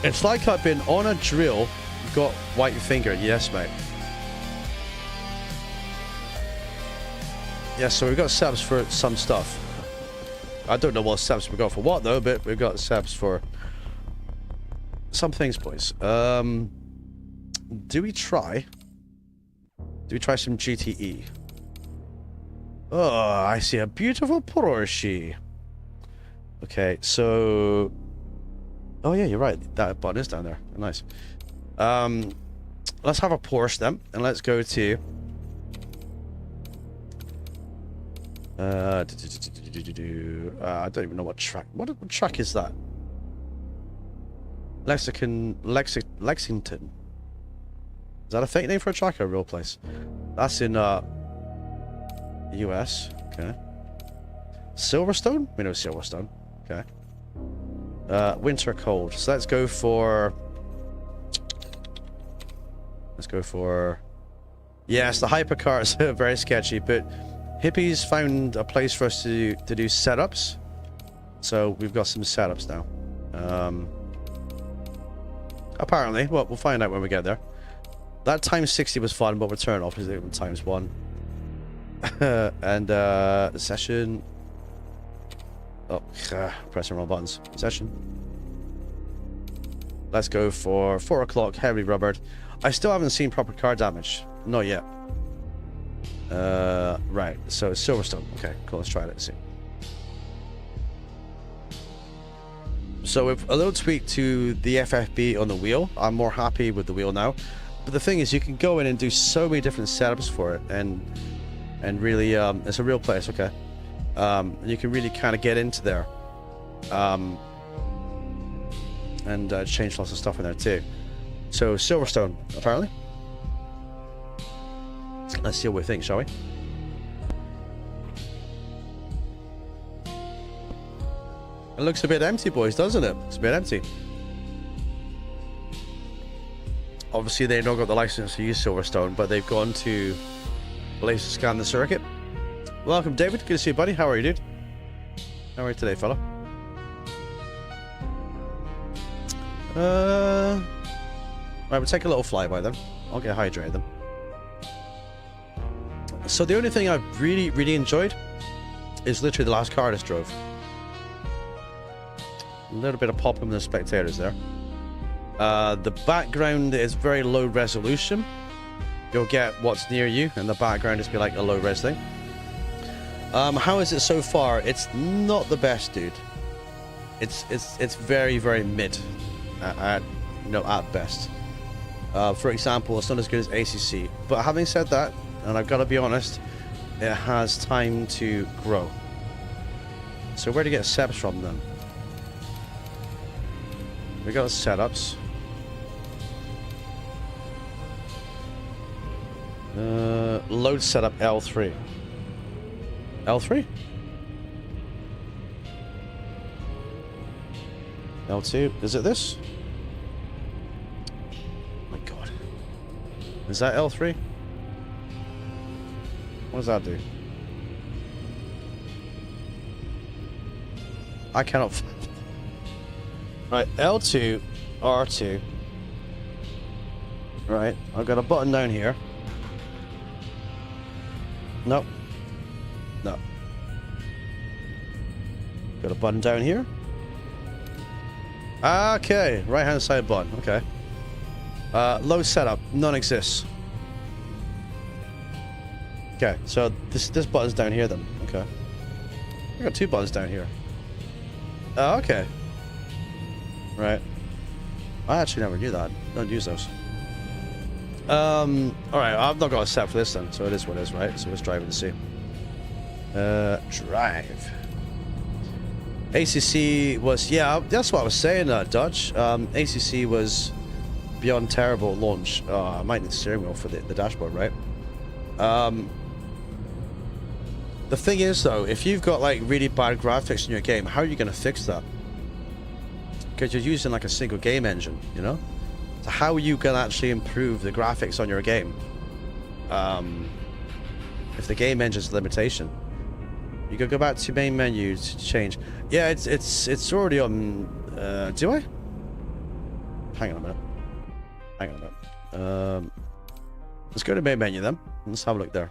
It's like I've been on a drill, got white finger. Yes, mate. Yeah, so we've got subs for some stuff. I don't know what subs we got for what though, but we've got subs for some things, boys. Do we try some GTE? Oh, I see a beautiful Porsche. Okay, so oh yeah, you're right. That button is down there. Nice. Let's have a Porsche then, and let's go to I don't even know what track. What track is that? Lexington. Is that a fake name for a track or a real place? That's in US. Okay. Silverstone? We know Silverstone. Okay. Winter cold. So let's go for. Yes, the hypercars are very sketchy, but Hippies found a place for us to do setups. So we've got some setups now. Apparently, well, we'll find out when we get there. That times 60 was fun, but we'll turn it off because it times 1. And session. Oh, pressing wrong buttons. Session. Let's go for 4 o'clock, heavily rubbered. I still haven't seen proper car damage. Not yet. Right, so Silverstone. Okay, cool, let's try it. Let's see. So with a little tweak to the FFB on the wheel, I'm more happy with the wheel now. But the thing is, you can go in and do so many different setups for it, and really, it's a real place, okay? You can really kind of get into there, and change lots of stuff in there too. So Silverstone, apparently. Let's see what we think, shall we? It looks a bit empty, boys, doesn't it? It's a bit empty. Obviously, they've not got the license to use Silverstone, but they've gone to place to scan the circuit. Welcome, David. Good to see you, buddy. How are you, dude? How are you today, fella? Right, we'll take a little flyby then. I'll get hydrated then. So the only thing I've really enjoyed is literally the last car I just drove. A little bit of pop in the spectators there. The background is very low resolution. You'll get what's near you, and the background is be like a low res thing. How is it so far? It's not the best, dude. It's very mid, at best. For example, it's not as good as ACC. But having said that, and I've got to be honest, it has time to grow. So where to get setups from then? We got setups. Load setup L3. L3? L2? Is it this? Oh my god. Is that L3? What does that do? I cannot find it. Right, L2, R2. Right, I've got a button down here. Nope. No. Got a button down here. Okay, right hand side button. Okay. Load setup, none exists. Okay, so this button's down here then. Okay. I got 2 buttons down here. Oh, okay. Right. I actually never knew that. Don't use those. Alright, I've not got a set for this then, so it is what it is, right? So let's drive and see. Drive. ACC was, yeah, that's what I was saying, Dutch. ACC was beyond terrible at launch. I might need the steering wheel for the dashboard, right? The thing is, though, if you've got, like, really bad graphics in your game, how are you going to fix that? Because you're using, like, a single game engine, you know? So how are you going to actually improve the graphics on your game? If the game engine's a limitation. You can go back to main menu to change. Yeah, it's already on... do I? Hang on a minute. Hang on a minute. Let's go to main menu then. Let's have a look there.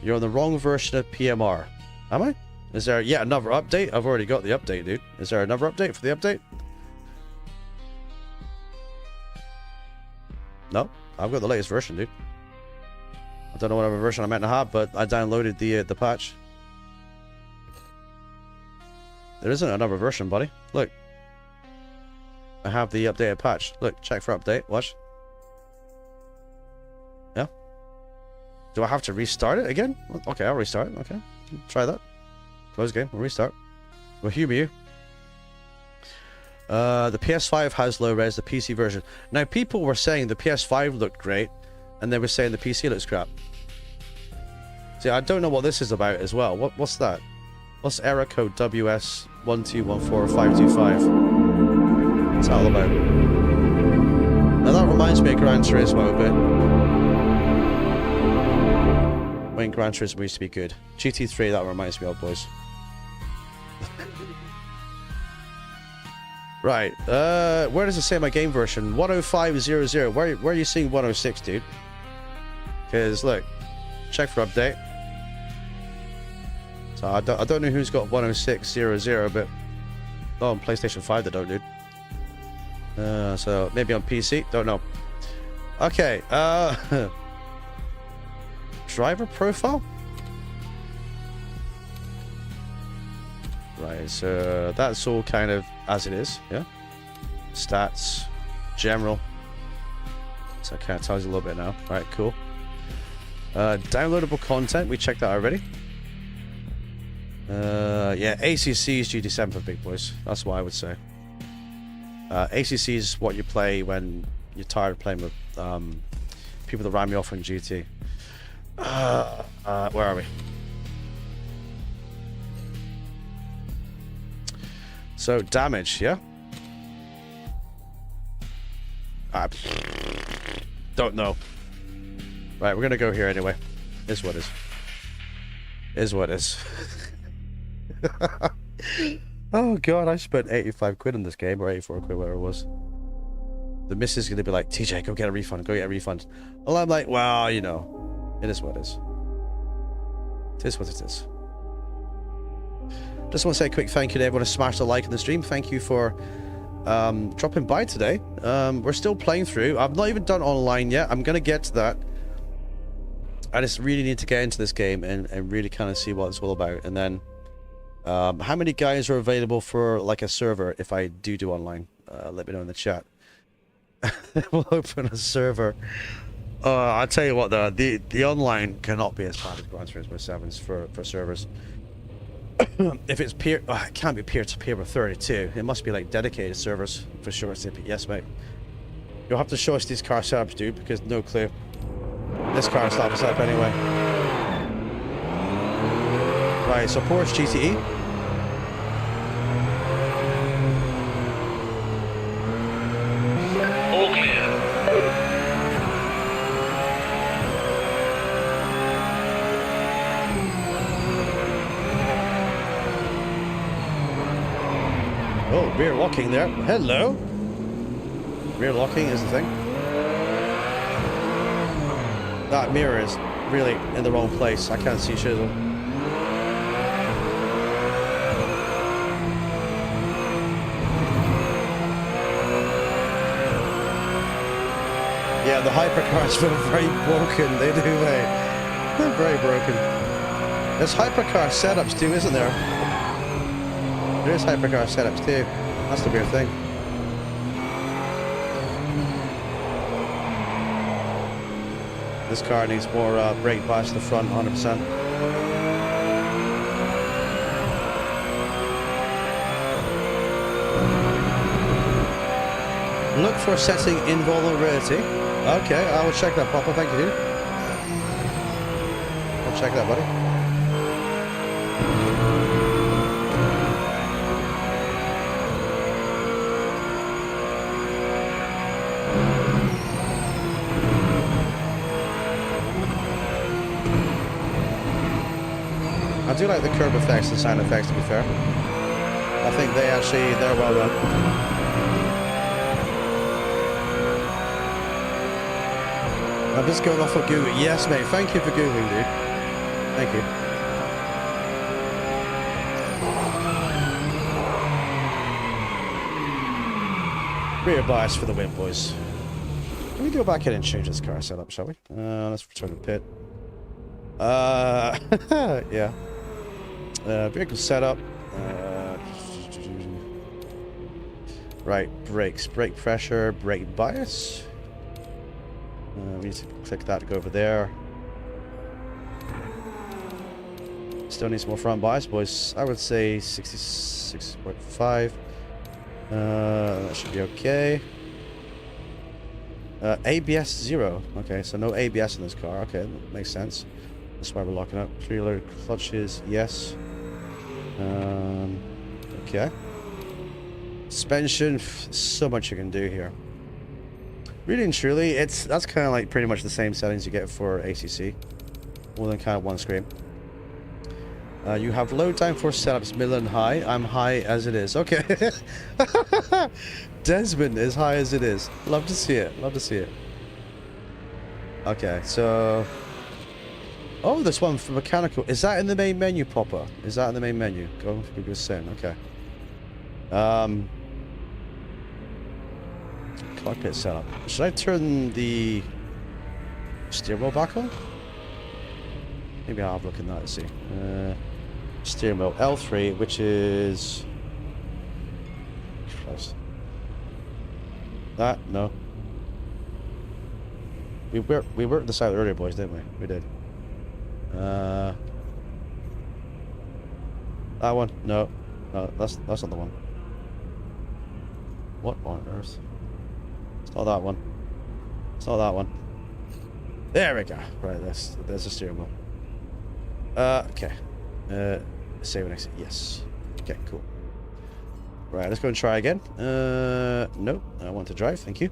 You're on the wrong version of PMR. Am I? Is there yet another update? I've already got the update, dude. Is there another update for the update? No, I've got the latest version, dude. I don't know whatever version I meant to have, but I downloaded the patch. There isn't another version, buddy. Look. I have the updated patch. Look, check for update. Watch. Yeah. Do I have to restart it again? Okay, I'll restart it. Okay, try that. Close game. We'll restart. We'll humor you. The PS5 has low res, the PC version. Now, people were saying the PS5 looked great, and they were saying the PC looks crap. See, I don't know what this is about as well. What's that? What's error code WS1214525? What's that all about? Now that reminds me of Gran Turismo a bit. When Gran Turismo used to be good. GT3, that reminds me of, boys. Right, where does it say my game version? 10500. Where are you seeing 106, dude? Because, look, check for update. So I don't know who's got 10600, but oh, on PlayStation 5 they don't, dude. So maybe on PC, don't know. Okay, driver profile. Right, so that's all kind of as it is, yeah. Stats, general. So it kind of tells you a little bit now. Right, cool. Downloadable content, we checked that already. Yeah, ACC is GT7 for big boys. That's what I would say. ACC is what you play when you're tired of playing with people that ram you off on GT. Where are we? So damage, yeah. I don't know. Right, we're gonna go here anyway. Is what is. Is what is. Oh god, I spent 85 quid on this game, or 84 quid, whatever it was. The missus is gonna be like, TJ, go get a refund, go get a refund. Well, I'm like, well, you know, it is what it is. It is what it is. Just want to say a quick thank you to everyone who smashed a like in the stream. Thank you for dropping by today. We're still playing through. I've not even done online yet. I'm gonna get to that. I just really need to get into this game and really kind of see what it's all about. And then how many guys are available for like a server if I do online? Let me know in the chat. We'll open a server. I'll tell you what, the online cannot be as bad as Gran Turismo 7's for servers. If it's peer, it can't be peer-to-peer with 32. It must be like dedicated servers for sure. Yes, mate. You'll have to show us these car setups, dude, because no clue. This car slapped us up anyway. Right, so Porsche GTE. All clear. Oh, rear locking there. Hello. Rear locking is the thing. That mirror is really in the wrong place. I can't see shit of them. Yeah, the hypercars feel very broken. They do, mate. They're very broken. There's hypercar setups too, isn't there? There is hypercar setups too. That's the weird thing. This car needs more brake bias to the front, 100%. Look for setting invulnerability. Okay, I will check that, Papa. Thank you, dude. I'll check that, buddy. I do like the curb effects and sound effects, to be fair. I think they're well done. I'm just going off of Google. Yes, mate. Thank you for Googling, dude. Thank you. Rear bias for the win, boys. Let me go back in and change this car setup, shall we? Let's return to pit. Yeah. Vehicle setup. Right, brakes. Brake pressure, brake bias. We need to click that to go over there. Still needs more front bias, boys. I would say 66.5. That should be okay. ABS 0. Okay, so no ABS in this car. Okay, that makes sense. That's why we're locking up. Preloaded clutches, yes. Okay. Suspension, so much you can do here. Really and truly, that's kind of like pretty much the same settings you get for ACC. More than kind of one screen. You have load time for setups, middle and high. I'm high as it is. Okay. Desmond is high as it is. Love to see it. Love to see it. Okay, so... Oh, this one for mechanical. Is that in the main menu proper? Is that in the main menu? Go for good sin. Okay. Cockpit setup. Should I turn the steering wheel back on? Maybe I'll have a look at that and see. Steering wheel L3, which is... Christ. That? No. We worked this out earlier, boys, didn't we? We did. That one? No. No, that's not the one. What on earth? It's not that one. It's not that one. There we go. Right, there's the steering wheel. Okay. Save and exit. Yes. Okay, cool. Right, let's go and try again. No, I want to drive. Thank you.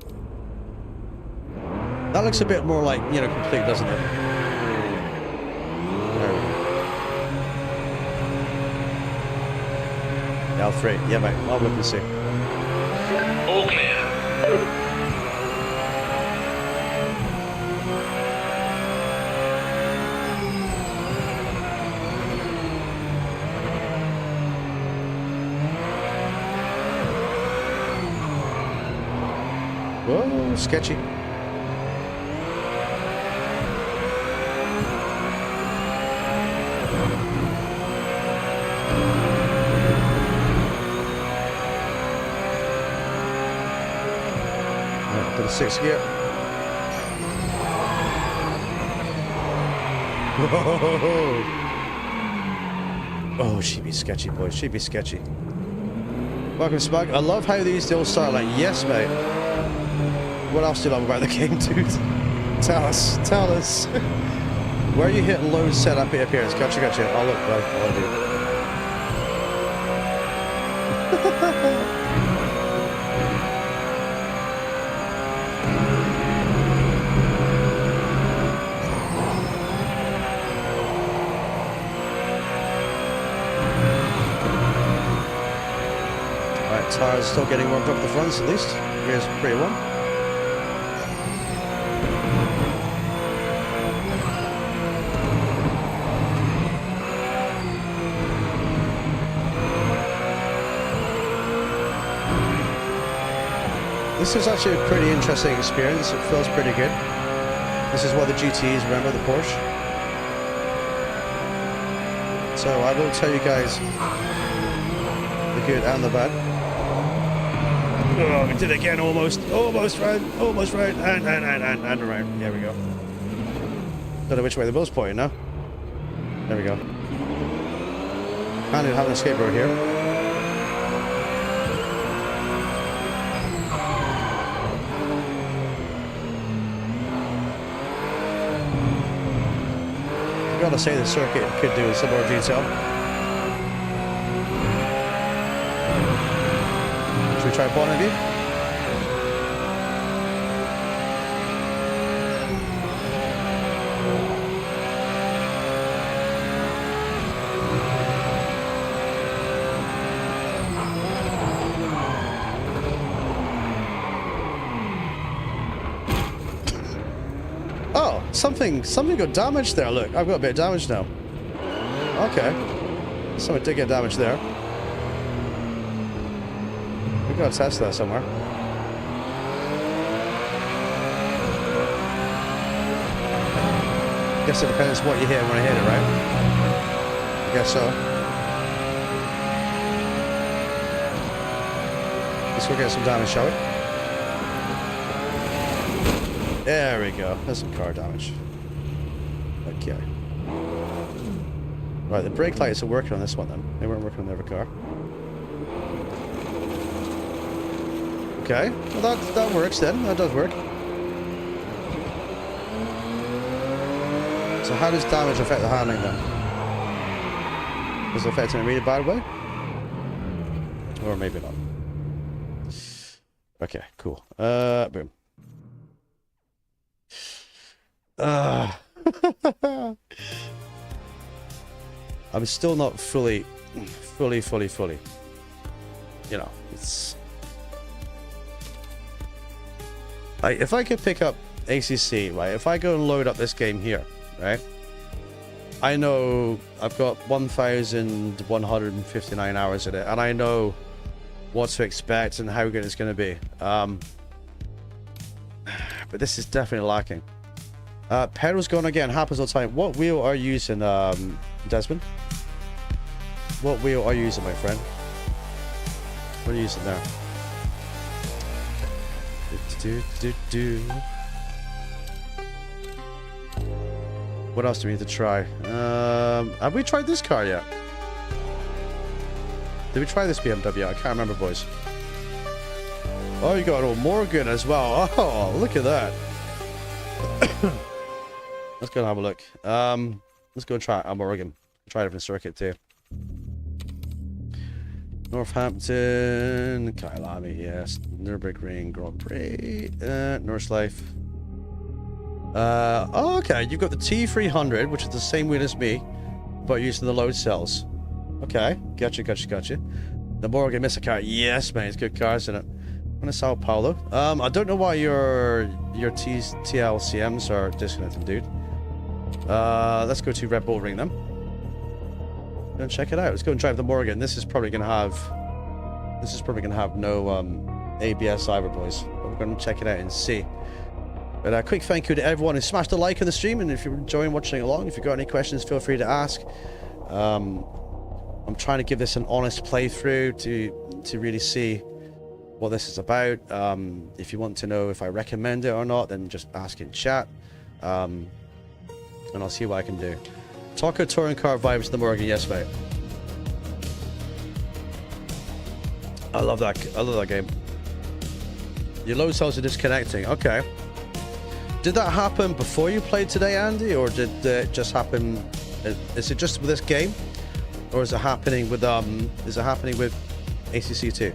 That looks a bit more like, you know, complete, doesn't it? There we go. L3. Yeah, mate. I'll look and see. All clear. Whoa, sketchy. To the 6th gear. Whoa. Oh, she'd be sketchy, boys. She'd be sketchy. Welcome, Smug. I love how these still start like, yes, mate. What else do you love about the game, dude? Tell us. Tell us. Where are you hitting load setup it appears? Gotcha, gotcha. I'll look, bud. I'll do. Alright, tires still getting warmed up the fronts at least. Rear's pretty warm. This is actually a pretty interesting experience. It feels pretty good. This is what the GT is, remember, the Porsche. So I will tell you guys the good and the bad. Oh, we did it again, almost right, and around. There we go. Don't know which way the bill's pointing now. There we go. And having a skateboard here. I've got to say the circuit could do with some more detail. Should we try bottom view? Oh, something got damaged there. Look, I've got a bit of damage now. Okay. Something did get damaged there. We've got to test that somewhere. Guess it depends what you hit when I hit it, right? I guess so. Let's go get some damage, shall we? There we go. That's some car damage. Okay. Right, the brake lights are working on this one then. They weren't working on the other car. Okay, well that works then. That does work. So how does damage affect the handling then? Does it affect in a really bad way? Or maybe not. Okay, cool. Boom. I'm still not fully. You know, it's... Like, if I could pick up ACC, right? If I go and load up this game here, right? I know I've got 1,159 hours in it, and I know what to expect and how good it's going to be. But this is definitely lacking. Pedals going again, happens all the time. What wheel are you using, Desmond? What wheel are you using, my friend? What are you using there? What else do we need to try? Have we tried this car yet? Did we try this BMW? I can't remember, boys. Oh, you got an old Morgan as well. Oh, look at that. Let's go and have a look. Let's go and try a Morgan. Try a different circuit too. Northampton, Kyalami, yes. Nürburgring Grand Prix, Nordschleife. Oh, okay, you've got the T300, which is the same wheel as me, but using the load cells. Okay, gotcha. The Morgan Missa car, yes, man, it's good cars in it. I'm gonna Sao Paulo. I don't know why your TLCMs are disconnected, dude. Let's go to Red Bull Ring then. Go and check it out. Let's go and drive the Morgan. This is probably gonna have no ABS either, boys. But we're gonna check it out and see. But a quick thank you to everyone who smashed a like on the stream, and if you're enjoying watching along, if you've got any questions, feel free to ask. I'm trying to give this an honest playthrough to really see what this is about. If you want to know if I recommend it or not, then just ask in chat, and I'll see what I can do. Taco touring car vibes to the Morgan, yes, mate. I love that game. Your load cells are disconnecting. Okay. Did that happen before you played today, Andy, or did it just happen? Is it just with this game, or is it happening with ACC too?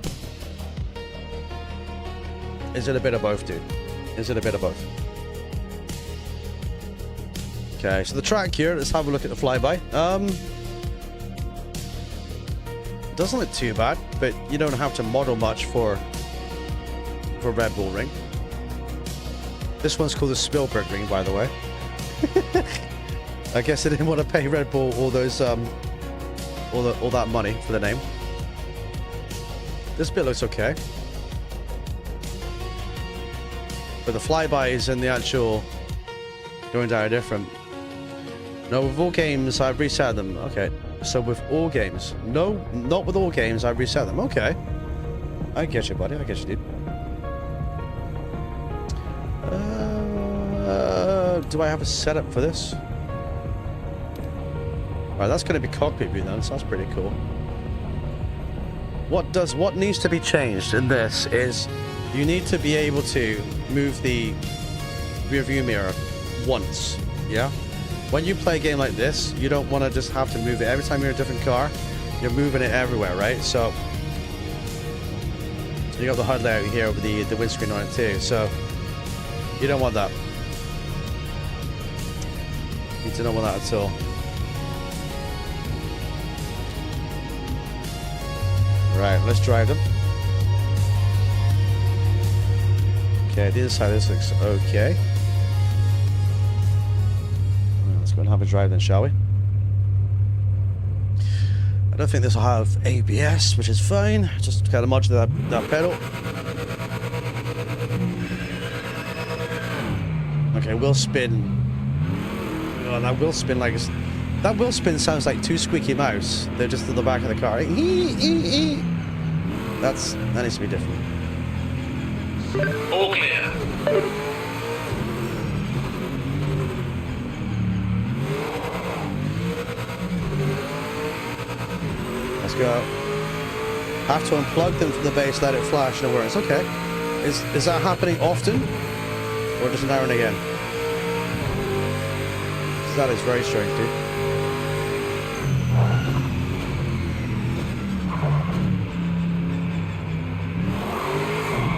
Is it a bit of both, dude? Is it a bit of both? Okay, so the track here. Let's have a look at the flyby. It doesn't look too bad, but you don't have to model much for Red Bull Ring. This one's called the Spielberg Ring, by the way. I guess they didn't want to pay Red Bull all those all that money for the name. This bit looks okay, but the flybys and the actual going down are different. No, with all games I've reset them. Okay, so with all games, no, not with all games I've reset them. Okay, I get you, buddy. I get you, dude. Do I have a setup for this? Right, that's going to be cockpit view then, so that's pretty cool. What needs to be changed in this is you need to be able to move the rear view mirror once, yeah? When you play a game like this, you don't want to just have to move it every time you're in a different car. You're moving it everywhere, right? So you got the HUD layout here with the windscreen on it too, so you don't want that. You don't want that at all. Right, let's drive them. Okay, the other side of this looks okay. Let's go and have a drive then, shall we? I don't think this will have ABS, which is fine. Just kind of modulate that pedal. Okay, wheel spin. Oh, that wheel spin that wheel spin sounds like two squeaky mouse. They're just in the back of the car. That needs to be different. All clear. go. Have to unplug them from the base, let it flash, and it works. Okay. Is that happening often? Or just now and again? That is very strange, dude.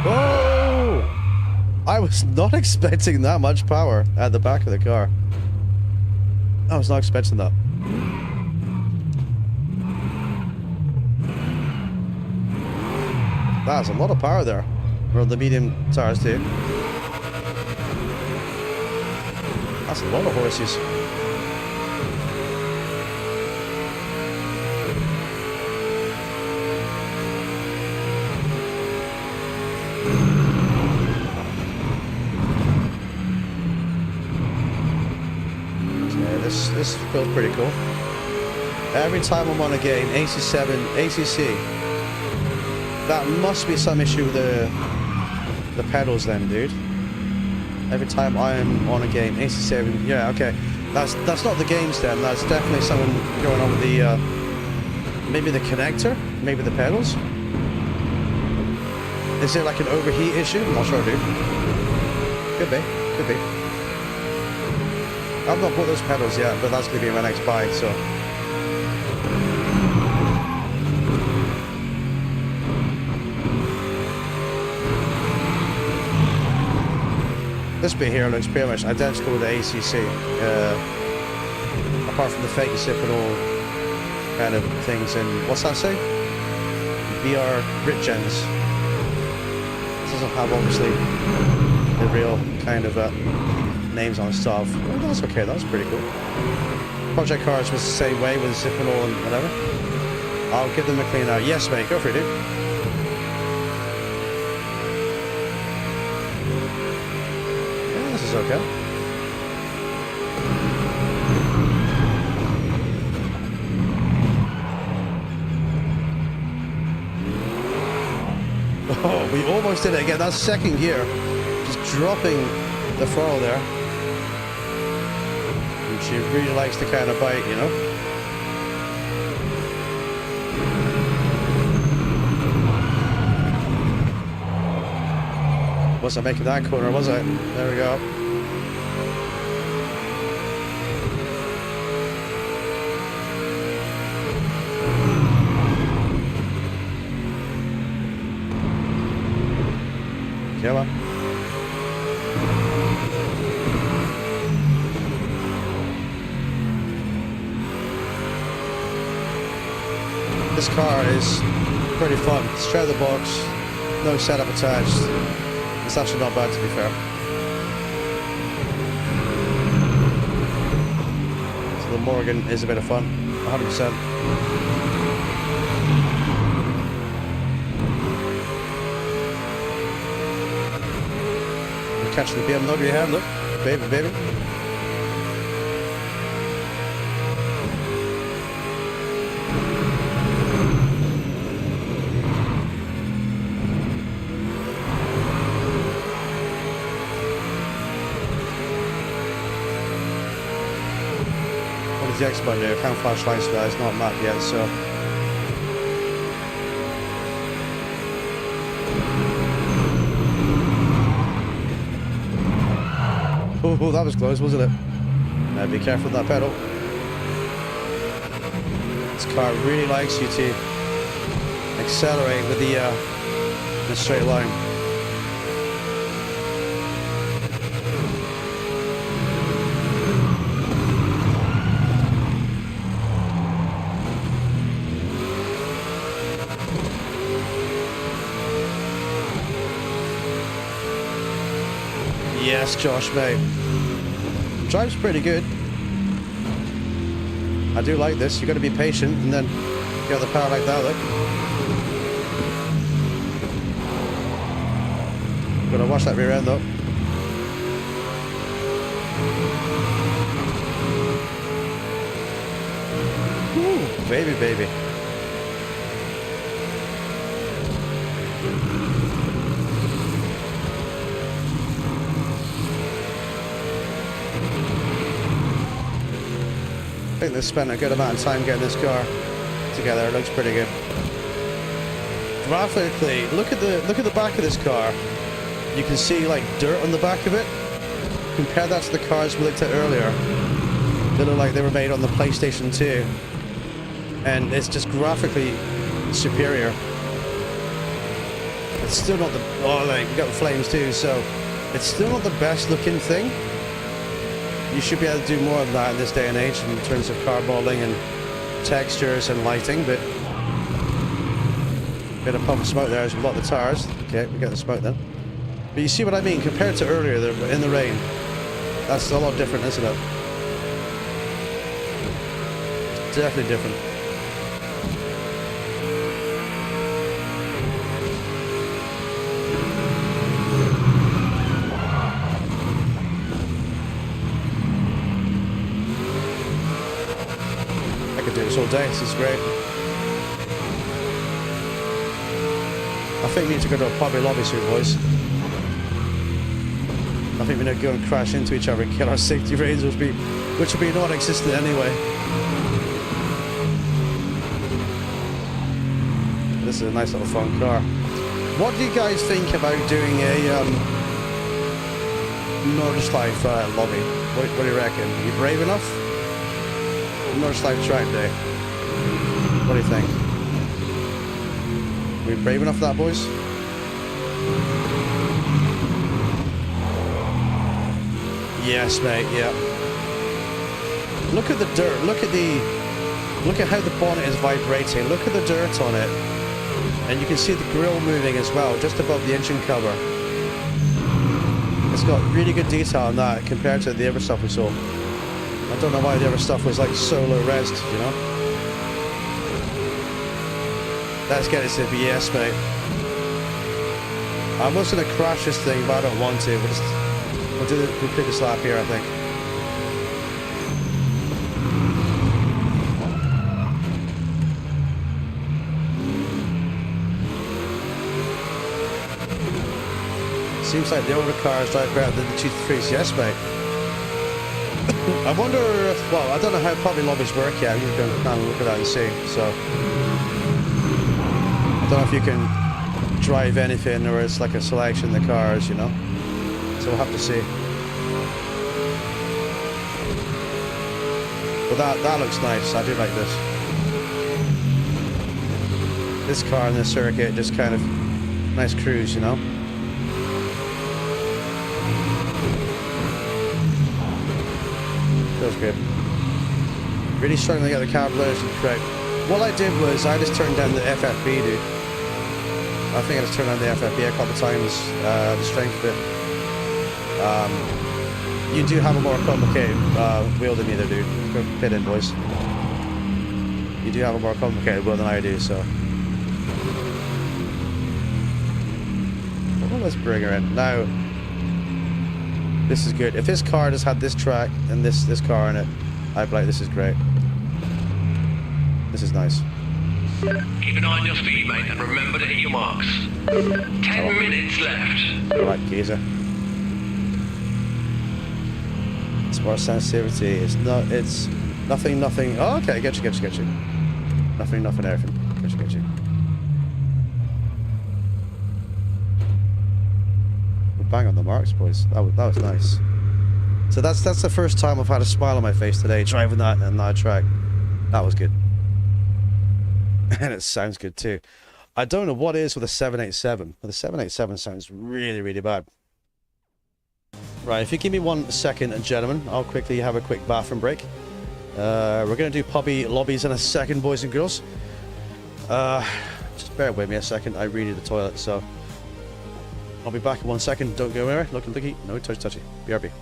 Whoa! I was not expecting that much power at the back of the car. I was not expecting that. That's a lot of power there. We're on the medium tires too. That's a lot of horses. This feels pretty cool. Every time I'm on a game, AC7, ACC, that must be some issue with the pedals then, dude. Every time I'm on a game, AC7, yeah, okay. That's not the games then, that's definitely something going on with the, maybe the connector, maybe the pedals. Is it like an overheat issue? I'm not sure, dude. Could be, could be. I've not bought those pedals yet, but that's going to be my next buy, so. This bit here looks pretty much identical to the ACC, apart from the fake sippable kind of things. And what's that say? VR Britgens. This doesn't have obviously the real kind of names on stuff. Oh, that's okay, that's pretty cool. Project Cars was the same way with Zippinol and whatever. I'll give them a clean out. Yes, mate, go for it, dude. Yeah, this is okay. Oh, we almost did it again. That's second gear. Just dropping the throttle there. She really likes to kind of bite, you know. Wasn't making that corner, was I? There we go. Come on. This car is pretty fun. Straight out of the box, no setup attached. It's actually not bad, to be fair. So the Morgan is a bit of fun, 100%. We're catching the BMW hand, look, baby, baby. The X button here, can't flash lights for that, it's not mapped yet, so. Oh, that was close, wasn't it? Now be careful with that pedal. This car really likes you to accelerate with the straight line. Yes, Josh, mate. Drives pretty good. I do like this. You've got to be patient and then get the power like that, look. Gotta watch that rear end though. Woo, baby, baby. I think they spent a good amount of time getting this car together. It looks pretty good. Graphically, look at the back of this car. You can see like dirt on the back of it. Compare that to the cars we looked at earlier. They look like they were made on the PlayStation 2. And it's just graphically superior. It's still not the... Oh, like, we got the flames too, so... It's still not the best looking thing. You should be able to do more of that in this day and age in terms of car modeling and textures and lighting, but... Bit of puff of smoke there as we lock the tires. Okay, we get the smoke then. But you see what I mean? Compared to earlier, in the rain. That's a lot different, isn't it? Definitely different. I could do this all day. This is great. I think we need to go to a public lobby soon, boys. I think we need to go and crash into each other and kill our safety rails, which would be non-existent anyway. This is a nice little fun car. What do you guys think about doing a Nordschleife lobby? What do you reckon? Are you brave enough? Nordschleife track day. What do you think? Are we brave enough for that, boys? Yes, mate. Yeah. Look at the dirt. Look at how the bonnet is vibrating. Look at the dirt on it, and you can see the grille moving as well, just above the engine cover. It's got really good detail on that compared to the other stuff we saw. I don't know why the other stuff was like so low res, you know. Let's get it to be yes, mate. I'm almost gonna crash this thing, but I don't want to. We'll complete this lap here, I think. Seems like the older cars drive better than the GT3s, yes, mate. I wonder if, well, I don't know how public lobbies work yet. You're going to kind of look at that and see. So, I don't know if you can drive anything or it's like a selection of the cars, you know. So we'll have to see. But that looks nice. I do like this. This car in this circuit, just kind of nice cruise, you know. Feels good. Really struggling to get the calibration correct. What I did was I just turned down the FFB, dude. I think I just turned down the FFB a couple of times, the strength of it. You do have a more complicated wheel than me there, dude. Go pit in, boys. You do have a more complicated wheel than I do, so. Well, let's bring her in. Now, this is good. If this car just had this track and this car in it, I'd be like, this is great. This is nice. Keep an eye on your speed, mate, and remember to hit your marks. 10 minutes left. Alright, geezer. More sensitivity. It's nothing. Oh, okay, get you. Nothing, everything. Get you. We're bang on the marks, boys. That was nice. So that's the first time I've had a smile on my face today driving that and that track. That was good. And it sounds good too. I don't know what it is with a 787, but the 787 sounds really, really bad. Right, if you give me 1 second, gentlemen, I'll quickly have a quick bathroom break. We're going to do puppy lobbies in a second, boys and girls. Just bear with me a second. I really need the toilet, so I'll be back in 1 second. Don't go anywhere. Looky, no touchy. BRB.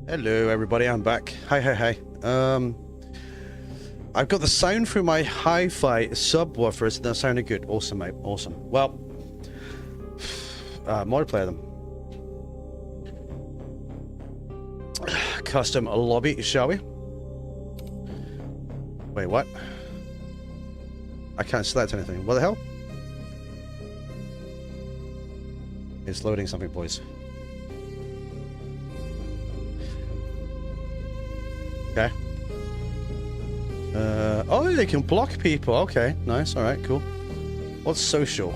Hello, everybody. I'm back. Hi, hi, hi. I've got the sound through my hi-fi subwoofers. That sounded good. Awesome, mate. Awesome. Well, multiplayer them. Custom lobby, shall we? Wait, what? I can't select anything. What the hell? It's loading something, boys. Okay. Oh, they can block people. Okay, nice. All right, cool. What's social?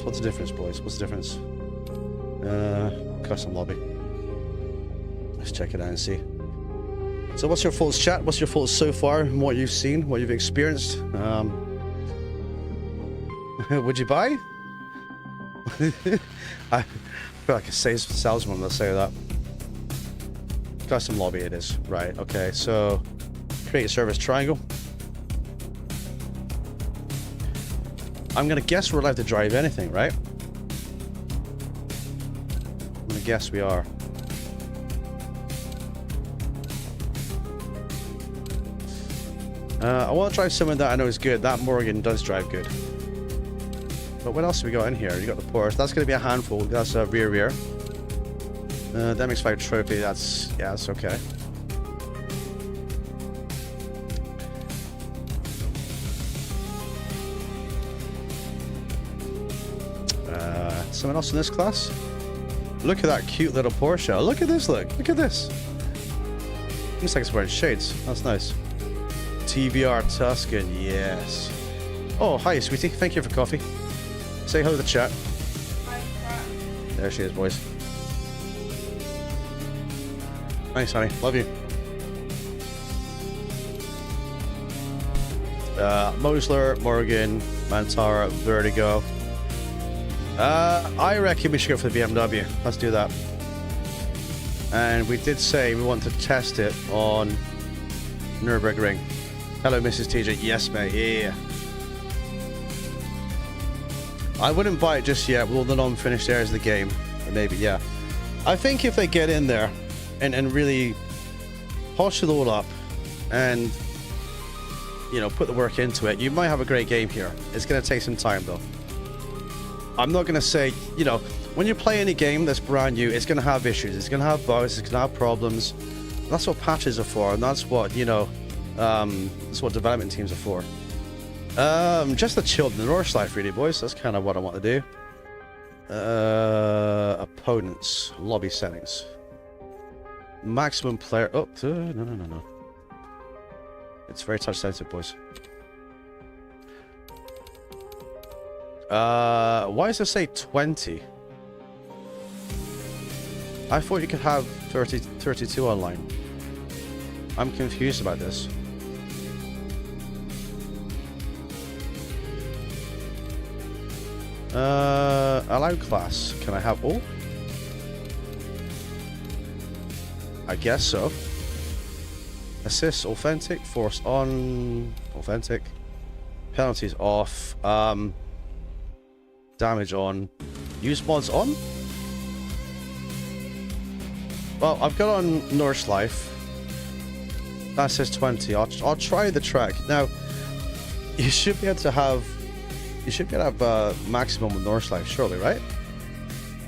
What's the difference, boys? What's the difference? Custom lobby. Let's check it out and see. So what's your thoughts, chat? What's your thoughts so far? What you've seen? What you've experienced? Would you buy? I feel like a salesman, let's say that. Custom lobby it is. Right, okay. So, create a service triangle. I'm going to guess we're allowed to drive anything, right? I'm going to guess we are. I want to drive someone that I know is good. That Morgan does drive good. But what else have we got in here? You got the Porsche. That's going to be a handful. That's a rear. MX-5 trophy. That's okay. Someone else in this class? Look at that cute little Porsche. Look at this. Look at this. Looks like it's wearing shades. That's nice. TVR Tuscan. Yes. Oh, hi, sweetie. Thank you for coffee. Say hello to the chat. There she is, boys. Nice, honey. Love you. Mosler, Morgan, Mantara, Vertigo. I reckon we should go for the BMW. Let's do that. And we did say we want to test it on Nürburgring. Hello, Mrs. TJ. Yes, mate. Yeah. I wouldn't buy it just yet with all the non-finished areas of the game. Or maybe, yeah. I think if they get in there and really polish it all up and, you know, put the work into it, you might have a great game here. It's going to take some time, though. I'm not going to say, you know, when you play any game that's brand new, it's going to have issues. It's going to have bugs. It's going to have problems. That's what patches are for, and that's what, you know, that's what development teams are for. Just the chill in the Norse life, really, boys. That's kind of what I want to do. Opponents, lobby settings, maximum player. Oh, no. It's very touch sensitive, boys. Why does it say 20? I thought you could have 32 online. I'm confused about this. Allow class. Can I have all? I guess so. Assist, authentic, force on, authentic. Penalties off. Damage on. Use mods on? Well, I've got on Norse Life. That says 20. I'll try the track. Now, you should be able to have maximum with Norse Life, surely, right?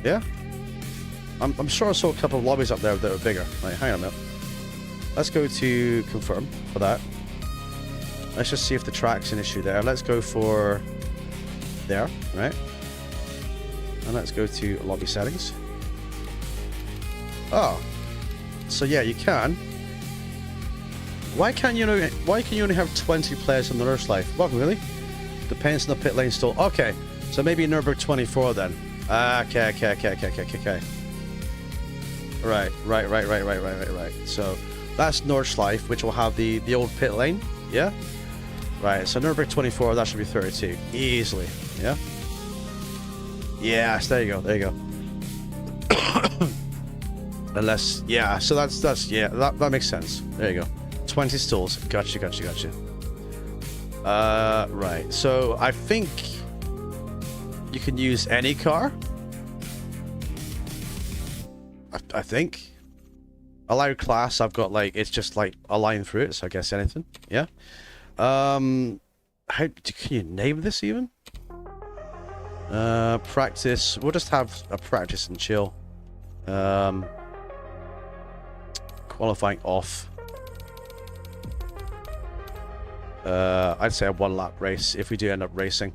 Yeah? I'm sure I saw a couple of lobbies up there that were bigger. Right, hang on a minute. Let's go to confirm for that. Let's just see if the track's an issue there. Let's go for there, right? And let's go to lobby settings. Oh. So yeah, you can. Why can you only have 20 players on the Norse Life? What, really? Depends on the pit lane still. Okay. So maybe Nürburgring 24 then. Okay. Right. So that's Norse Life, which will have the old pit lane. Yeah? Right, so Nürburgring 24, that should be 32. Easily. Yeah? Yes, there you go. Unless, yeah, so that's yeah, that makes sense. There you go. 20 stalls. Gotcha. Right, so I think you can use any car. I think. Allow class, I've got like, it's just like a line through it, so I guess anything. Yeah. Can you name this even? Practice. We'll just have a practice and chill. Qualifying off. I'd say a 1 lap race if we do end up racing.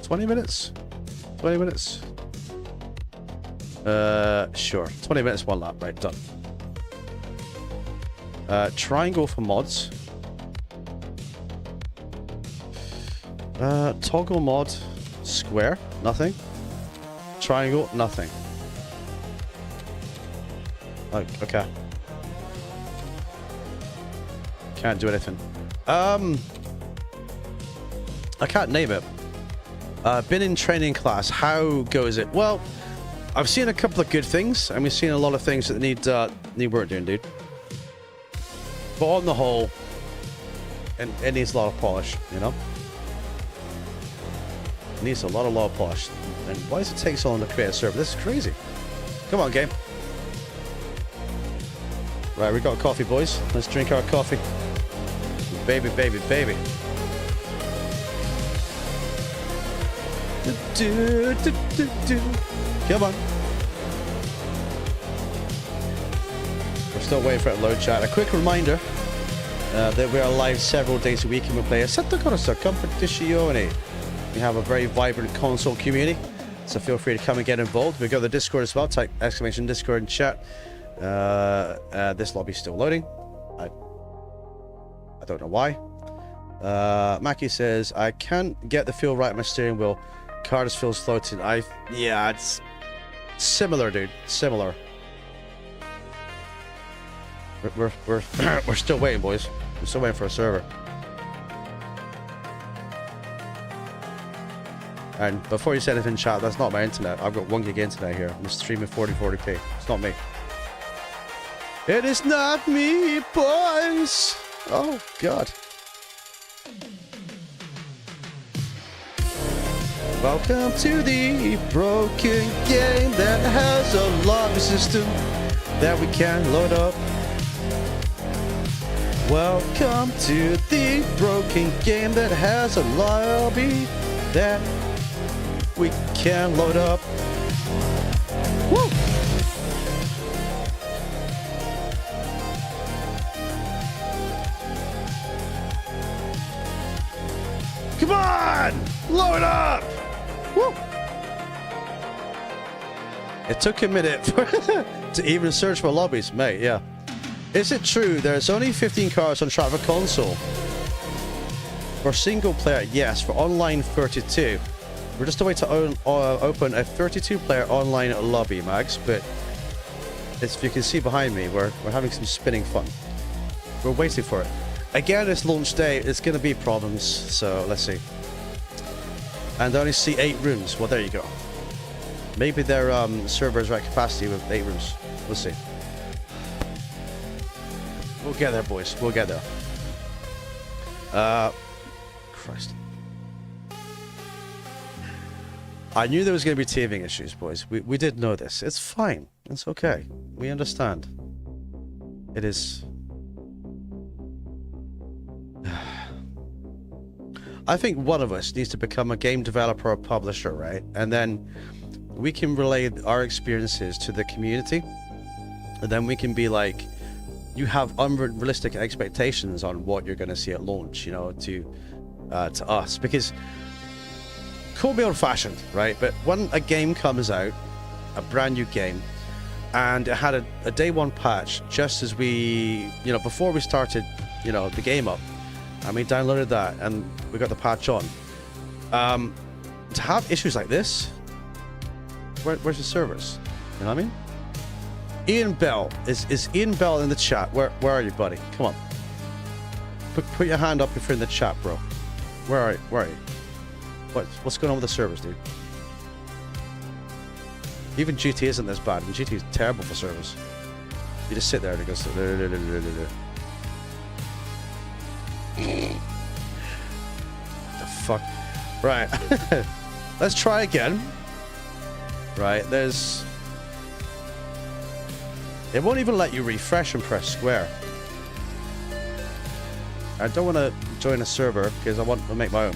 20 minutes? 20 minutes? Sure. 20 minutes, 1 lap. Right, done. Triangle for mods. Toggle mod. Square. Nothing. Triangle. Nothing. Oh, okay. Can't do anything. I can't name it. Been in training class. How goes it? Well, I've seen a couple of good things, and we've seen a lot of things that need work doing, dude. But on the whole, it needs a lot of polish, you know? It needs a lot of polish. And why does it take so long to create a server? This is crazy. Come on, game. Right, we got coffee, boys. Let's drink our coffee. Baby, baby, baby. Come on. We're still waiting for it to load, chat. A quick reminder that we are live several days a week and we play a Santa competition. We have a very vibrant console community, so feel free to come and get involved. We've got the Discord as well. Type exclamation Discord in chat. This lobby's still loading. I don't know why. Mackie says, I can't get the feel right on my steering wheel. Car just feels floating. Yeah, it's similar, dude. Similar. We're still waiting, boys. We're still waiting for a server. And before you say anything, chat, that's not my internet. I've got 1 gig internet here. I'm streaming 4040p. It's not me. It is not me, boys. Oh God. Welcome to the broken game that has a lobby system that we can load up. Welcome to the broken game that has a lobby that we can load up. Woo! Come on! Load up! Woo! It took a minute to even search for lobbies, mate, yeah. Is it true there's only 15 cars on track for console? For single player, yes. For online, 32. We're just a way to open a 32-player online lobby, Mags, but if you can see behind me, we're having some spinning fun. We're waiting for it. Again, it's launch day. It's going to be problems, so let's see. And I only see 8 rooms. Well, there you go. Maybe their servers are at capacity with 8 rooms. We'll see. We'll get there, boys. We'll get there. Christ. I knew there was going to be teething issues, boys. We did know this. It's fine. It's okay. We understand. It is... I think one of us needs to become a game developer or publisher, right? And then we can relay our experiences to the community. And then we can be like, you have unrealistic expectations on what you're going to see at launch, you know, to us. Because, call me old-fashioned, right? But when a game comes out, a brand new game, and it had a day one patch just as we, you know, before we started, you know, the game up, and we downloaded that and we got the patch on. To have issues like this, where's the servers? You know what I mean? Ian Bell, is Ian Bell in the chat? Where are you, buddy? Come on. Put your hand up if you're in the chat, bro. Where are you? What's going on with the servers, dude? Even GT isn't this bad, and GT is terrible for servers. You just sit there and it goes... The fuck? Right. Let's try again. Right, there's... It won't even let you refresh and press square. I don't want to join a server because I want to make my own.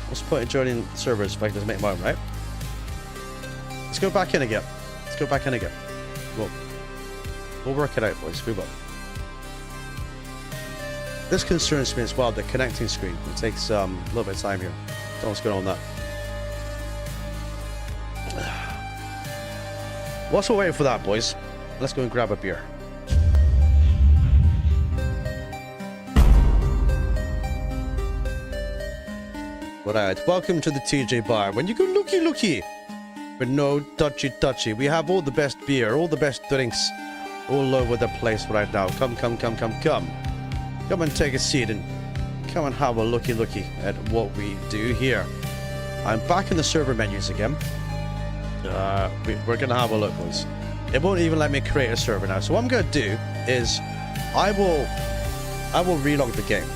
What's the point of joining servers if I can just make my own, right? Let's go back in again. Let's go back in again. We'll work it out, boys. We will. This concerns me as well, the connecting screen. It takes a little bit of time here. Don't know what's going on with that. Whilst we're waiting for that, boys, let's go and grab a beer. Right, welcome to the TJ Bar. When you go looky, but no touchy. We have all the best beer, all the best drinks, all over the place right now. Come. Come and take a seat and come and have a looky at what we do here. I'm back in the server menus again. We're gonna have a look, boys. It won't even let me create a server now. So what I'm gonna do is I will relog the game.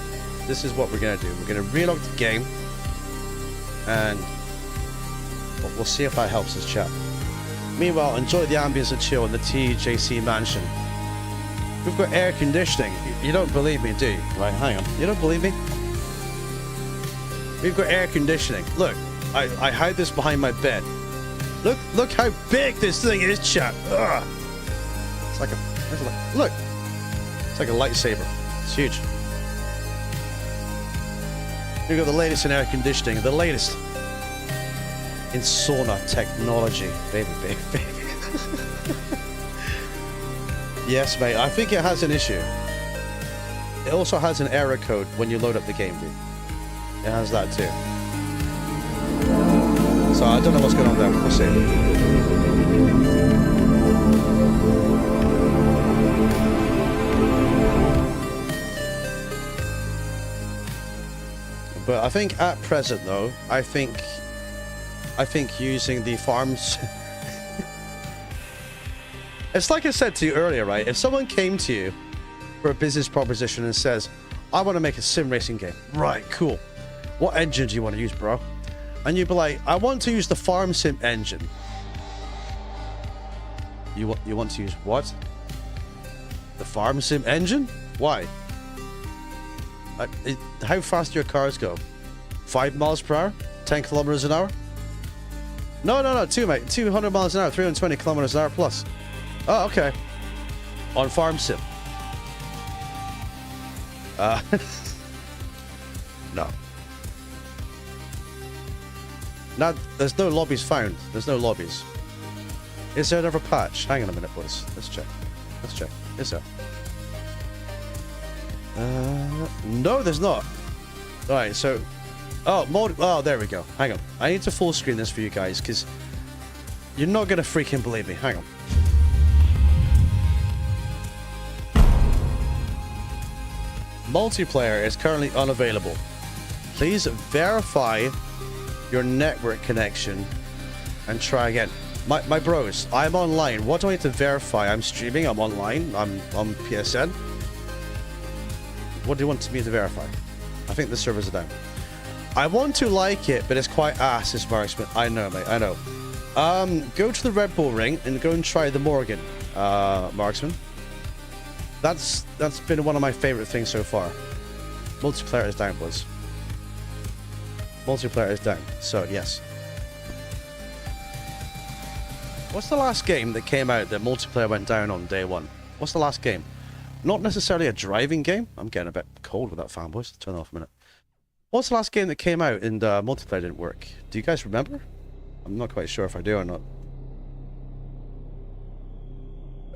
This is what we're gonna do. We're gonna relog the game, and we'll see if that helps us, chat. Meanwhile, enjoy the ambience and chill in the TJC mansion. We've got air conditioning. You don't believe me, do you? Right, hang on. You don't believe me? We've got air conditioning. Look, I hide this behind my bed. Look how big this thing is, chat. Ugh. It's like a look. It's like a lightsaber. It's huge. We've got the latest in air conditioning, the latest in sauna technology, baby. Yes, mate. I think it has an issue. It also has an error code when you load up the game, dude. It has that too. So I don't know what's going on there. We'll see. But I think at present, though, I think using the farms. It's like I said to you earlier, right? If someone came to you for a business proposition and says, I want to make a sim racing game. Right, cool. What engine do you want to use, bro? And you'd be like, I want to use the farm sim engine. You want to use what? The farm sim engine? Why? How fast do your cars go? 5 miles per hour? 10 kilometers an hour? No, 2, mate. 200 miles an hour, 320 kilometers an hour plus. Oh, okay. On farm sim. No. Now, there's no lobbies found. There's no lobbies. Is there another patch? Hang on a minute, boys. Let's check. Is there? No, there's not. Alright, so... Oh, there we go. Hang on. I need to full screen this for you guys, because you're not going to freaking believe me. Hang on. Multiplayer is currently unavailable. Please verify your network connection and try again. My bros, I'm online. What do I need to verify? I'm streaming, I'm online, I'm on PSN. What do you want me to verify? I think the servers are down. I want to like it, but it's quite ass, this marksman. I know, mate, I know. Go to the Red Bull ring and go and try the Morgan marksman. That's been one of my favorite things so far. Multiplayer is down, boys. Multiplayer is down, so yes. What's the last game that came out that multiplayer went down on day one? What's the last game? Not necessarily a driving game. I'm getting a bit cold with that fan, boys. Turn it off a minute. What's the last game that came out and multiplayer didn't work? Do you guys remember? I'm not quite sure if I do or not.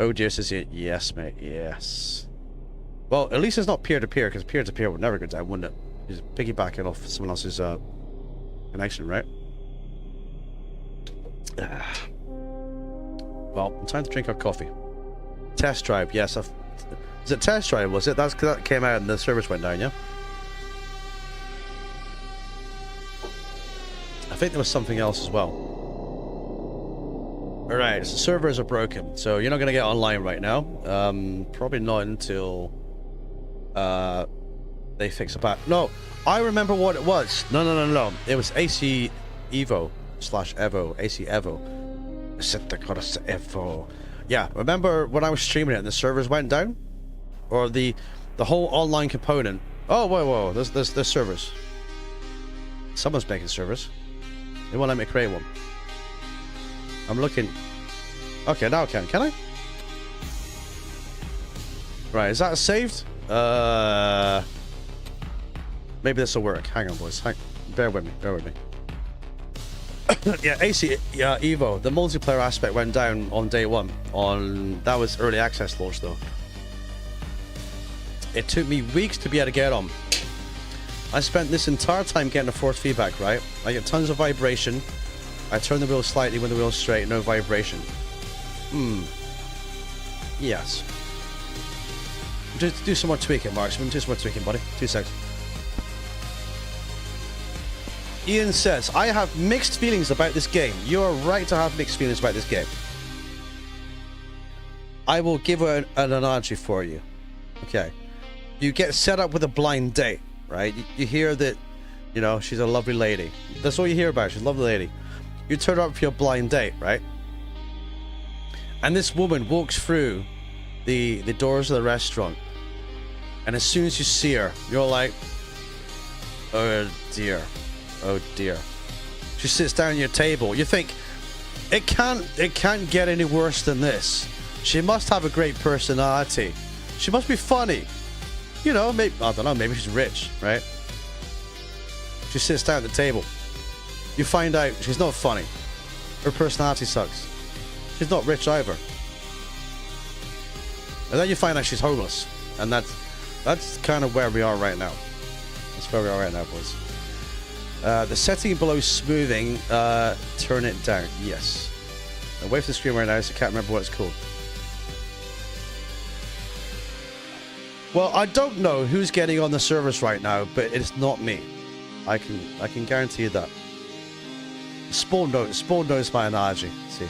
Oh dear, says it. Yes, mate. Yes. Well, at least it's not peer-to-peer, because peer-to-peer would never go down, wouldn't it? Just piggybacking off someone else's connection, right? Well, time to drink our coffee. Test drive, yes. Is it test drive, was it? That came out and the service went down, yeah? I think there was something else as well. Alright, so servers are broken, so you're not going to get online right now. Probably not until They fix a bug. No, I remember what it was. No. It was AC Evo / Evo. AC Evo. Evo. Yeah, remember when I was streaming it and the servers went down? Or the whole online component. Oh, whoa. There's servers. Someone's making servers. They won't let me create one. I'm looking. Okay, now I can. Can I? Right, is that saved? Maybe this will work. Hang on, boys. Bear with me. Yeah, AC Evo. The multiplayer aspect went down on day one. That was early access launch, though. It took me weeks to be able to get on. I spent this entire time getting a force feedback, right? I get tons of vibration. I turn the wheel slightly when the wheel's straight, no vibration. Yes. Do some more tweaking, Mark. Do some more tweaking, buddy. 2 seconds. Ian says, I have mixed feelings about this game. You are right to have mixed feelings about this game. I will give an analogy for you. Okay. You get set up with a blind date, right? You hear that, you know, she's a lovely lady. That's all you hear about. She's a lovely lady. You turn up for your blind date, right? And this woman walks through the doors of the restaurant. And as soon as you see her, you're like, oh dear. Oh dear. She sits down at your table. You think, it can't get any worse than this. She must have a great personality. She must be funny. You know, maybe, I don't know, maybe she's rich, right? She sits down at the table. You find out she's not funny. Her personality sucks. She's not rich either. And then you find out she's homeless. And that's kind of where we are right now. That's where we are right now, boys. The setting below smoothing, turn it down. Yes. Away from the screen right now, so I can't remember what it's called. Well, I don't know who's getting on the servers right now, but it's not me. I can guarantee you that. Spawn knows my analogy. See,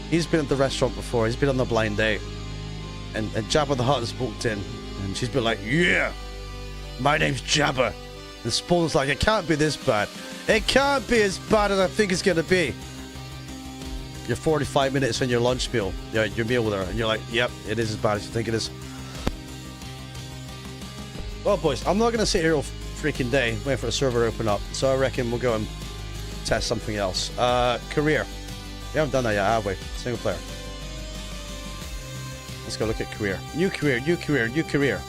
he's been at the restaurant before. He's been on the blind date, and Jabba the Hutt has walked in, and she's been like, "Yeah, my name's Jabba." And Spawn's like, "It can't be this bad. It can't be as bad as I think it's gonna be." You're 45 minutes on your lunch meal, your meal with her, and you're like, "Yep, it is as bad as you think it is." Well, boys, I'm not going to sit here all freaking day waiting for the server to open up, so I reckon we'll go and test something else. Career. We haven't done that yet, have we? Single player. Let's go look at career. New career, new career, new career.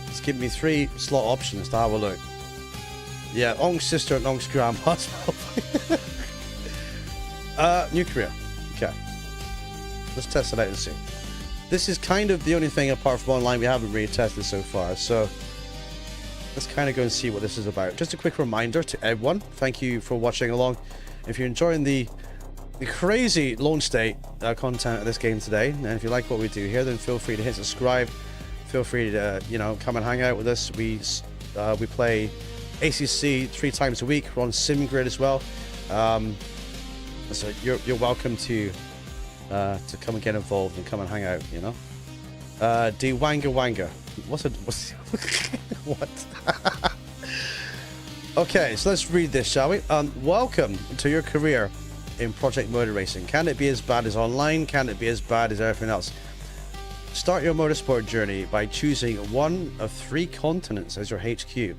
It's giving me 3 slot options to have a look. Yeah, Ong's sister and Ong's grandma. New career. Okay. Let's test it out and see. This is kind of the only thing apart from online we haven't really tested so far, so let's kind of go and see what this is about. Just a quick reminder to everyone, thank you for watching along. If you're enjoying the crazy launch date content of this game today, and if you like what we do here, then feel free to hit subscribe. Feel free to come and hang out with us. We play ACC 3 times a week. We're on SimGrid as well, so you're welcome to come and get involved and come and hang out, you know. D Wanga Wanga. What's what? Okay, so let's read this, shall we? Welcome to your career in Project Motor Racing. Can it be as bad as online? Can it be as bad as everything else? Start your motorsport journey by choosing one of 3 continents as your HQ.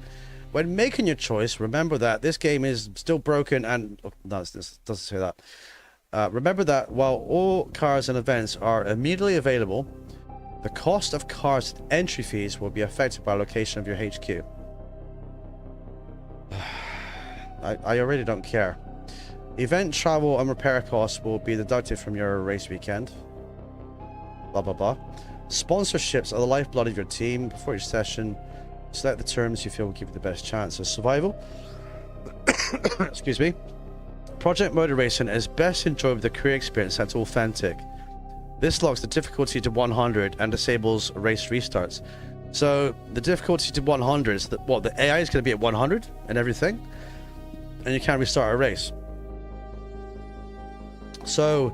When making your choice, remember that this game is still broken and... Oh, no, this doesn't say that. Remember that while all cars and events are immediately available, the cost of cars and entry fees will be affected by location of your HQ. I already don't care. Event travel and repair costs will be deducted from your race weekend. Blah, blah, blah. Sponsorships are the lifeblood of your team. Before each session, select the terms you feel will give you the best chance of survival. Excuse me. Project Motor Racing is best enjoyed with a career experience that's authentic. This locks the difficulty to 100 and disables race restarts. So the difficulty to 100 is that the AI is going to be at 100 and everything, and you can't restart a race. So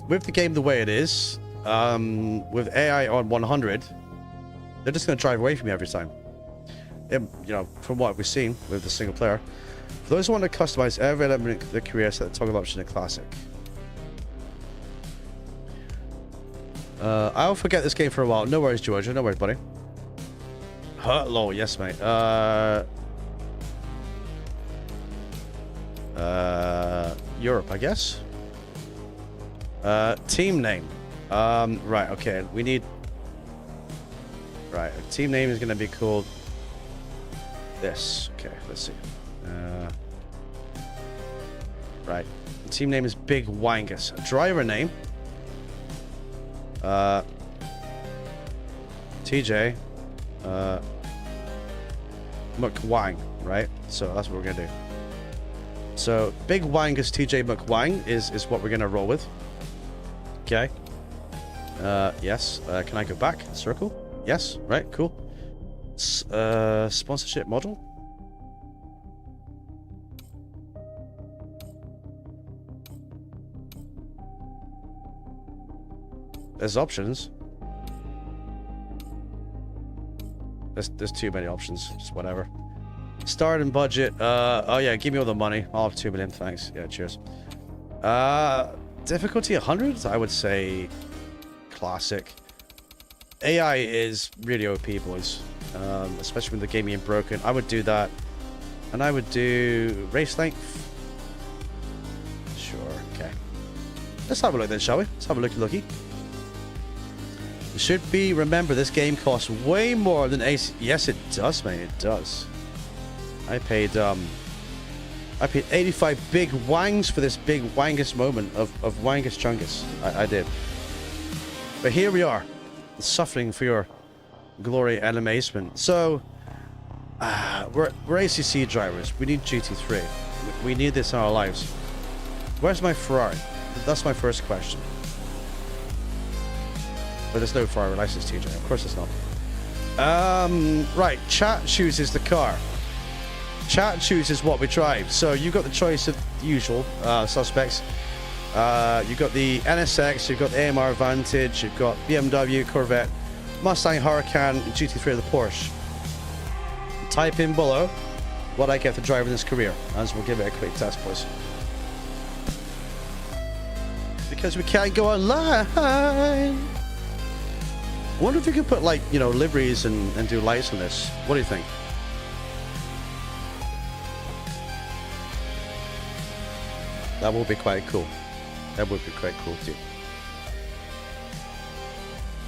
with the game the way it is, with AI on 100, they're just going to drive away from you every time. you know, from what we've seen with the single player. For those who want to customize every element of the career, set the toggle option in classic. I'll forget this game for a while. No worries, Georgia. No worries, buddy. Hello, yes, mate. Europe, I guess. Team name. Right, okay. We need... Right, a team name is going to be called... this. Okay, let's see. Right. The team name is Big Wangus. Driver name. TJ. McWang, right? So that's what we're going to do. So, Big Wangus TJ McWang is what we're going to roll with. Okay. Yes. Can I go back? Circle? Yes. Right. Cool. Sponsorship model. There's options. There's too many options. Just whatever. Start and budget. Oh yeah, give me all the money. I'll have 2 million, thanks. Yeah, cheers. Difficulty 100? I would say classic. AI is really OP, boys. Especially with the game being broken. I would do that. And I would do race length. Sure, okay. Let's have a look then, shall we? Let's have a looky. It should be, remember, this game costs way more than AC. Yes, it does, mate. It does. I paid 85 big wangs for this big wangus moment of wangus chungus. I did. But here we are, suffering for your glory and amazement. So, we're ACC drivers. We need GT3. We need this in our lives. Where's my Ferrari? That's my first question. But there's no Ferrari license, TJ. Of course it's not. Right. Chat chooses the car. Chat chooses what we drive. So you've got the choice of the usual suspects. You've got the NSX, you've got the AMR Vantage, you've got BMW, Corvette, Mustang, Huracan, GT3 of the Porsche. Type in below what I get for driving this career, as we'll give it a quick test, boys. Because we can't go online. I wonder if we could put, like, you know, liveries and do lights on this. What do you think? That would be quite cool. That would be quite cool too.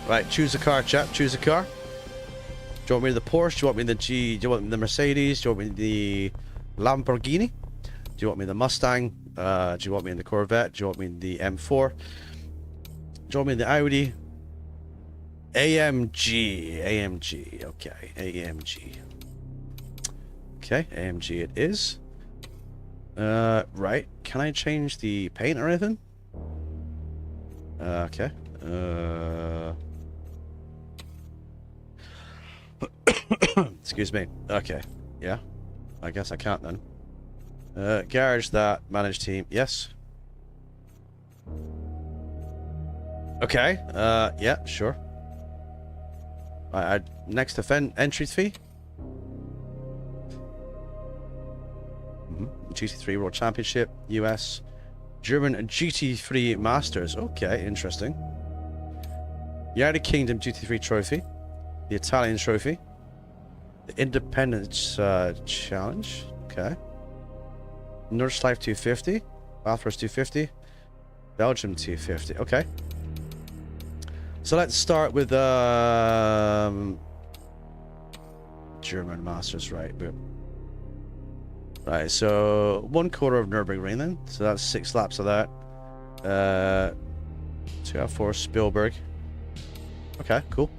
Right, choose a car, chat. Choose a car. Do you want me the Porsche? Do you want me the G? Do you want me the Mercedes? Do you want me the Lamborghini? Do you want me the Mustang? Do you want me in the Corvette? Do you want me in the M4? Do you want me in the Audi? AMG. Okay, AMG. Okay, AMG it is. Right. Can I change the paint or anything? Okay. Excuse me. Okay. Yeah. I guess I can't then. Garage that. Manage team. Yes. Okay. Yeah, sure. Next offend entry fee. GT3 World Championship, US, German GT3 Masters. Okay, interesting. United Kingdom GT3 Trophy, the Italian Trophy, the Independence Challenge. Okay. Nordschleife 250, Bathurst 250, Belgium 250. Okay. So let's start with German Masters, right? But right, so 1/4 of Nürburgring then. So that's 6 laps of that. 2 out of 4 Spielberg. Okay, cool.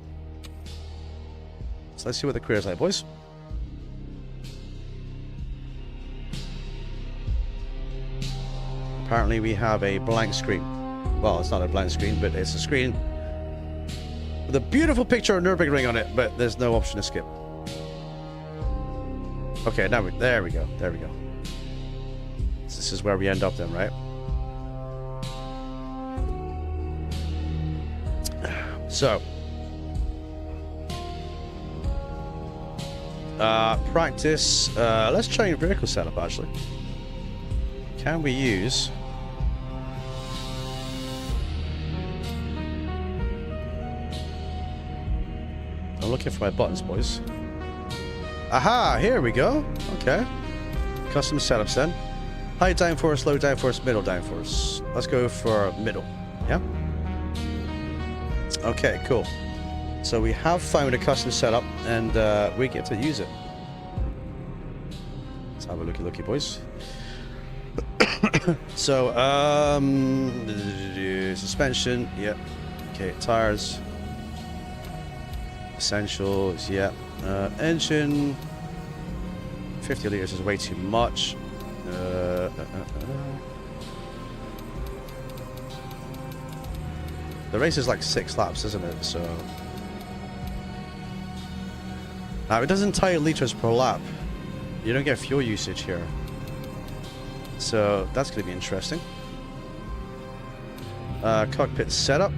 So let's see what the career's like, boys. Apparently we have a blank screen. Well, it's not a blank screen, but it's a screen with a beautiful picture of Nürburgring on it, but there's no option to skip. Okay, now there we go. There we go. So this is where we end up then, right? So, Practice. Let's try a vertical setup, actually. Can we use... I'm looking for my buttons, boys. Aha! Here we go. Okay. Custom setups then. High downforce, low downforce, middle downforce. Let's go for middle. Yeah? Okay, cool. So we have found a custom setup, and we get to use it. Let's have a looky, boys. So, suspension, yep. Okay, tires. Essentials, yep. Engine. 50 liters is way too much. The race is like 6 laps, isn't it? So now it doesn't tell you liters per lap. You don't get fuel usage here, so that's going to be interesting. Cockpit setup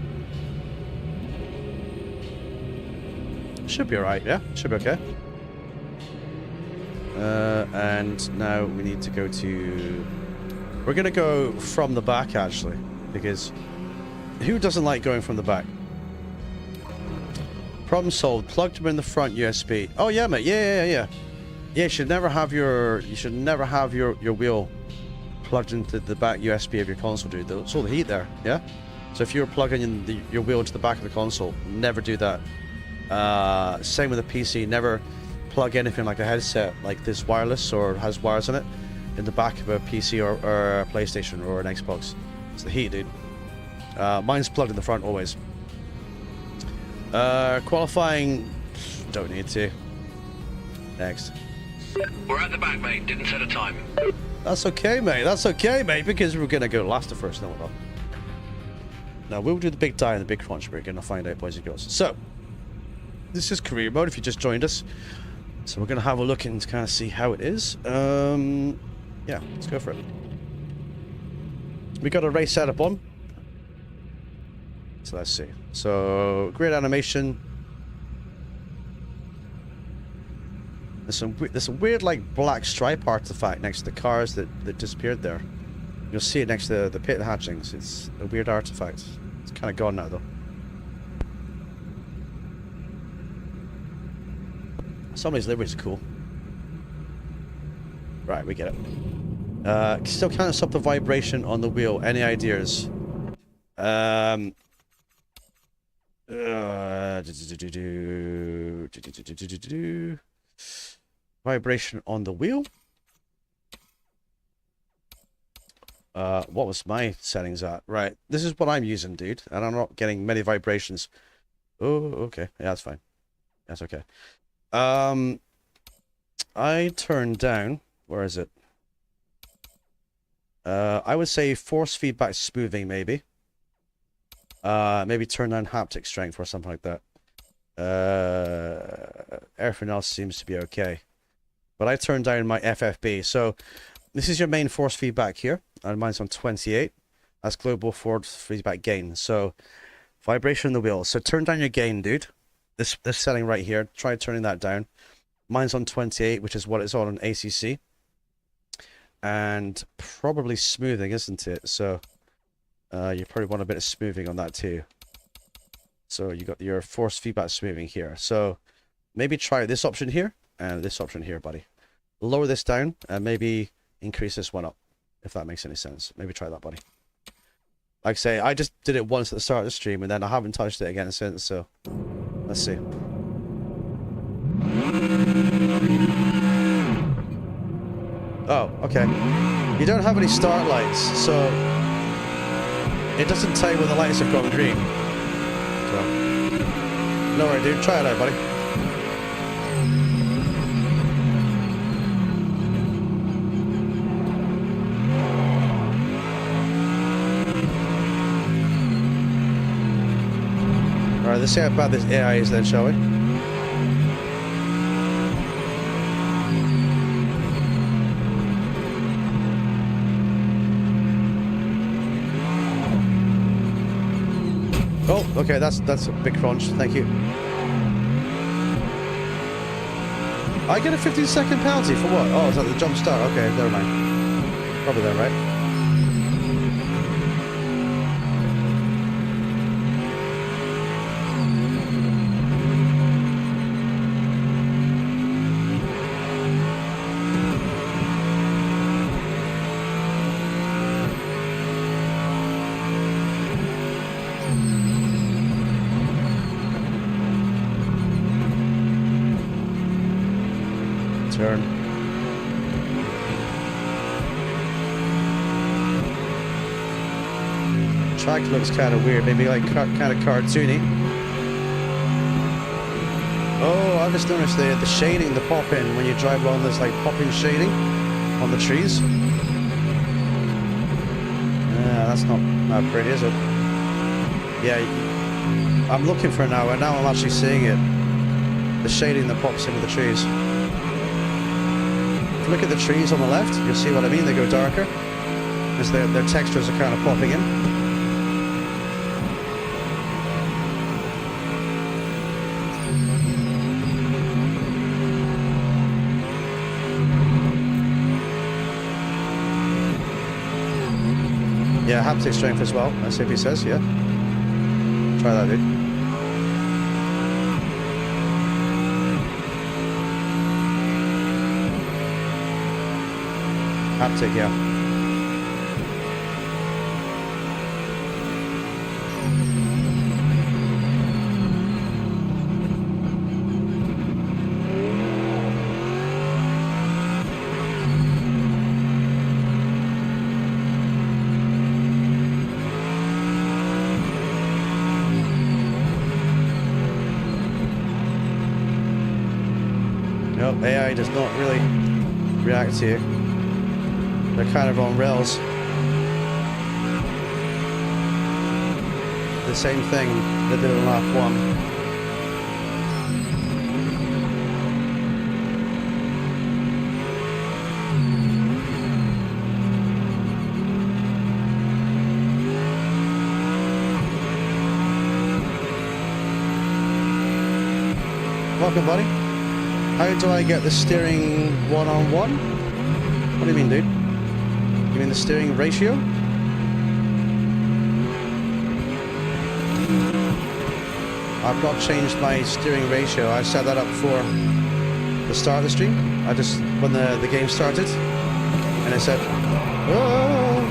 should be alright. Yeah, should be okay. And now we need to go to... We're going to go from the back, actually, because who doesn't like going from the back? Problem solved. Plugged them in the front USB. Oh yeah, mate. Yeah. You should never have your wheel plugged into the back USB of your console, dude. There's all the heat there. Yeah. So if you're plugging in your wheel into the back of the console, never do that. Same with the PC. Never plug anything like a headset like this wireless or has wires in it in the back of a PC or a PlayStation or an Xbox. It's the heat, dude. Mine's plugged in the front always. Qualifying, don't need to. Next. We're at the back, mate. Didn't set a time. That's okay, mate. That's okay, mate, because we're gonna go last to first. No, we're not. Now we'll do the big die and the big crunch. We're gonna find out, boys and girls. So this is career mode. If you just joined us, so we're gonna have a look and kind of see how it is. Yeah, let's go for it. We got a race setup on. So let's see. So grid animation. There's some weird like black stripe artifact next to the cars that disappeared there. You'll see it next to the pit hatchings. It's a weird artifact. It's kind of gone now though. Some of these liveries are cool. Right, we get it. Still can't stop the vibration on the wheel. Any ideas? Vibration on the wheel. What was my settings at? Right, this is what I'm using, dude, and I'm not getting many vibrations. Oh, okay, yeah, that's fine. That's okay. I turned down. Where is it? I would say force feedback smoothing, maybe. Maybe turn down haptic strength or something like that. Everything else seems to be okay. But I turned down my FFB. So this is your main force feedback here. And mine's on 28. That's global force feedback gain. So vibration in the wheel. So turn down your gain, dude. This setting right here. Try turning that down. Mine's on 28, which is what it's on ACC. And probably smoothing, isn't it? So you probably want a bit of smoothing on that too. So you got your force feedback smoothing here. So maybe try this option here and this option here, buddy. Lower this down and maybe increase this one up, if that makes any sense. Maybe try that, buddy. Like I say, I just did it once at the start of the stream and then I haven't touched it again since, so let's see. Oh, okay. You don't have any start lights, so it doesn't tell you when the lights have gone green. So, no worry, dude. Try it out, buddy. Alright, let's see how bad this AI is then, shall we? Oh, okay, that's a big crunch. Thank you. I get a 15-second penalty for what? Oh, is that the jump start? Okay, never mind. Probably there, right? Turn. Track looks kind of weird, maybe like kind of cartoony. Oh, I just noticed the shading, the pop in when you drive along. There's like popping shading on the trees. Yeah, that's not pretty, is it? Yeah, I'm looking for it now, and now I'm actually seeing it. The shading that pops in with the trees. If you look at the trees on the left, you'll see what I mean. They go darker because their textures are kind of popping in. Yeah, haptic strength as well, as if he says, yeah. Try that, dude. Haptic, yeah. Nope, AI does not really react to you. They're kind of on rails. The same thing they did in lap 1. Welcome, buddy. How do I get the steering one-on-one? What do you mean, dude? You mean the steering ratio? I've not changed my steering ratio. I set that up for the start of the stream. I just, when the game started, and I said, oh.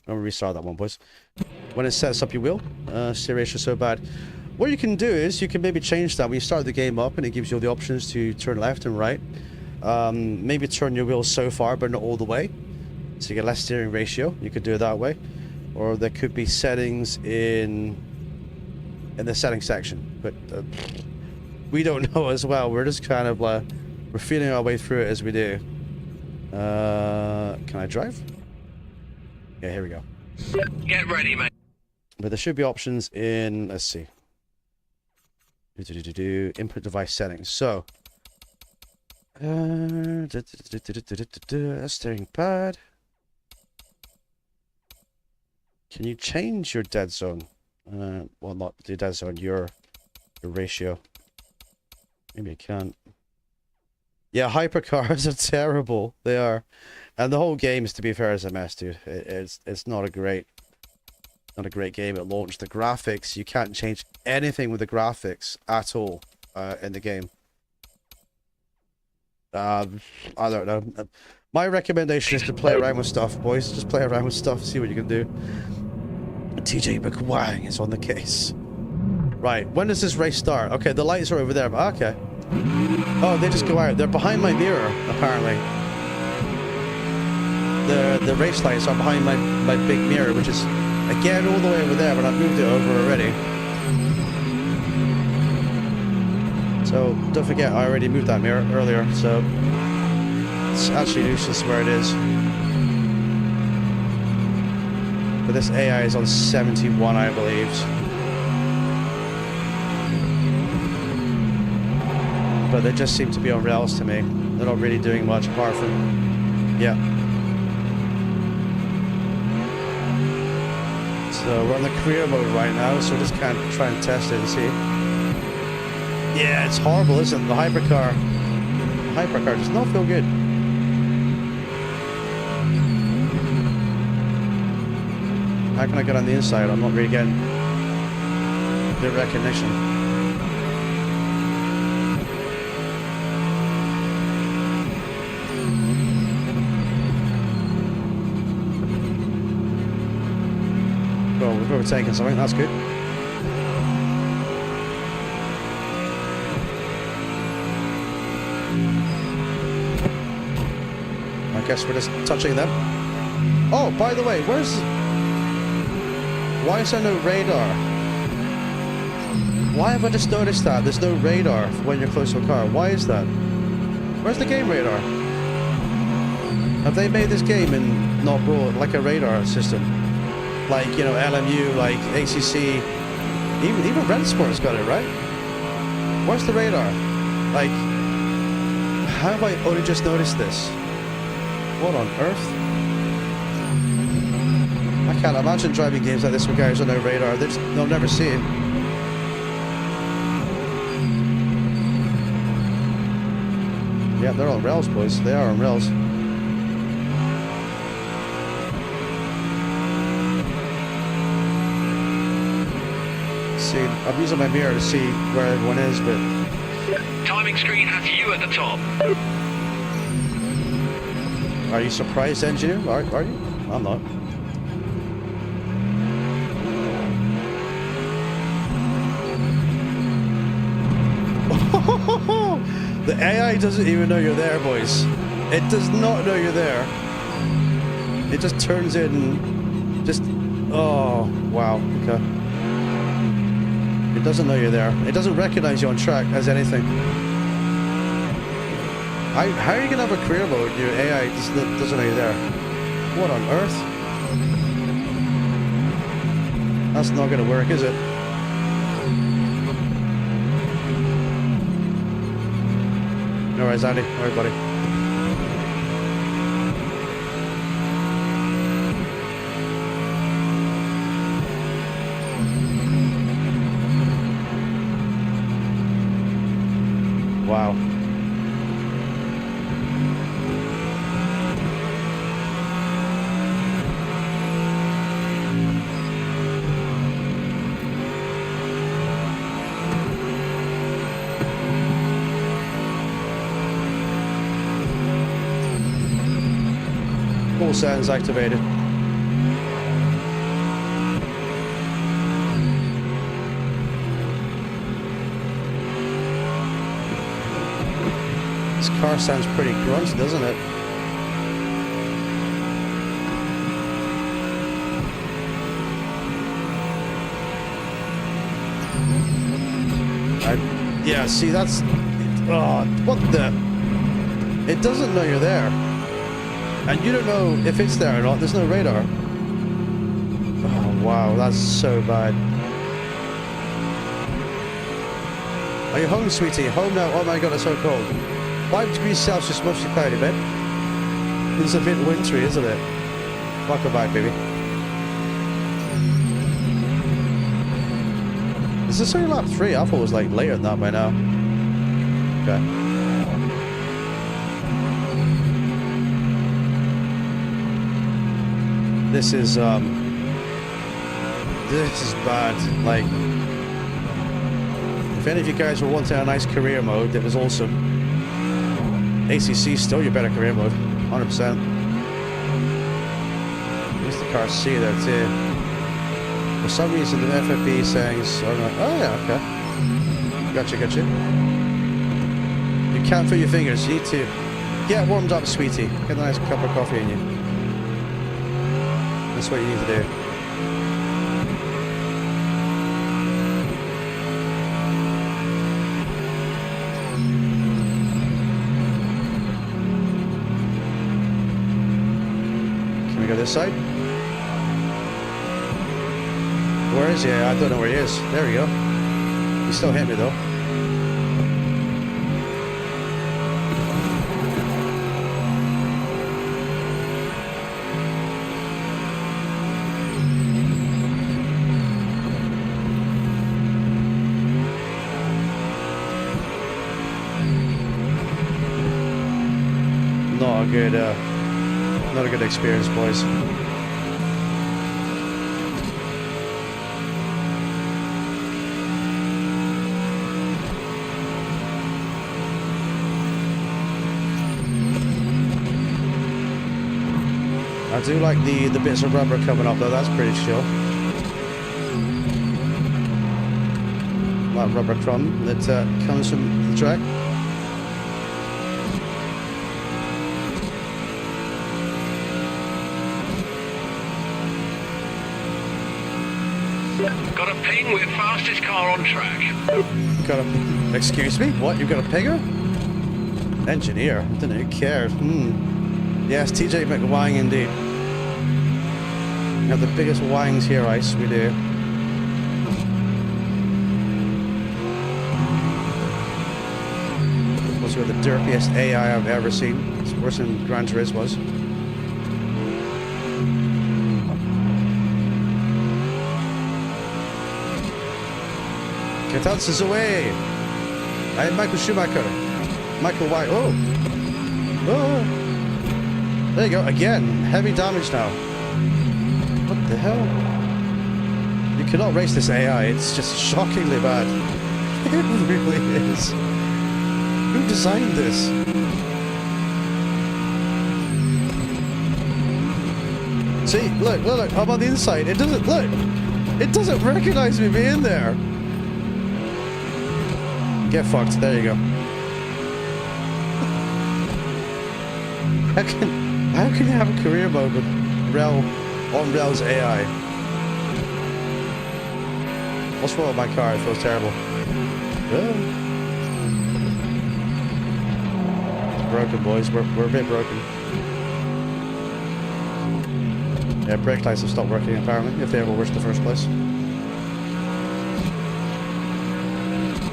I'll restart that one, boys. When it sets up your wheel, steering ratio so bad. What you can do is you can maybe change that when you start the game up, and it gives you all the options to turn left and right. Maybe turn your wheels so far, but not all the way, so you get less steering ratio. You could do it that way, or there could be settings in the settings section, but we don't know as well. We're just kind of we're feeling our way through it as we do. Can I drive? Yeah, here we go. Get ready, mate. But there should be options in, let's see, input device settings. So steering pad. Can you change your dead zone? Well, not the dead zone, your ratio. Maybe I can't. Yeah, hypercars are terrible. They are, and the whole game is, to be fair, is a mess, dude. It's not a great game at launch. The graphics, you can't change anything with the graphics at all in the game. I don't know. My recommendation is to play around with stuff, boys. Just play around with stuff, see what you can do. TJ McWang is on the case. Right, when does this race start? Okay, the lights are over there, but okay. Oh, they just go out. They're behind my mirror, apparently. The race lights are behind my big mirror, which is, again, all the way over there, but I've moved it over already. So, don't forget, I already moved that mirror earlier, so it's actually useless where it is. But this AI is on 71, I believe. But they just seem to be on rails to me. They're not really doing much apart from, yeah. So we're on the career mode right now, so we're just kind of trying to test it and see. Yeah, it's horrible, isn't it? The hypercar. The hypercar does not feel good. How can I get on the inside? I'm not really getting the recognition. Oh, we've overtaken something. That's good. I guess we're just touching them. Oh, by the way, why is there no radar? Why have I just noticed that? There's no radar when you're close to a car. Why is that? Where's the game radar? Have they made this game and not brought like a radar system? Like, you know, LMU, like ACC, even Red Sport's got it, right? Where's the radar? Like, how have I only just noticed this? What on earth? I can't imagine driving games like this with guys on no radar. They'll never see it. Yeah, they're on rails, boys. They are on rails. See, I'm using my mirror to see where everyone is, but... Timing screen has you at the top. Are you surprised, engineer? Are you? I'm not. The AI doesn't even know you're there, boys. It does not know you're there. It just turns in and just... Oh, wow. Okay. It doesn't know you're there. It doesn't recognize you on track as anything. How are you going to have a career mode when your AI doesn't know you're there? What on earth? That's not going to work, is it? No worries, Andy. All right, buddy. Wow. All settings activated. This car sounds pretty grungy, doesn't it? Yeah, see, that's... Oh, what the... It doesn't know you're there. And you don't know if it's there or not. There's no radar. Oh, wow, that's so bad. Are you home, sweetie? Home now? Oh my god, it's so cold. 5 degrees Celsius, mostly cloudy, babe. It's a bit wintry, isn't it? Welcome back, baby. Is this only lap 3? I thought it was like later than that by now. Okay. This is bad. Like, if any of you guys were wanting a nice career mode that was awesome, ACC still your better career mode, 100%. There's the car C there too. For some reason the FFP settings are not... Oh yeah, okay. Gotcha. You can't feel your fingers. You need to get warmed up, sweetie. Get a nice cup of coffee in you. That's what you need to do. Can we go this side? Where is he? I don't know where he is. There we go. He still hit me though. not good. Not a good experience, boys. I do like the bits of rubber coming off though. That's pretty chill. That rubber crumb that comes from the track. Got a ping with fastest car on track. Got a... Excuse me? What? You've got a pinger? Engineer. I don't know. Who cares? Yes, TJ McWang indeed. We have the biggest wangs here, Ice. We do. Also got the derpiest AI I've ever seen. It's worse than Gran Turismo was. Get out this away! I am Michael Schumacher. Michael White. Oh! Oh! There you go. Again, heavy damage now. What the hell? You cannot race this AI. It's just shockingly bad. It really is. Who designed this? See, look, look, look. I'm on the inside. It doesn't, look. It doesn't recognize me being there. Get fucked. There you go. How can you have a career mode with on rails AI? What's wrong with my car? It feels terrible. It's broken, boys. We're a bit broken. Yeah, brake lights have stopped working apparently, if they ever were in the first place.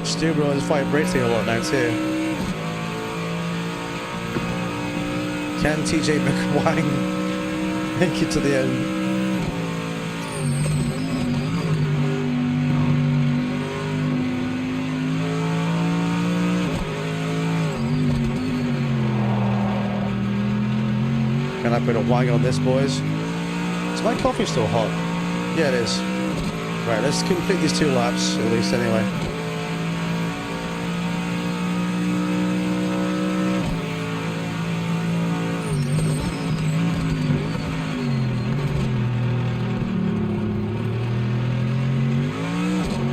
Steering wheel is vibrating a lot now too. Can TJ McWine make it to the end? Can I put a wang on this, boys? Is my coffee still hot? Yeah, it is. Right, let's complete these 2 laps, at least anyway.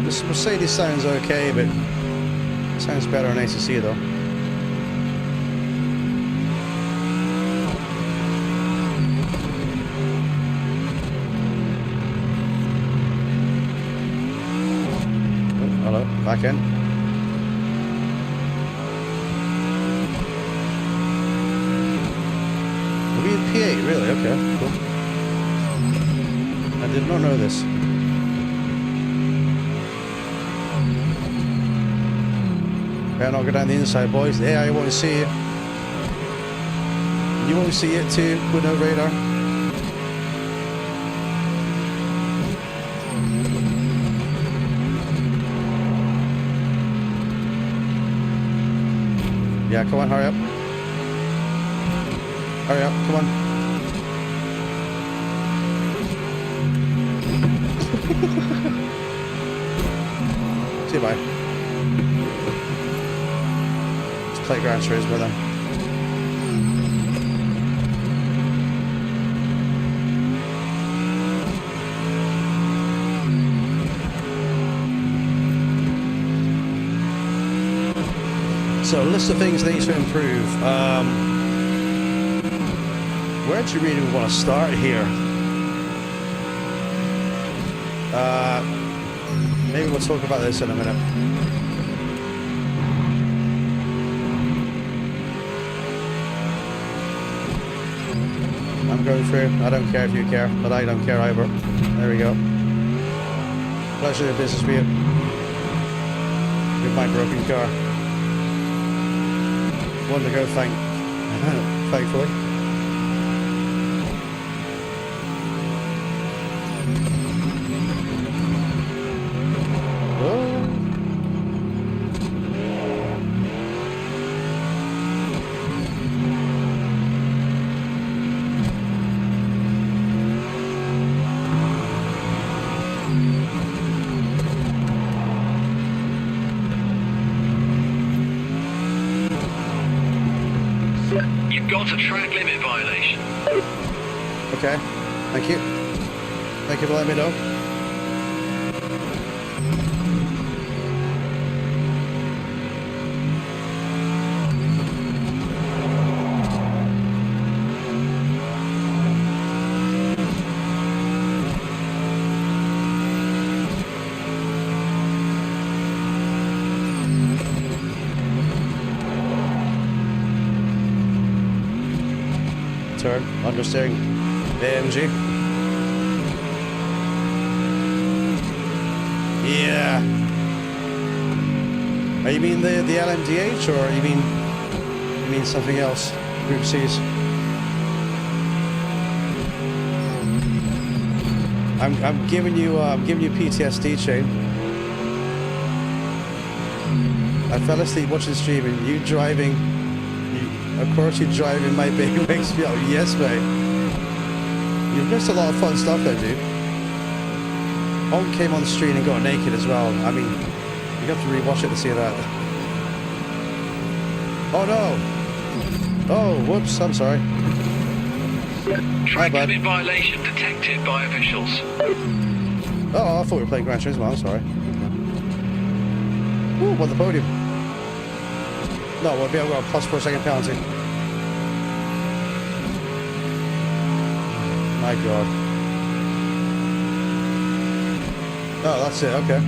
This Mercedes sounds okay, but it sounds better on ACC though. Hello, back in. Are we in P8? Really? Okay, cool. I did not know this. Better not go down the inside, boys. The AI won't see you. You won't see it too with no radar. Yeah, come on, hurry up. Hurry up, come on. See you, bye. Let's play Gran Turismo then. So, list of things that need to improve. Where do you really want to start here? Maybe we'll talk about this in a minute. I'm going through. I don't care if you care, but I don't care either. There we go. Pleasure of business with you. With my broken car. One to go, thankfully. got a track limit violation. Okay, thank you. Thank you for letting me know. Turn, understeering, AMG. Yeah. Oh, you mean the LMDH, or you mean something else? Group C's. I'm giving you PTSD, Shane. I fell asleep watching the stream, and you driving. Of course, you driving my big wakes me up. Yes, mate. You've missed a lot of fun stuff there, dude. On came on the stream and got naked as well. I mean, you have to rewatch it to see that. Oh no! Oh, whoops! I'm sorry. Track limit violation detected by officials. Oh, I thought we were playing Gran Turismo. I'm sorry. Ooh, won the podium. No, we'll be able to go a plus 4 second penalty. My God. Oh, that's it. Okay.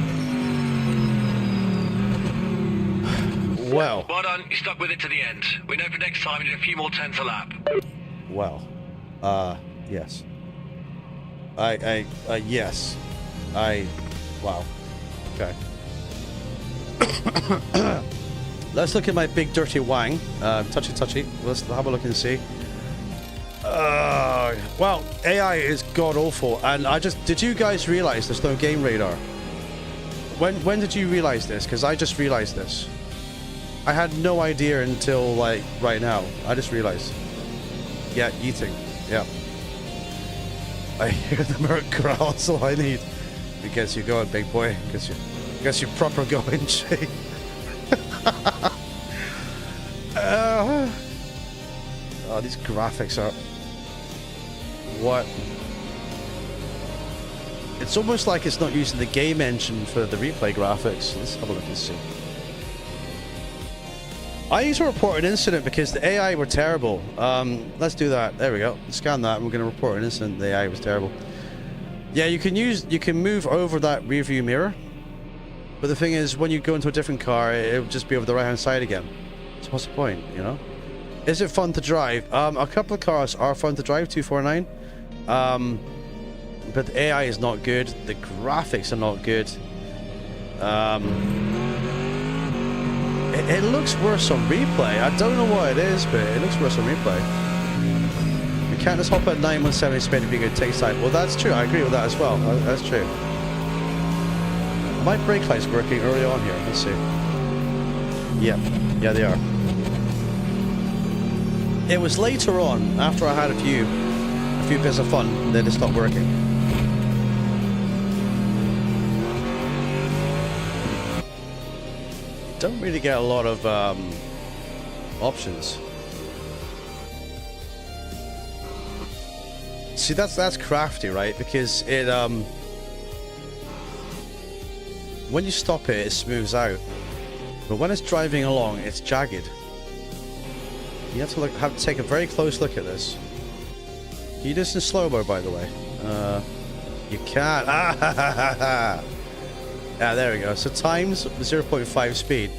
Well. Well done. You stuck with it to the end. We know for next time you need a few more tenths a lap. Well. Yes. Yes. Wow. Okay. Let's look at my big dirty wang. Touchy. Let's have a look and see. Well, AI is god awful, and did you guys realize there's no game radar? When did you realize this? Because I just realized this. I had no idea until like right now. I just realized. Yeah, eating. Yeah. I hear the Merc growl. That's all I need. I guess you're going, big boy. Guess you're proper going, Shay. Oh, these graphics are... What? It's almost like it's not using the game engine for the replay graphics. Let's have a look and see. I need to report an incident because the AI were terrible. Let's do that. There we go. Scan that and we're going to report an incident. The AI was terrible. Yeah, you can move over that rear view mirror. But the thing is, when you go into a different car, it'll just be over the right-hand side again. So what's the point, you know? Is it fun to drive? A couple of cars are fun to drive, 249. But the AI is not good. The graphics are not good. It looks worse on replay. I don't know what it is, but it looks worse on replay. You can't just hop at 917 speed to be good takes time. Well, that's true. I agree with that as well. That's true. My brake lights working early on here. Let's see. Yeah, they are. It was later on, after I had a few bits of fun, that it stopped working. Don't really get a lot of options. See, that's crafty, right? Because it when you stop it, it smooths out. But when it's driving along, it's jagged. You have to take a very close look at this. Can you do this in slow-mo, by the way? You can't. Ah, there we go. So times 0.5 speed.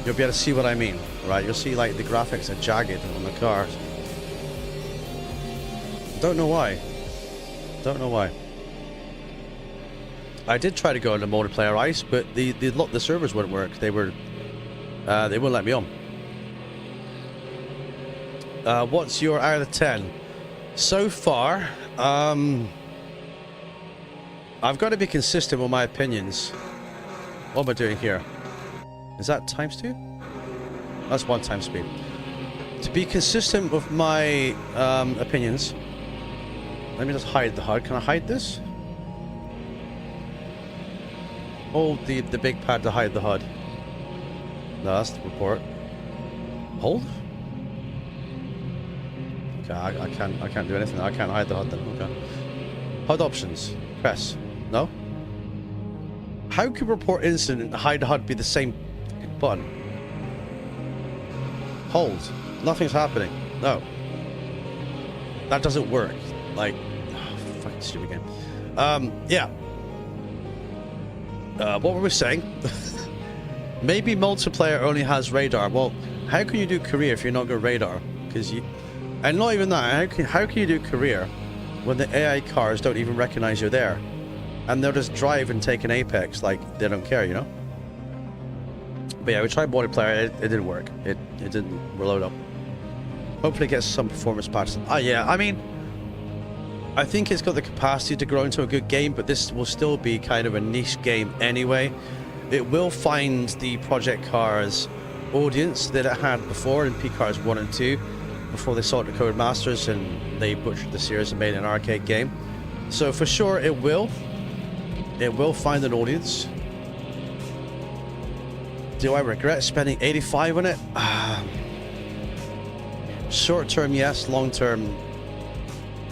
You'll be able to see what I mean, right? You'll see like the graphics are jagged on the cars. Don't know why. Don't know why. I did try to go into multiplayer ice, but the servers wouldn't work. They wouldn't let me on. What's your out of 10? So far, I've got to be consistent with my opinions. What am I doing here? Is that times 2? That's 1 time speed. To be consistent with my opinions, let me just hide the HUD. Can I hide this? Hold the big pad to hide the HUD. No, that's the report. Hold? Okay, I can't do anything. I can't hide the HUD then. Okay. HUD options. Press. No? How could report incident and hide HUD be the same button? Hold. Nothing's happening. No. That doesn't work. Like, oh, fucking stupid game. Yeah. What were we saying? Maybe multiplayer only has radar. Well, how can you do career if you're not got radar? Because you... And not even that. How can you do career when the AI cars don't even recognize you're there? And they'll just drive and take an apex like they don't care, you know? But yeah, we tried multiplayer. It didn't work. It didn't reload up. Hopefully it gets some performance patches. Yeah, I mean... I think it's got the capacity to grow into a good game, but this will still be kind of a niche game anyway. It will find the Project Cars audience that it had before in P-Cars 1 and 2, before they sold to Codemasters and they butchered the series and made an arcade game. So for sure it will find an audience. Do I regret spending 85 on it? Short term, yes. Long term,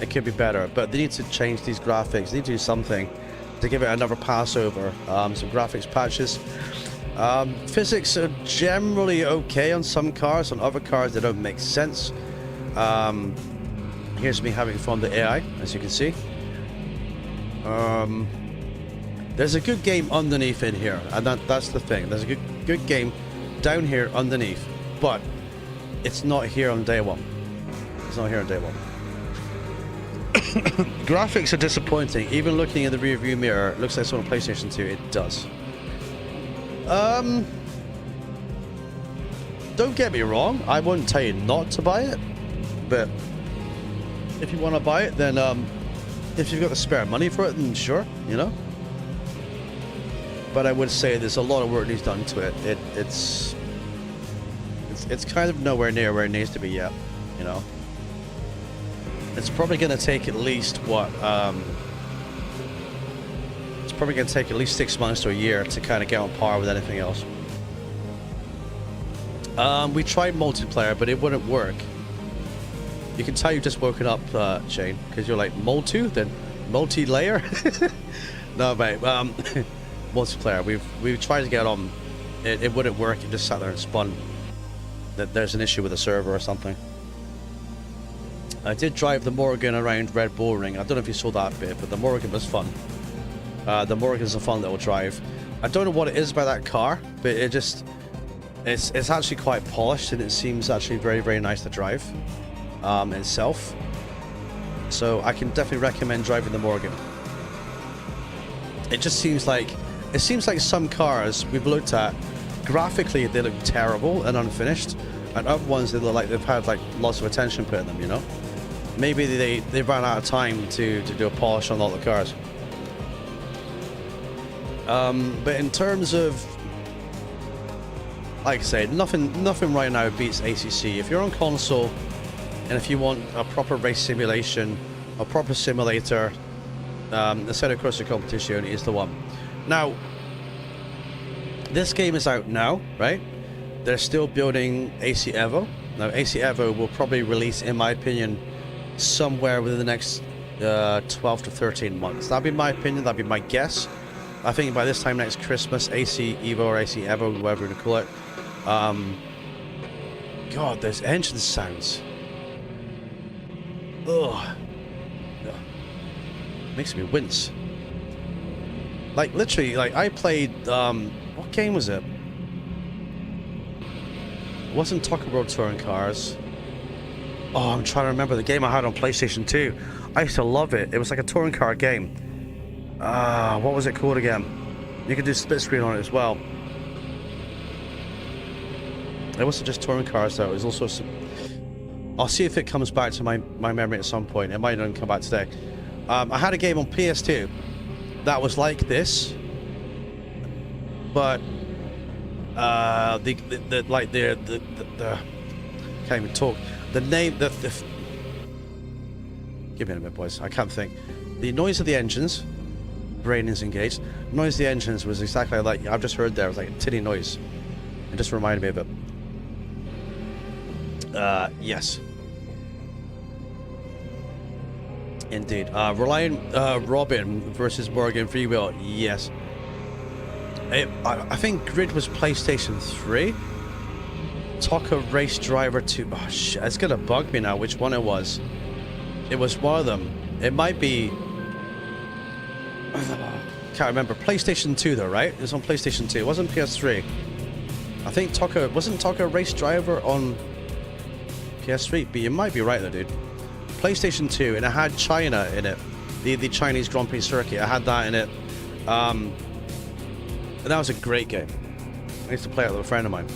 it could be better, but they need to change these graphics. They need to do something to give it another pass over. Some graphics patches. Physics are generally okay on some cars. On other cars, they don't make sense. Here's me having fun with the AI, as you can see. There's a good game underneath in here, and that's the thing. There's a good game down here underneath, but it's not here on day one. It's not here on day one. Graphics are disappointing. Even looking in the rear view mirror, it looks like it's on a PlayStation 2. It does. Don't get me wrong. I wouldn't tell you not to buy it, but if you want to buy it, then if you've got the spare money for it, then sure, you know. But I would say there's a lot of work needs done to it. It's kind of nowhere near where it needs to be yet, you know. It's probably going to take at least what it's probably going to take at least 6 months to a year to kind of get on par with anything else. We tried multiplayer, but it wouldn't work. You can tell you've just woken up, Shane, because you're like then multi-layer. No, mate. Multiplayer. We've tried to get on. It wouldn't work. It just sat there and spun. That there's an issue with the server or something. I did drive the Morgan around Red Bull Ring. I don't know if you saw that bit, but the Morgan was fun. The Morgan's a fun little drive. I don't know what it is about that car, but it's actually quite polished, and it seems actually very, very nice to drive itself. So I can definitely recommend driving the Morgan. It just seems like some cars we've looked at, graphically they look terrible and unfinished, and other ones they look like they've had like lots of attention put in them, you know. Maybe they ran out of time to do a polish on all the cars. But in terms of, like I say, nothing right now beats ACC. If you're on console and if you want a proper race simulation, a proper simulator, the Assetto Corsa competition is the one. Now, this game is out now, right? They're still building AC Evo. Now, AC Evo will probably release, in my opinion, somewhere within the next 12 to 13 months. That'd be my opinion. That'd be my guess. I think by this time next Christmas, AC Evo or AC Evo, whatever you call it. God, there's engine sounds. Ugh. Makes me wince. Like, literally, like, I played, what game was it? It wasn't Tucker Road Touring Cars. Oh, I'm trying to remember the game I had on PlayStation 2. I used to love it. It was like a touring car game. What was it called again? You could do split screen on it as well. It wasn't just touring cars though. It was also some... I'll see if it comes back to my memory at some point. It might not come back today. I had a game on PS2 that was like this, but the can't even talk. The name, give me a minute, boys. I can't think. The noise of the engines, brain is engaged. The noise of the engines was exactly like I've just heard there. It was like a tinny noise. It just reminded me of it. Yes. Indeed. Reliant Robin versus Morgan Freewheel. Yes. I think Grid was PlayStation 3. Taka Race Driver 2. Oh shit, it's gonna bug me now which one it was. It was one of them. It might be... Can't remember. PlayStation 2 though, right? It was on PlayStation 2. It wasn't PS3. I think Taka... Wasn't Taka Race Driver on PS3? But you might be right though, dude. PlayStation 2, and it had China in it. The Chinese Grand Prix circuit. I had that in it. And that was a great game. I used to play it with a friend of mine.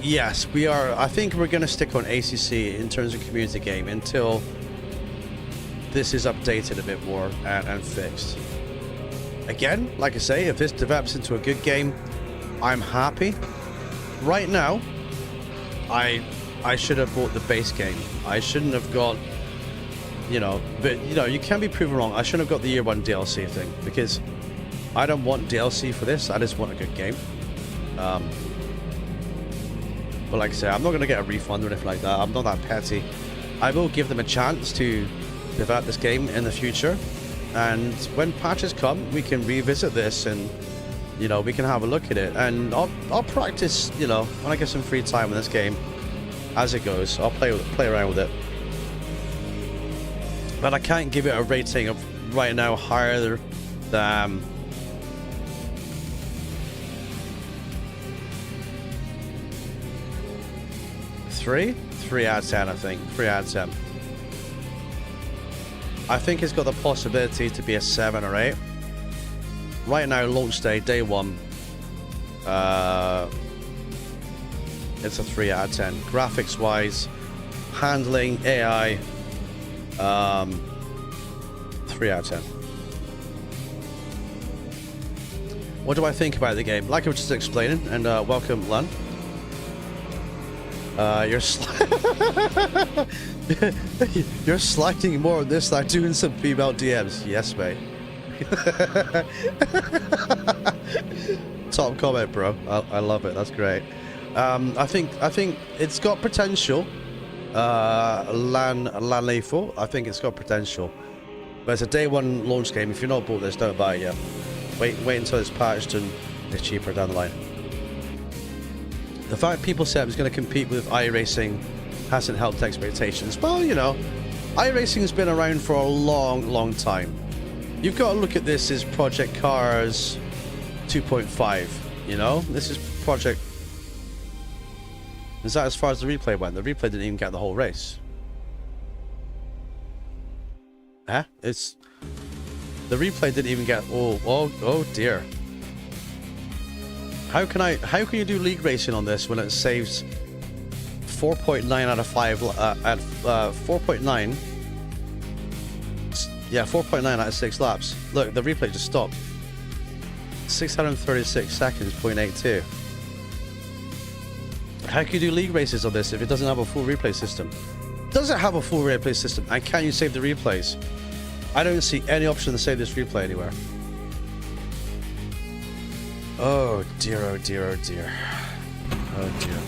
Yes, we are. I think we're going to stick on ACC in terms of community game until this is updated a bit more and fixed. Again, like I say, if this develops into a good game, I'm happy. Right now, I should have bought the base game. I shouldn't have got, you know, but you know, you can be proven wrong. I shouldn't have got the year one DLC thing because I don't want DLC for this. I just want a good game. But like I say, I'm not going to get a refund or anything like that. I'm not that petty. I will give them a chance to develop this game in the future. And when patches come, we can revisit this and, you know, we can have a look at it. And I'll practice, you know, when I get some free time in this game as it goes. I'll play around with it. But I can't give it a rating of right now higher than... Three out of 10, I think. 3 out of 10. I think it's got the possibility to be a 7 or 8. Right now, launch day 1. It's a 3 out of 10. Graphics wise, handling, AI, 3 out of 10. What do I think about the game? Like I was just explaining, and welcome, Lun. You're you're sliding more on this, like doing some female DMs. Yes, mate. Top comment, bro. I love it. That's great. I think it's got potential. Lan Lethal. I think it's got potential. But it's a day 1 launch game. If you're not bought this, don't buy it yet. Wait until it's patched and it's cheaper down the line. The fact people said it was going to compete with iRacing hasn't helped expectations. Well, you know, iRacing has been around for a long time. You've got to look at this as Project Cars 2.5, you know? This is Project... Is that as far as the replay went? The replay didn't even get the whole race. Huh? It's... The replay didn't even get... Oh dear. How can you do league racing on this when it saves 4.9 out of 5 at 4.9? Yeah, 4.9 out of 6 laps. Look, the replay just stopped. 636 seconds, 0.82. How can you do league races on this if it doesn't have a full replay system? Does it have a full replay system? And can you save the replays? I don't see any option to save this replay anywhere. Oh dear, oh dear, oh dear. Oh dear.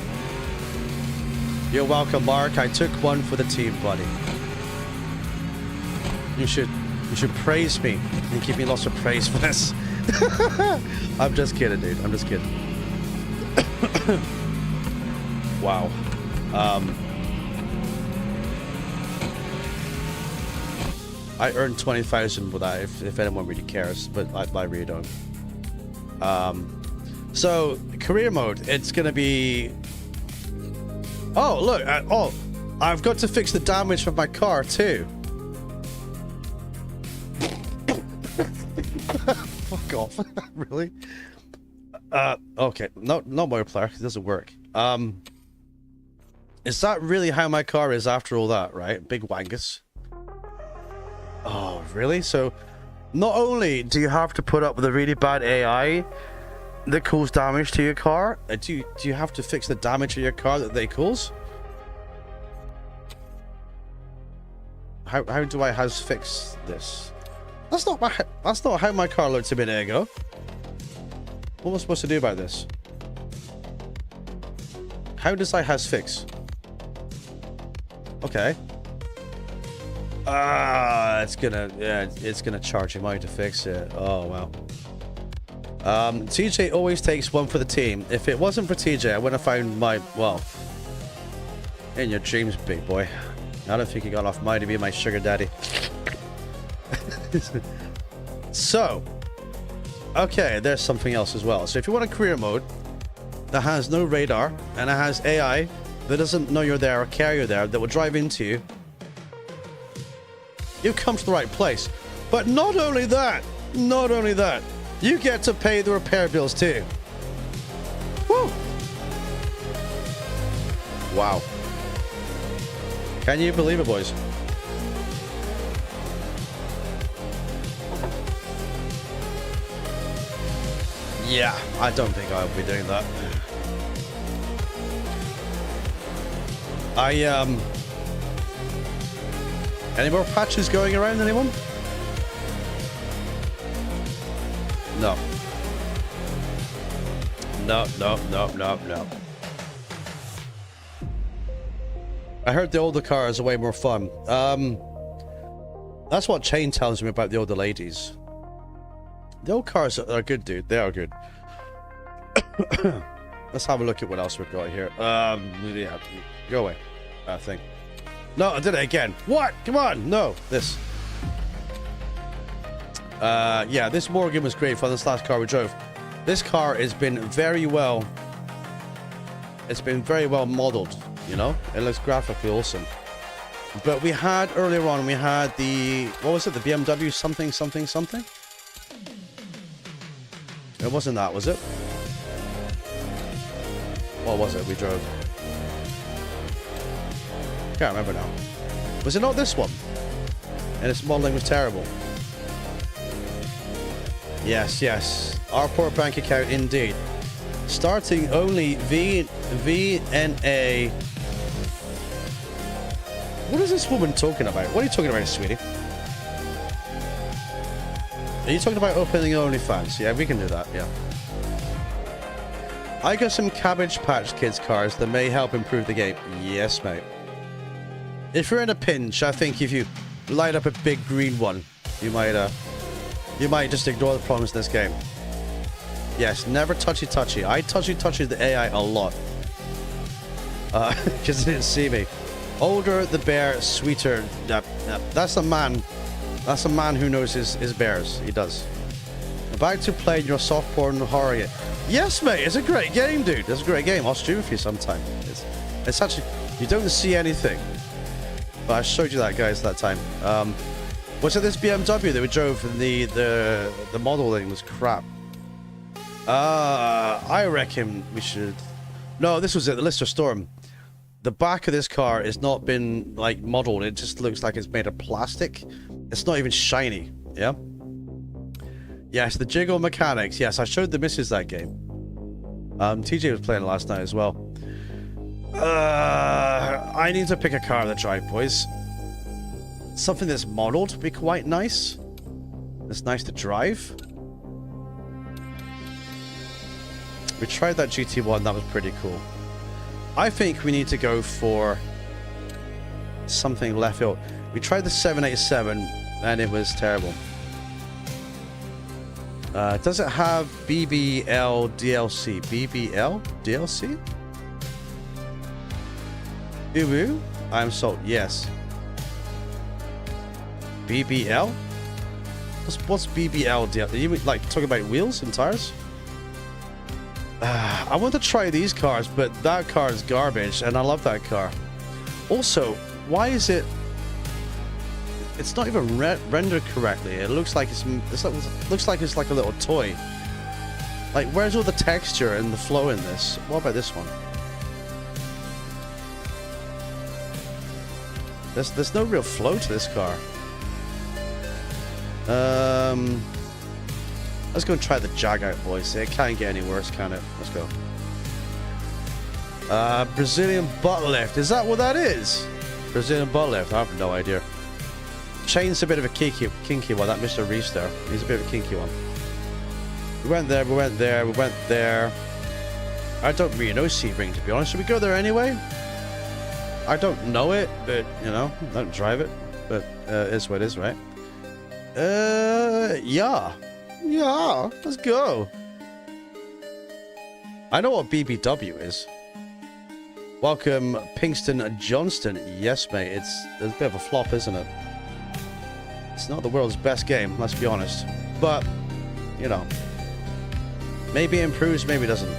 You're welcome, Mark. I took one for the team, buddy. You should praise me and give me lots of praise for this. I'm just kidding, dude. I'm just kidding. Wow. I earned 20,000 with that if anyone really cares, but I really don't. So career mode, it's gonna be... Oh, look, I've got to fix the damage from my car too. Fuck off. Really? Okay, no multiplayer, it doesn't work. Is that really how my car is after all that, right? Big wangus. Oh, really? So not only do you have to put up with a really bad AI that cause damage to your car, do you have to fix the damage to your car that they cause? How do I fix this? That's not how my car looked a minute ago. What am I supposed to do about this? How does I fix? Okay. It's gonna charge him out to fix it. Oh wow. TJ always takes one for the team. If it wasn't for TJ, I would have found my, well, in your dreams, big boy. I don't think you got off mine to be my sugar daddy. So, okay, there's something else as well. So if you want a career mode that has no radar and it has AI that doesn't know you're there or care you're there, that will drive into you, you've come to the right place. But not only that, you get to pay the repair bills too. Woo! Wow. Can you believe it, boys? Yeah, I don't think I'll be doing that. Any more patches going around, anyone? No. No. I heard the older cars are way more fun. That's what Chain tells me about the older ladies. The old cars are good, dude. They are good. Let's have a look at what else we've got here. Yeah, go away. I think. No, I did it again. What? Come on. No, this. Yeah, this Morgan was great for this last car we drove. This car has been very well. It's been very well modeled. You know, it looks graphically awesome. But we had earlier on, we had the, what was it? The BMW something. It wasn't that, was it? What was it we drove? Can't remember now. Was it not this one? And its modeling was terrible. Yes. Our poor bank account indeed. Starting only VNA. What is this woman talking about? What are you talking about, sweetie? Are you talking about opening OnlyFans? Yeah, we can do that, yeah. I got some Cabbage Patch Kids cars that may help improve the game. Yes, mate. If you're in a pinch, I think if you light up a big green one, you might just ignore the problems in this game. Yes, never touchy. I touchy the AI a lot. Because they didn't see me. Older the bear, sweeter. Yep. That's a man who knows his bears. He does. About to play your soft porn horror game. Yes, mate. It's a great game, dude. It's a great game. I'll stream with you sometime. It's actually, you don't see anything. But I showed you that, guys, that time. Was it this BMW that we drove and the modeling was crap? I reckon we should... No, this was it, the Lister Storm. The back of this car has not been, like, modeled. It just looks like it's made of plastic. It's not even shiny, yeah? Yes, the jiggle mechanics. Yes, I showed the missus that game. TJ was playing it last night as well. I need to pick a car to drive, boys. Something that's modeled would be quite nice. It's nice to drive. We tried that GT1, that was pretty cool. I think we need to go for something left field. We tried the 787 and it was terrible. Does it have BBL DLC? BBL DLC? Uwu? I'm sold. Yes. BBL? What's BBL DLC? Are you like talking about wheels and tires? I want to try these cars, but that car is garbage, and I love that car. Also, why is it? It's not even rendered correctly. It looks like looks like it's like a little toy. Like, where's all the texture and the flow in this? What about this one? There's no real flow to this car. Let's go and try the Jag out, boys. It can't get any worse, can it? Let's go. Brazilian butt lift. Is that what that is? Brazilian butt lift. I have no idea. Chain's a bit of a kinky one. That Mr. Reese there. He's a bit of a kinky one. We went there. I don't really know Sebring, to be honest. Should we go there anyway? I don't know it, but, you know, don't drive it. but it is what it is, right? Yeah. Yeah, let's go. I know what BBW is. Welcome, Pinkston Johnston. Yes, mate, it's a bit of a flop, isn't it? It's not the world's best game, let's be honest. But, you know, maybe it improves, maybe it doesn't.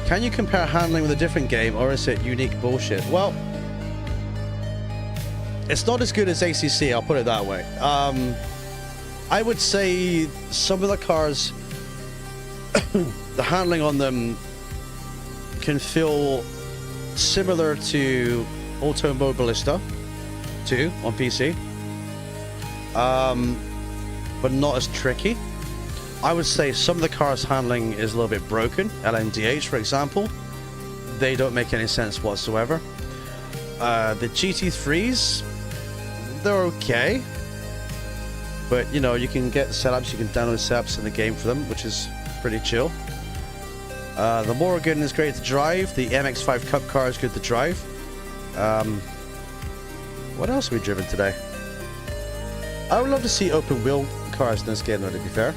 Can you compare handling with a different game, or is it unique bullshit? Well, it's not as good as ACC, I'll put it that way. I would say some of the cars, the handling on them can feel similar to Automobilista 2 on PC, but not as tricky. I would say some of the cars handling is a little bit broken. LMDH, for example, they don't make any sense whatsoever. The GT3s, they're okay, but you know, you can get setups, you can download setups in the game for them, which is pretty chill. The Morgan is great to drive. The MX-5 Cup car is good to drive. What else have we driven today? I would love to see open wheel cars in this game, though, to be fair.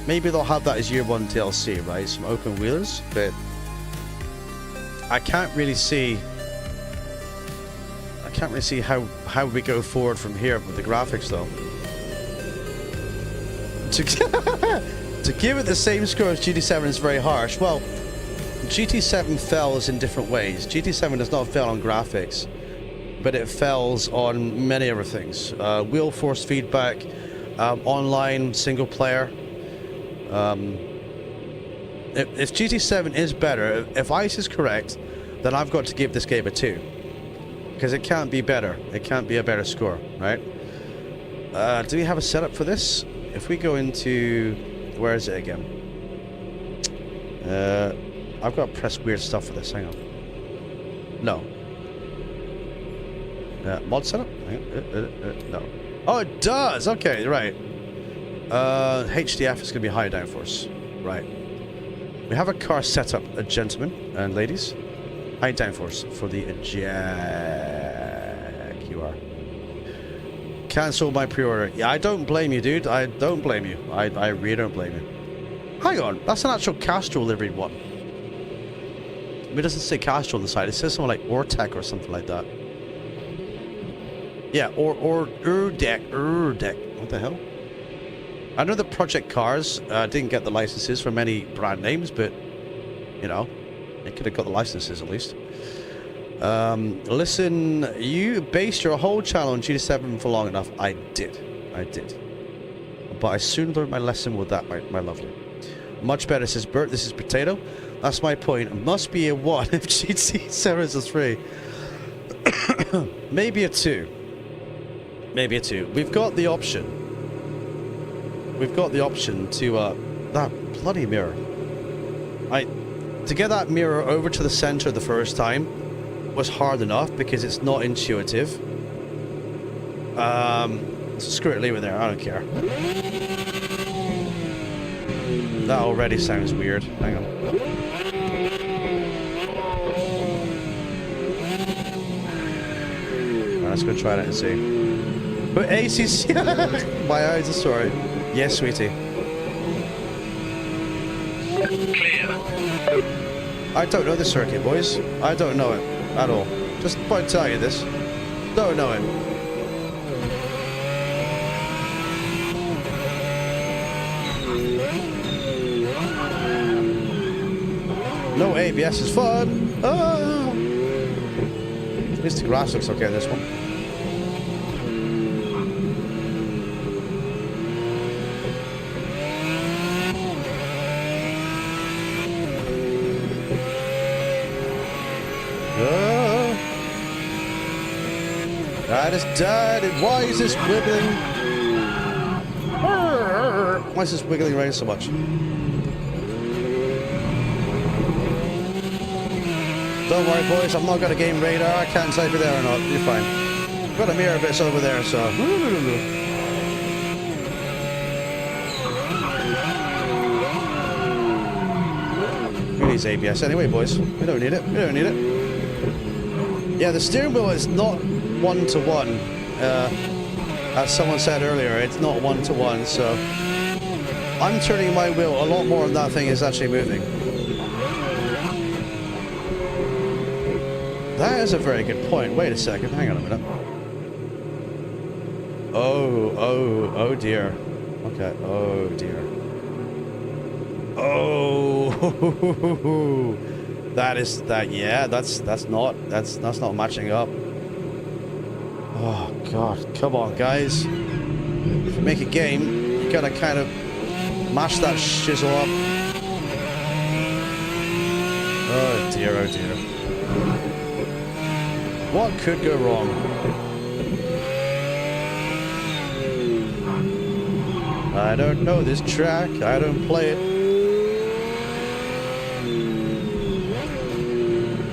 Maybe they'll have that as year 1 DLC, right? Some open wheelers, but I can't really see how we go forward from here with the graphics, though. To give it the same score as GT7 is very harsh. Well, GT7 fails in different ways. GT7 does not fail on graphics, but it fails on many other things. Wheel force feedback, online, single player. If GT7 is better, if ICE is correct, then I've got to give this game a 2. Because it can't be better. It can't be a better score, right? Do we have a setup for this? If we go into... Where is it again? I've got to press weird stuff for this. Hang on. No. Mod setup? No. Oh, it does! Okay, right. HDF is going to be high downforce. Right. We have a car set up, gentlemen and ladies. High downforce for the Jaguar. Cancel my pre-order. Yeah, I don't blame you, dude. I don't blame you. I really don't blame you. Hang on, that's an actual Castrol livery one. It doesn't say Castrol on the side. It says something like Ortec or something like that. Yeah, or Urdec. What the hell? I know the Project Cars didn't get the licenses for many brand names, but you know, it could have got the licenses at least. Listen, you based your whole channel on GT7 for long enough. I did. But I soon learned my lesson with that, my lovely. Much better, says Bert. This is Potato. That's my point. It must be a 1 if GT7 is a 3. Maybe a 2. Maybe a 2. We've got the option. To, that bloody mirror. To get that mirror over to the center the first time was hard enough because it's not intuitive. So screw it, leave it there. I don't care. That already sounds weird. Hang on. Right, let's go try that and see. But ACC, my eyes are sorry. Yes, sweetie. Clear. I don't know the circuit, boys. I don't know it at all. Just want to tell you this. Don't know him. No ABS is fun. Ah. At least the grass looks okay on this one. That is dead. Why is this wiggling? Why is this wiggling around so much? Don't worry, boys. I'm not got a game radar. I can't tell if you're there or not. You're fine. I've got a mirror bits over there, so. Who needs ABS anyway, boys? We don't need it. We don't need it. Yeah, the steering wheel is not 1-to-1 as someone said earlier, it's not one-to-one, so I'm turning my wheel a lot more than that thing is actually moving. That is a very good point. Wait a second, hang on a minute. Oh dear. Okay, oh dear. Oh, that's not matching up. Oh god, come on guys. If you make a game, you gotta kind of mash that shizzle up. Oh dear, oh dear. What could go wrong? I don't know this track, I don't play it.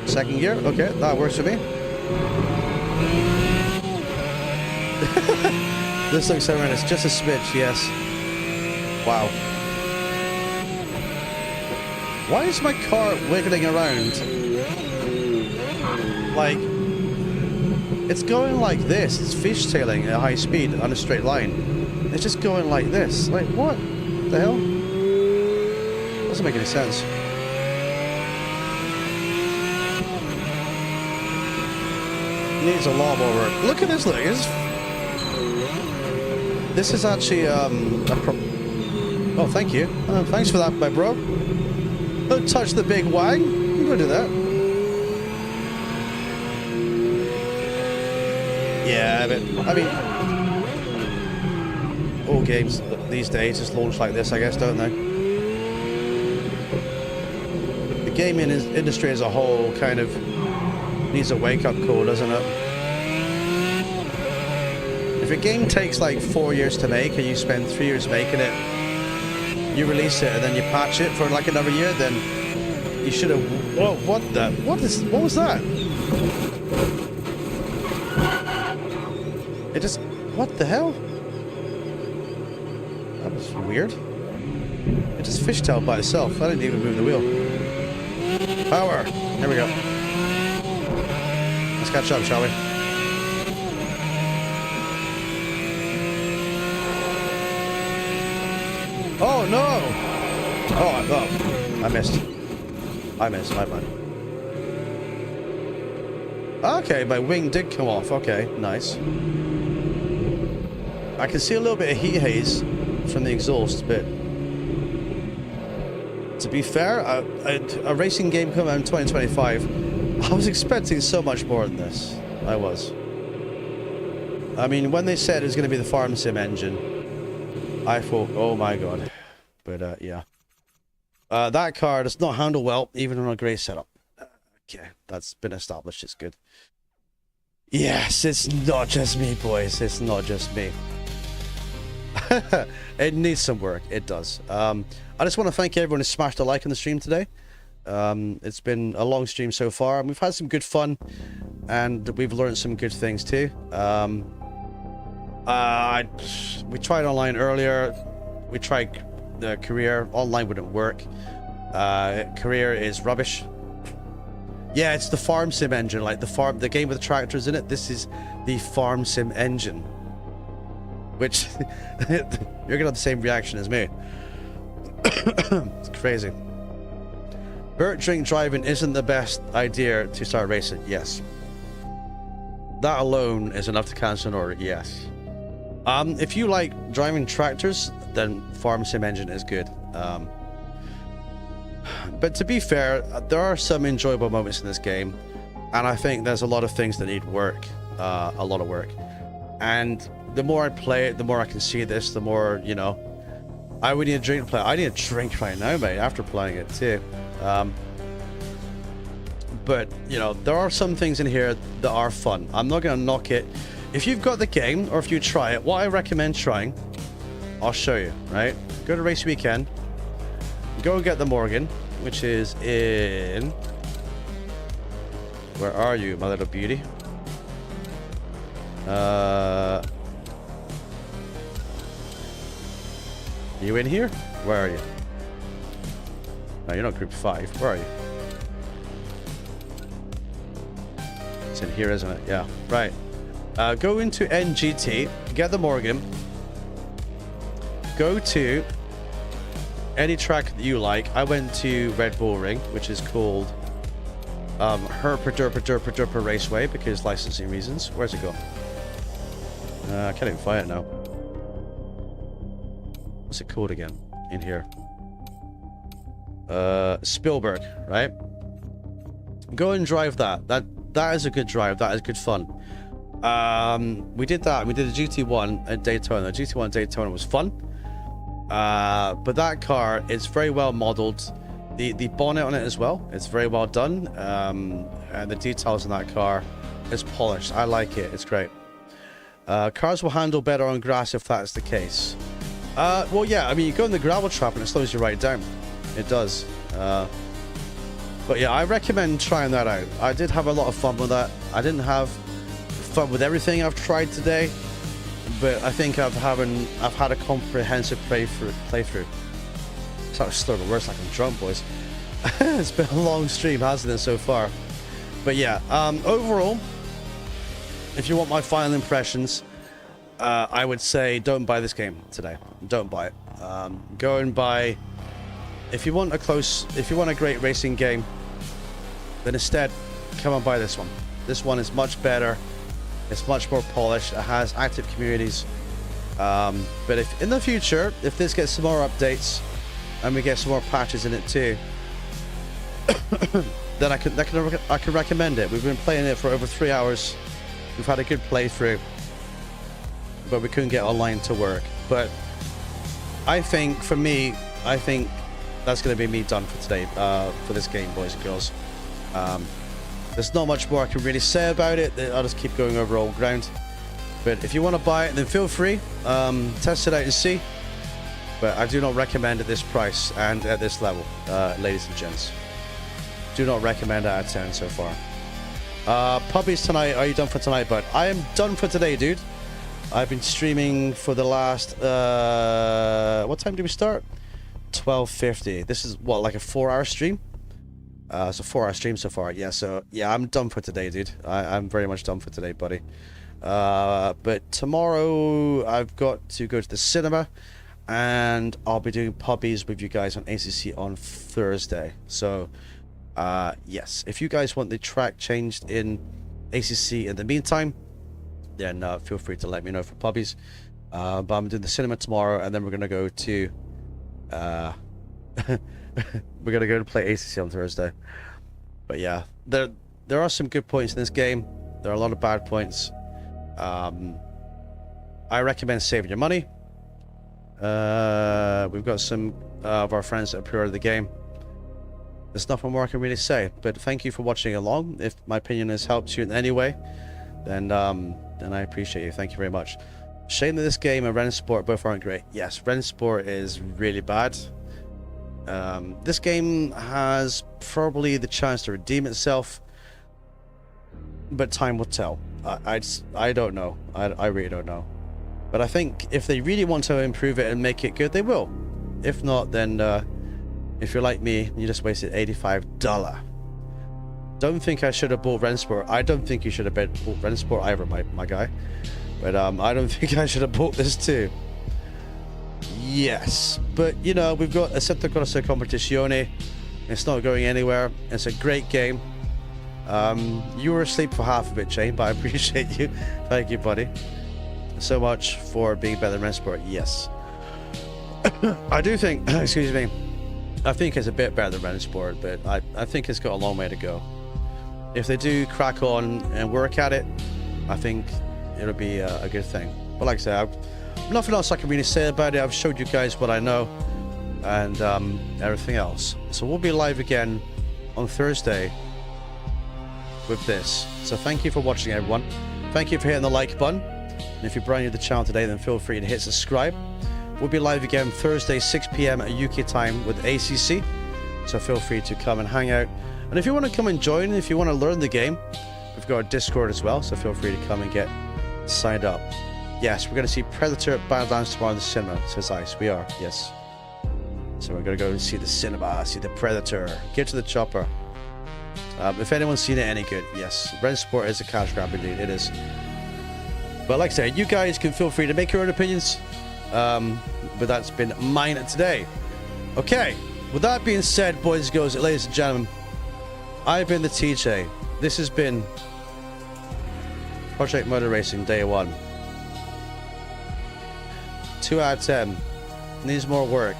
Second gear, okay, that works for me. This looks horrendous, just a smidge, yes. Wow. Why is my car wiggling around? Like, it's going like this. It's fishtailing at high speed on a straight line. It's just going like this. Like, what the hell? Doesn't make any sense. Needs a lot more work. Look at this, look. This is actually, oh, thank you. Thanks for that, my bro. Don't touch the big wang. You go do that. Yeah, but, I mean, all games these days just launch like this, I guess, don't they? The gaming industry as a whole kind of needs a wake-up call, doesn't it? If a game takes like 4 years to make and you spend 3 years making it, you release it and then you patch it for like another year, then you should have... Whoa, what was that? It just... What the hell? That was weird. It just fishtailed by itself. I didn't even move the wheel. Power! There we go. Let's catch up, shall we? Oh no! Oh, I missed. My bad. Okay, my wing did come off. Okay, nice. I can see a little bit of heat haze from the exhaust, but to be fair, a racing game coming out in 2025, I was expecting so much more than this. I was. I mean, when they said it was going to be the farm sim engine, I thought, oh my god. But yeah. That car does not handle well, even on a great setup. Okay, that's been established, it's good. Yes, it's not just me, boys. It's not just me. It needs some work, it does. I just want to thank everyone who smashed a like on the stream today. It's been a long stream so far, and we've had some good fun, and we've learned some good things too. We tried online earlier. We tried the career. Online wouldn't work. Career is rubbish. Yeah, it's the farm sim engine, like the game with the tractors in it. This is the farm sim engine, which you're gonna have the same reaction as me. It's crazy. Burt drink driving isn't the best idea to start racing. Yes. That alone is enough to cancel an order. Yes. If you like driving tractors, then farm sim engine is good. But to be fair, there are some enjoyable moments in this game, and I think there's a lot of things that need work, a lot of work. And the more I play it, the more I can see this, the more, you know, I would need a drink to play. I need a drink right now, mate, after playing it too. But, you know, there are some things in here that are fun. I'm not going to knock it. If you've got the game, or if you try it, what I recommend trying, I'll show you, right? Go to Race Weekend. Go and get the Morgan, which is in... Where are you, my little beauty? You in here? Where are you? No, you're not group 5. Where are you? It's in here, isn't it? Yeah, right. Go into NGT, get the Morgan, go to any track that you like. I went to Red Bull Ring, which is called Herpa Derpa Derpa Derpa Raceway because licensing reasons. Where's it gone? I can't even find it now. What's it called again? In here. Spielberg, right? Go and drive that. That is a good drive. That is good fun. We did that. We did a GT1 at Daytona. GT1 at Daytona was fun. But that car is very well modeled. The bonnet on it as well. It's very well done. And the details in that car is polished. I like it. It's great. Cars will handle better on grass if that's the case. Well, yeah. I mean, you go in the gravel trap and it slows you right down. It does. But yeah, I recommend trying that out. I did have a lot of fun with that. I didn't have fun with everything I've tried today, but I think I've had a comprehensive playthrough. It's not slur the words like I'm drunk, boys. It's been a long stream, hasn't it, so far? But yeah, overall, if you want my final impressions, I would say don't buy this game today. Don't buy it. Go and buy. If you want a great racing game, then instead come and buy this one. This one is much better. It's much more polished. It has active communities. But if in the future, if this gets some more updates and we get some more patches in it too, then I can recommend it. We've been playing it for over 3 hours. We've had a good playthrough, but we couldn't get online to work. But I think, for me, that's going to be me done for today, for this game, boys and girls. There's not much more I can really say about it. I'll just keep going over old ground. But if you want to buy it, then feel free. Test it out and see. But I do not recommend at this price and at this level, ladies and gents. Do not recommend out of 10 so far. Puppies tonight. Are you done for tonight, bud? I am done for today, dude. I've been streaming for the last... what time did we start? 12:50. This is what, like a 4-hour stream? It's a 4-hour stream so far. Yeah, so yeah, I'm done for today, dude. I'm very much done for today, buddy. But tomorrow I've got to go to the cinema, and I'll be doing puppies with you guys on ACC on Thursday. So yes, if you guys want the track changed in ACC in the meantime, then feel free to let me know for puppies. But I'm doing the cinema tomorrow, and then we're gonna go to we're gonna go to play ACC on Thursday. But yeah, there are some good points in this game. There are a lot of bad points. I recommend saving your money. We've got some of our friends that have pre-ordered the game. There's nothing more I can really say, but thank you for watching along. If my opinion has helped you in any way, then I appreciate you. Thank you very much. Shame that this game and Ren Sport both aren't great. Yes, Ren Sport is really bad. This game has probably the chance to redeem itself, but time will tell. I don't know. I really don't know. But I think if they really want to improve it and make it good, they will. If not, then if you're like me, you just wasted $85. Don't think I should have bought Ren Sport. I don't think you should have bought Ren Sport either, my guy. But I don't think I should have bought this too. Yes, but you know, we've got Assetto Corsa Competizione. It's not going anywhere. It's a great game. You were asleep for half of it, Shane, but I appreciate you. Thank you, buddy, so much for being better than Ren Sport. Yes. I do think, excuse me, I think it's a bit better than Ren Sport, but I think it's got a long way to go. If they do crack on and work at it, I think it'll be a good thing. But like I said, nothing else I can really say about it. I've showed you guys what I know and everything else. So we'll be live again on Thursday with this. So thank you for watching, everyone. Thank you for hitting the like button. And if you're brand new to the channel today, then feel free to hit subscribe. We'll be live again Thursday, 6 p.m. at UK time with ACC. So feel free to come and hang out. And if you want to come and join, if you want to learn the game, we've got a Discord as well. So feel free to come and get signed up. Yes, we're going to see Predator at Badlands tomorrow in the cinema, says Ice. We are, yes. So we're going to go and see the cinema, see the Predator. Get to the chopper. If anyone's seen it any good, yes. Ren Sport is a cash grab indeed, it is. But like I said, you guys can feel free to make your own opinions. But that's been mine today. Okay, with that being said, boys and girls, ladies and gentlemen, I've been the TJ. This has been Project Motor Racing Day 1. 2 out of 10. Needs more work.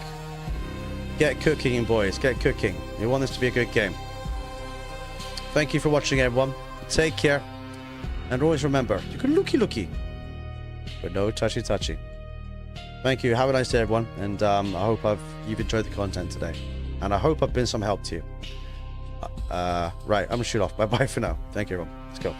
Get cooking, boys. Get cooking. We want this to be a good game. Thank you for watching, everyone. Take care. And always remember, you can looky, but no touchy. Thank you. Have a nice day, everyone. And I hope you've enjoyed the content today. And I hope I've been some help to you. Right, I'm going to shoot off. Bye-bye for now. Thank you, everyone. Let's go.